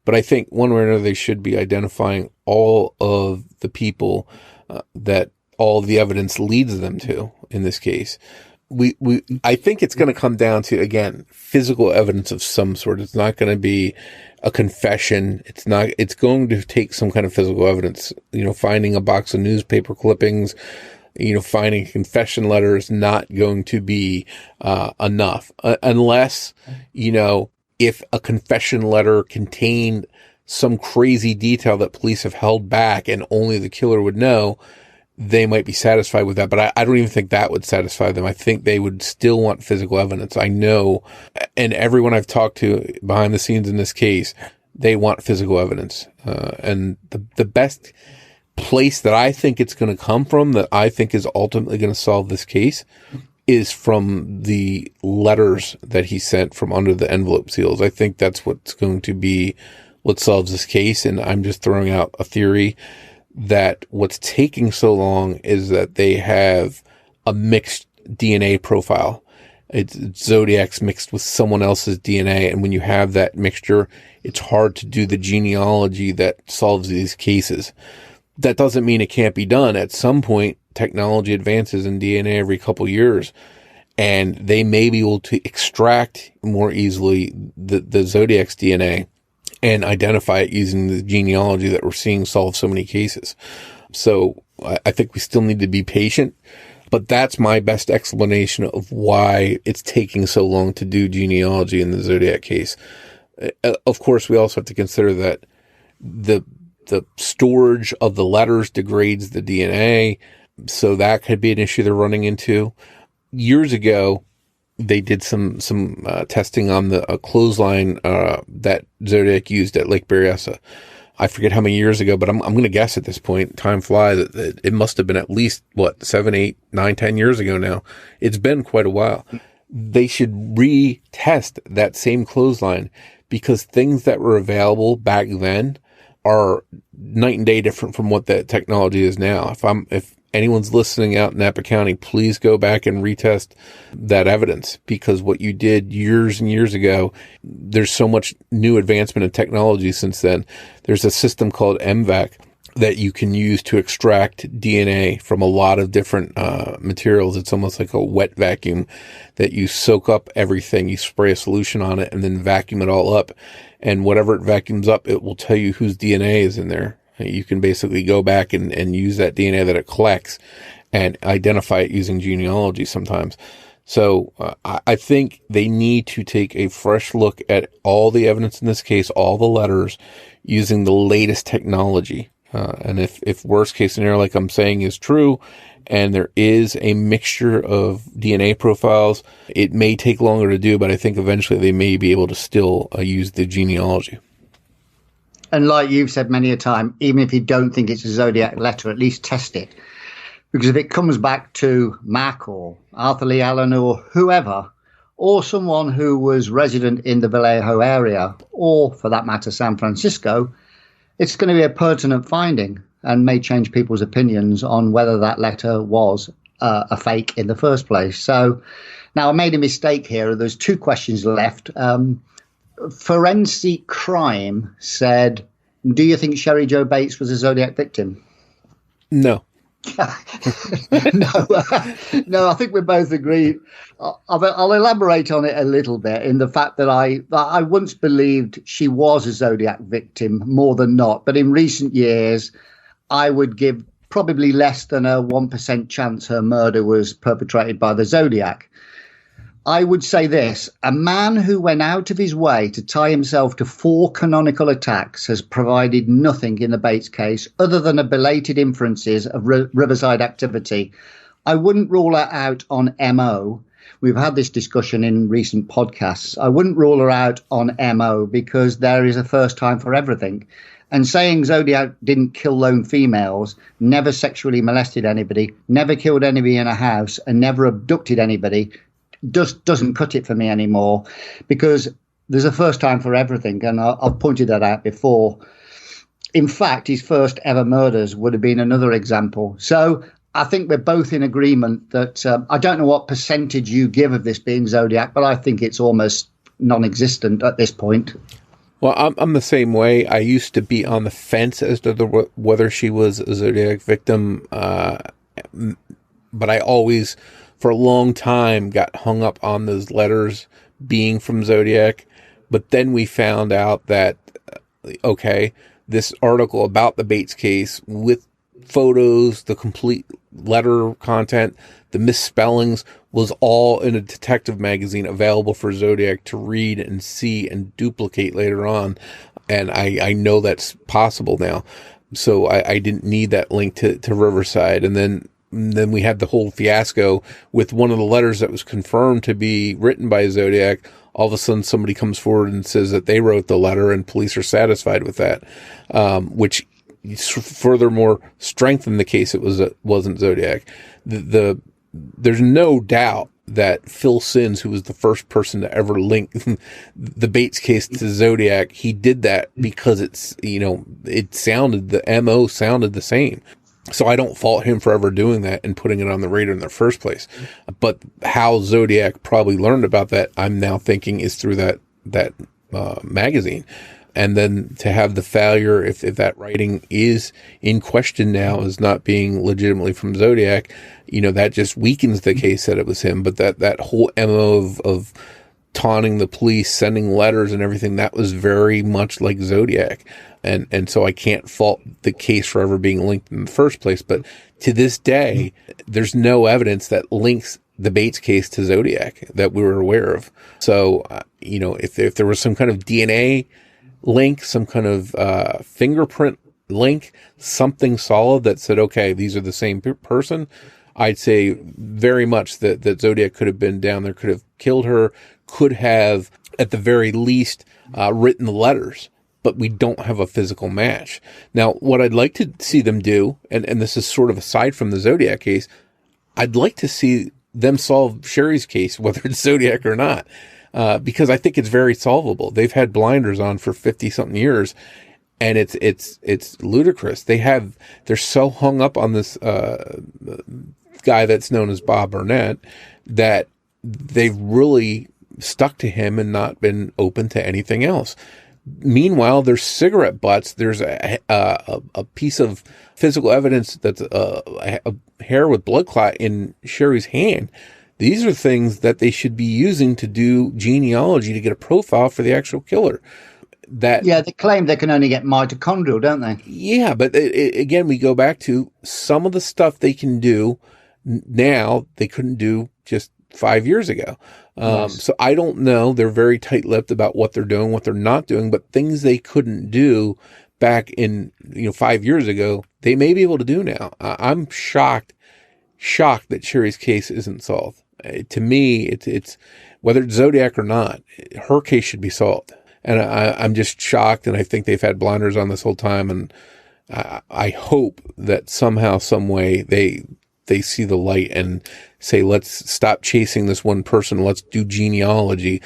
But I think one way or another, they should be identifying all of the people that all of the evidence leads them to in this case. I think it's going to come down to, again, physical evidence of some sort. It's not going to be a confession. It's going to take some kind of physical evidence. Finding a box of newspaper clippings, finding a confession letter is not going to be enough unless, if a confession letter contained some crazy detail that police have held back and only the killer would know, they might be satisfied with that. But I don't even think that would satisfy them. I think they would still want physical evidence. I know, and everyone I've talked to behind the scenes in this case, they want physical evidence. And the best place that I think it's going to come from, that I think is ultimately going to solve this case, is from the letters that he sent from under the envelope seals. I think that's what's going to be what solves this case. And I'm just throwing out a theory that what's taking so long is that they have a mixed DNA profile. It's Zodiac's mixed with someone else's DNA. And when you have that mixture, it's hard to do the genealogy that solves these cases. That doesn't mean it can't be done. At some point, technology advances in DNA every couple years, and they may be able to extract more easily the Zodiac's DNA and identify it using the genealogy that we're seeing solve so many cases. So I think we still need to be patient, but that's my best explanation of why it's taking so long to do genealogy in the Zodiac case. Of course, we also have to consider that the storage of the letters degrades the DNA, so that could be an issue they're running into. Years ago, they did some testing on the clothesline that Zodiac used at Lake Berryessa. I forget how many years ago, but I'm going to guess at this point, time flies, that it must have been at least, 7, 8, 9, 10 years ago now. It's been quite a while. They should retest that same clothesline, because things that were available back then are night and day different from what that technology is now. If anyone's listening out in Napa County, please go back and retest that evidence, because what you did years and years ago, there's so much new advancement in technology since then. There's a system called MVAC that you can use to extract DNA from a lot of different materials. It's almost like a wet vacuum that you soak up everything, you spray a solution on it, and then vacuum it all up. And whatever it vacuums up, it will tell you whose DNA is in there. You can basically go back and use that DNA that it collects and identify it using genealogy sometimes. So I think they need to take a fresh look at all the evidence in this case, all the letters, using the latest technology. And if worst case scenario, like I'm saying, is true, and there is a mixture of DNA profiles, it may take longer to do, but I think eventually they may be able to still use the genealogy. And like you've said many a time, even if you don't think it's a Zodiac letter, at least test it. Because if it comes back to Mac or Arthur Lee Allen or whoever, or someone who was resident in the Vallejo area, or for that matter, San Francisco, it's going to be a pertinent finding and may change people's opinions on whether that letter was a fake in the first place. So now I made a mistake here. There's 2 questions left. Forensic Crime said, do you think Sherry Jo Bates was a Zodiac victim? No. No, I think we both agree. I'll elaborate on it a little bit in the fact that I once believed she was a Zodiac victim more than not, but in recent years, I would give probably less than a 1% chance her murder was perpetrated by the Zodiac. I would say this: a man who went out of his way to tie himself to 4 canonical attacks has provided nothing in the Bates case other than a belated inferences of Riverside activity. I wouldn't rule her out on MO. We've had this discussion in recent podcasts. I wouldn't rule her out on MO because there is a first time for everything. And saying Zodiac didn't kill lone females, never sexually molested anybody, never killed anybody in a house, and never abducted anybody just doesn't cut it for me anymore, because there's a first time for everything. And I've pointed that out before. In fact, his first ever murders would have been another example. So I think we're both in agreement that I don't know what percentage you give of this being Zodiac, but I think it's almost non-existent at this point. Well, I'm the same way. I used to be on the fence as to whether she was a Zodiac victim, but I always, for a long time, got hung up on those letters being from Zodiac. But then we found out that, okay, this article about the Bates case with photos, the complete letter content, the misspellings, was all in a detective magazine available for Zodiac to read and see and duplicate later on. And I know that's possible now. So I didn't need that link to Riverside. And then we had the whole fiasco with one of the letters that was confirmed to be written by Zodiac. All of a sudden somebody comes forward and says that they wrote the letter, and police are satisfied with that, which furthermore strengthened the case. It wasn't Zodiac. There's no doubt that Phil Sins, who was the first person to ever link the Bates case to Zodiac, he did that because the MO sounded the same. So I don't fault him for ever doing that and putting it on the radar in the first place. But how Zodiac probably learned about that, I'm now thinking, is through that magazine. And then to have the failure, if that writing is in question now as not being legitimately from Zodiac, that just weakens the case that it was him. But that whole MO of taunting the police, sending letters and everything, that was very much like Zodiac. And so I can't fault the case for ever being linked in the first place. But to this day, there's no evidence that links the Bates case to Zodiac that we were aware of. So, if there was some kind of DNA link, some kind of fingerprint link, something solid that said, okay, these are the same person, I'd say very much that Zodiac could have been down there, could have killed her, could have, at the very least, written the letters. But we don't have a physical match. Now, what I'd like to see them do, and this is sort of aside from the Zodiac case, I'd like to see them solve Sherry's case, whether it's Zodiac or not, because I think it's very solvable. They've had blinders on for 50-something years, and it's ludicrous. They're so hung up on this guy that's known as Bob Burnett that they've really stuck to him and not been open to anything else. Meanwhile, there's cigarette butts. There's a piece of physical evidence that's a hair with blood clot in Sherry's hand. These are things that they should be using to do genealogy to get a profile for the actual killer. They claim they can only get mitochondrial, don't they? Yeah, but again, we go back to some of the stuff they can do now they couldn't do just 5 years ago. Yes. So I don't know. They're very tight-lipped about what they're doing, what they're not doing, but things they couldn't do back in 5 years ago, they may be able to do now. I'm shocked that Sherry's case isn't solved. To me, it's whether it's Zodiac or not, her case should be solved. And I'm just shocked, and I think they've had blinders on this whole time. And I hope that somehow, some way, they see the light and say, let's stop chasing this one person. Let's do genealogy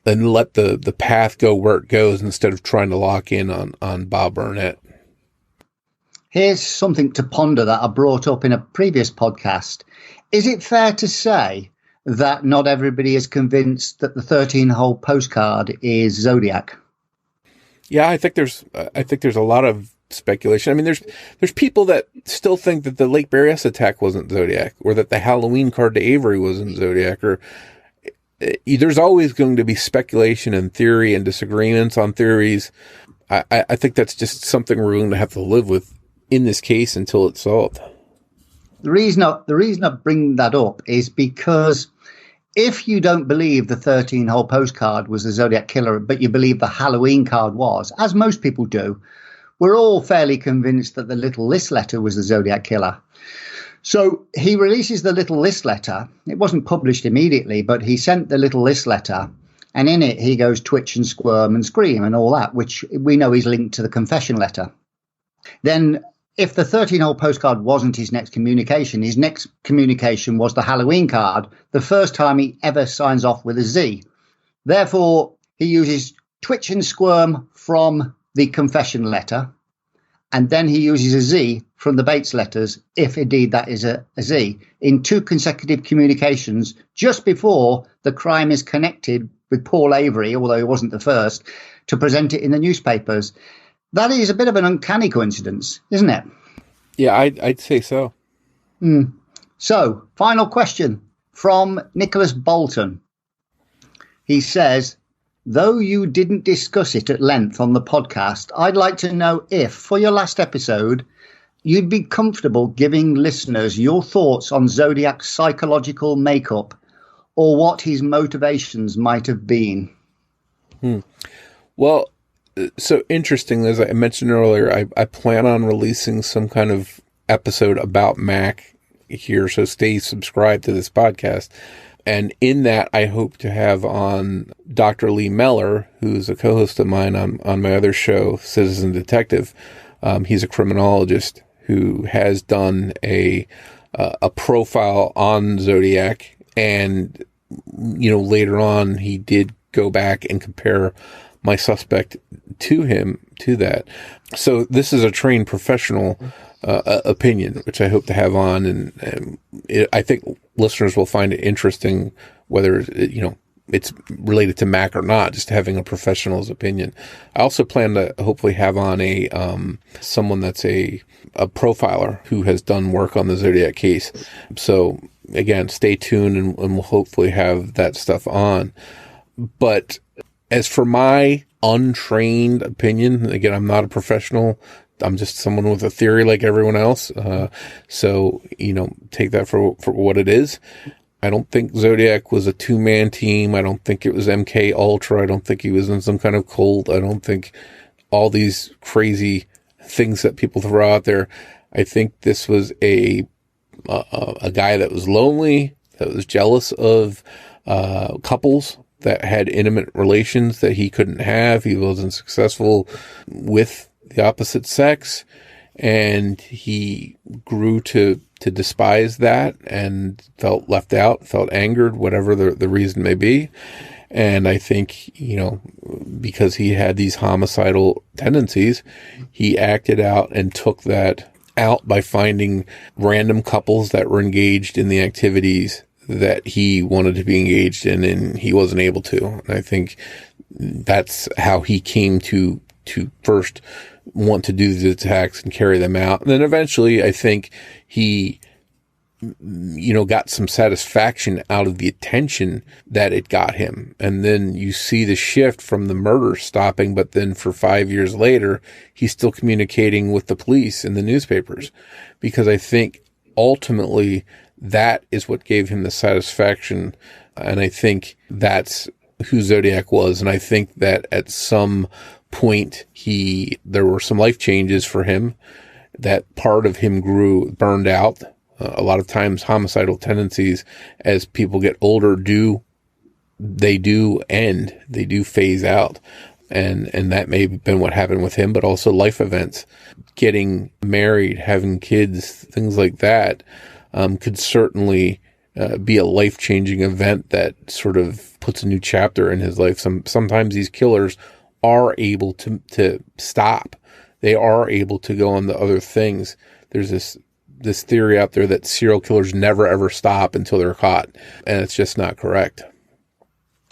and let the path go where it goes instead of trying to lock in on Bob Burnett. Here's something to ponder that I brought up in a previous podcast. Is it fair to say that not everybody is convinced that the 13-hole postcard is Zodiac? Yeah, I think there's a lot of speculation. I mean, there's people that still think that the Lake Berryessa attack wasn't Zodiac, or that the Halloween card to Avery wasn't Zodiac, or there's always going to be speculation and theory and disagreements on theories. I think that's just something we're going to have to live with in this case until it's solved. The reason I bring that up is because if you don't believe the 13-hole postcard was the Zodiac killer, but you believe the Halloween card was, as most people do, we're all fairly convinced that the little list letter was the Zodiac killer. So he releases the little list letter. It wasn't published immediately, but he sent the little list letter. And in it, he goes twitch and squirm and scream and all that, which we know is linked to the confession letter. Then if the 13-hole postcard wasn't his next communication was the Halloween card, the first time he ever signs off with a Z. Therefore, he uses twitch and squirm from the confession letter, and then he uses a Z from the Bates letters, if indeed that is a Z, in 2 consecutive communications just before the crime is connected with Paul Avery, although he wasn't the first, to present it in the newspapers. That is a bit of an uncanny coincidence, isn't it? Yeah, I'd say so. So, final question from Nicholas Bolton. He says, though you didn't discuss it at length on the podcast, I'd like to know if, for your last episode, you'd be comfortable giving listeners your thoughts on Zodiac's psychological makeup or what his motivations might have been. Well, so interesting, as I mentioned earlier, I plan on releasing some kind of episode about Mac here, so stay subscribed to this podcast. And in that, I hope to have on Dr. Lee Meller, who's a co-host of mine on my other show, Citizen Detective. He's a criminologist who has done a profile on Zodiac, and later on he did go back and compare my suspect to that. So this is a trained professional opinion, which I hope to have on, and I think listeners will find it interesting, whether it's related to Mac or not, just having a professional's opinion. I also plan to hopefully have on someone that's a profiler who has done work on the Zodiac case. So again, stay tuned, and we'll hopefully have that stuff on. But as for my untrained opinion, again, I'm not a professional. I'm just someone with a theory like everyone else. So, take that for what it is. I don't think Zodiac was a 2-man team. I don't think it was MK Ultra. I don't think he was in some kind of cult. I don't think all these crazy things that people throw out there. I think this was a guy that was lonely, that was jealous of couples that had intimate relations that he couldn't have. He wasn't successful with the opposite sex, and he grew to despise that and felt left out, felt angered, whatever the reason may be. And I think, because he had these homicidal tendencies, he acted out and took that out by finding random couples that were engaged in the activities that he wanted to be engaged in, and he wasn't able to. And I think that's how he came to first want to do the attacks and carry them out. And then eventually, I think he, got some satisfaction out of the attention that it got him. And then you see the shift from the murder stopping, but then for 5 years later, he's still communicating with the police and the newspapers, because I think ultimately that is what gave him the satisfaction. And I think that's who Zodiac was. And I think that at some point there were some life changes for him, that part of him burned out. A lot of times homicidal tendencies, as people get older, do end, they do phase out. And that may have been what happened with him, but also life events, getting married, having kids, things like that, could certainly be a life-changing event that sort of puts a new chapter in his life. Sometimes these killers are able to stop. They are able to go on to other things. There's this theory out there that serial killers never ever stop until they're caught, and it's just not correct.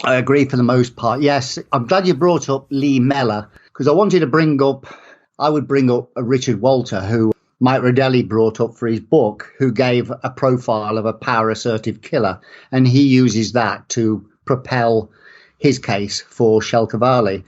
I agree for the most part. Yes, I'm glad you brought up Lee Meller, because I wanted to bring up I would bring up Richard Walter, who Mike Rodelli brought up for his book, who gave a profile of a power assertive killer. And he uses that to propel his case for Shelkovali.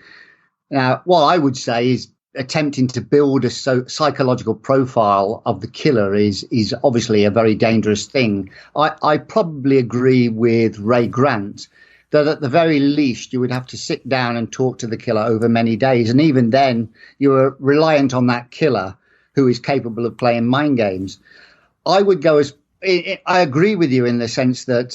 Now, what I would say is attempting to build a psychological profile of the killer is obviously a very dangerous thing. I probably agree with Ray Grant that at the very least you would have to sit down and talk to the killer over many days. And even then, you are reliant on that killer who is capable of playing mind games. I would go as I agree with you in the sense that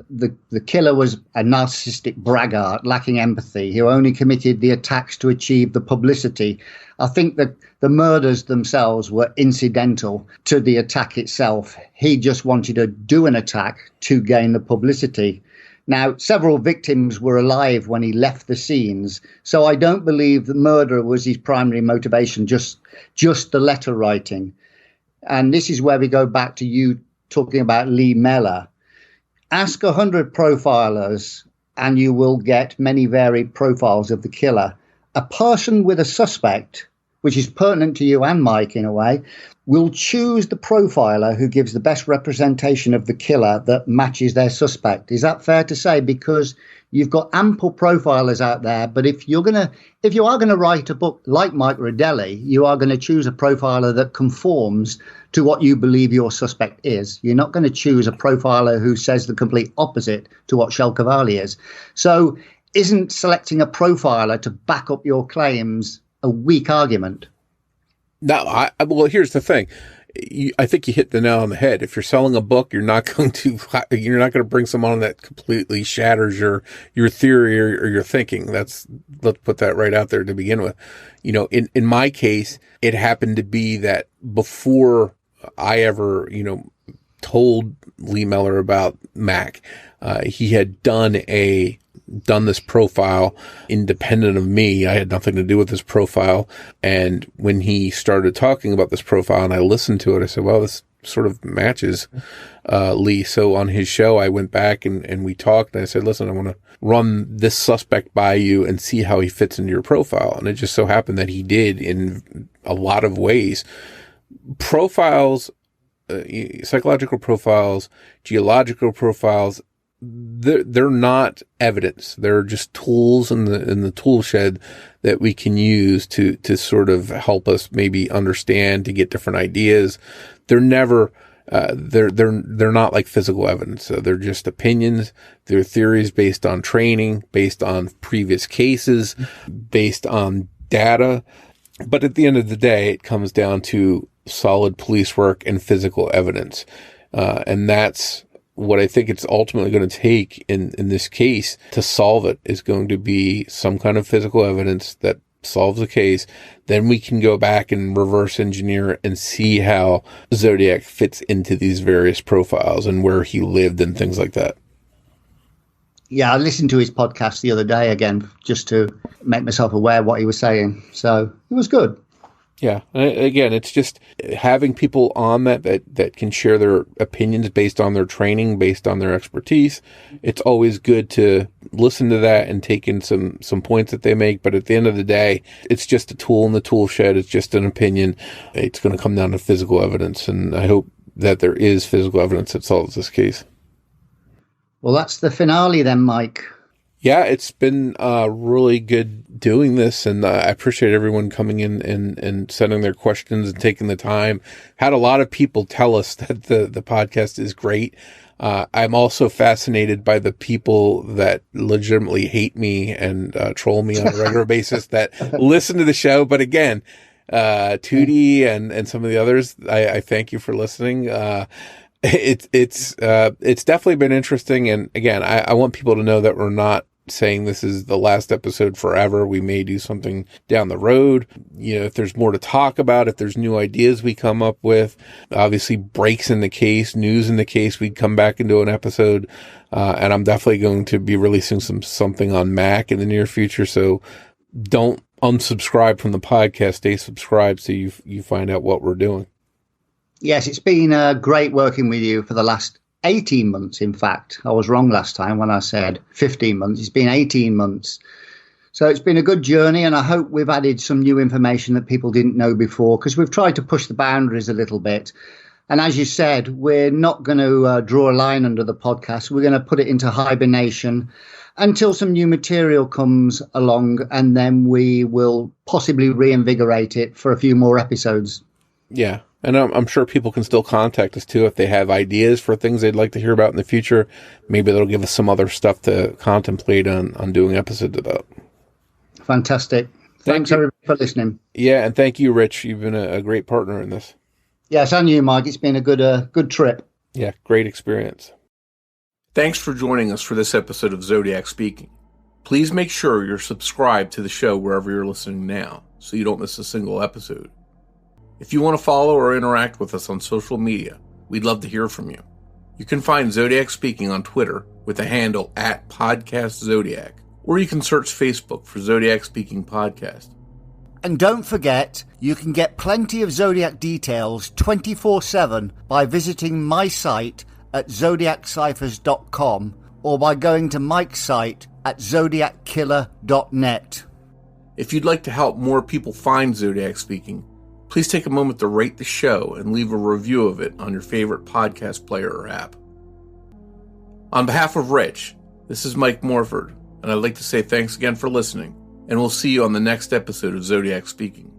the killer was a narcissistic braggart, lacking empathy, who only committed the attacks to achieve the publicity. I think that the murders themselves were incidental to the attack itself. He just wanted to do an attack to gain the publicity. Now, several victims were alive when he left the scenes, so I don't believe the murder was his primary motivation, just the letter writing. And this is where we go back to you talking about Lee Mellor. Ask 100 profilers and you will get many varied profiles of the killer. A person with a suspect, which is pertinent to you and Mike in a way, will choose the profiler who gives the best representation of the killer that matches their suspect. Is that fair to say? Because you've got ample profilers out there, but if you are going to write a book like Mike Rodelli, you are going to choose a profiler that conforms to what you believe your suspect is. You're not going to choose a profiler who says the complete opposite to what Shelkovali is. So isn't selecting a profiler to back up your claims a weak argument? No, well, here's the thing. I think you hit the nail on the head. If you're selling a book, you're not going to bring someone on that completely shatters your theory or your thinking. Let's put that right out there to begin with. You know, in my case, it happened to be that before I ever, told Lee Mellor about Mac, he had done this profile independent of me. I had nothing to do with this profile. And when he started talking about this profile and I listened to it, I said, well, this sort of matches Lee. So on his show, I went back and we talked and I said, listen, I want to run this suspect by you and see how he fits into your profile. And it just so happened that he did in a lot of ways. Profiles, psychological profiles, geological profiles, they're not evidence. They're just tools in the tool shed that we can use to sort of help us maybe understand, to get different ideas. They're never, they're not like physical evidence. So they're just opinions. They're theories based on training, based on previous cases, based on data. But at the end of the day, it comes down to solid police work and physical evidence. And that's what I think it's ultimately going to take in this case to solve it is going to be some kind of physical evidence that solves the case. Then we can go back and reverse engineer and see how Zodiac fits into these various profiles and where he lived and things like that. Yeah, I listened to his podcast the other day again, just to make myself aware of what he was saying. So it was good. Yeah. Again, it's just having people on that can share their opinions based on their training, based on their expertise. It's always good to listen to that and take in some points that they make. But at the end of the day, it's just a tool in the tool shed. It's just an opinion. It's going to come down to physical evidence. And I hope that there is physical evidence that solves this case. Well, that's the finale then, Mike. Yeah, it's been really good doing this, and I appreciate everyone coming in and sending their questions and taking the time. Had a lot of people tell us that the podcast is great. I'm also fascinated by the people that legitimately hate me and troll me on a regular basis that listen to the show. But again, Tootie and some of the others, I thank you for listening. It's definitely been interesting. And again, I want people to know that we're not saying this is the last episode forever. We may do something down the road. If there's more to talk about, if there's new ideas we come up with, obviously breaks in the case, news in the case, we'd come back and do an episode. And I'm definitely going to be releasing something on Mac in the near future. So don't unsubscribe from the podcast. Stay subscribed so you find out what we're doing. Yes, it's been great working with you for the last 18 months, in fact. I was wrong last time when I said 15 months. It's been 18 months. So it's been a good journey, and I hope we've added some new information that people didn't know before, because we've tried to push the boundaries a little bit. And as you said, we're not going to draw a line under the podcast. We're going to put it into hibernation until some new material comes along, and then we will possibly reinvigorate it for a few more episodes. Yeah. And I'm sure people can still contact us too if they have ideas for things they'd like to hear about in the future. Maybe they'll give us some other stuff to contemplate on doing episodes about. Fantastic. Thanks everybody for listening. Yeah, and thank you, Rich. You've been a great partner in this. Yes, and you, Mike. It's been a good trip. Yeah, great experience. Thanks for joining us for this episode of Zodiac Speaking. Please make sure you're subscribed to the show wherever you're listening now, so you don't miss a single episode. If you want to follow or interact with us on social media, we'd love to hear from you. You can find Zodiac Speaking on Twitter with the handle @PodcastZodiac, or you can search Facebook for Zodiac Speaking Podcast. And don't forget, you can get plenty of Zodiac details 24/7 by visiting my site at zodiacciphers.com or by going to Mike's site at zodiackiller.net. If you'd like to help more people find Zodiac Speaking, please take a moment to rate the show and leave a review of it on your favorite podcast player or app. On behalf of Rich, this is Mike Morford, and I'd like to say thanks again for listening, and we'll see you on the next episode of Zodiac Speaking.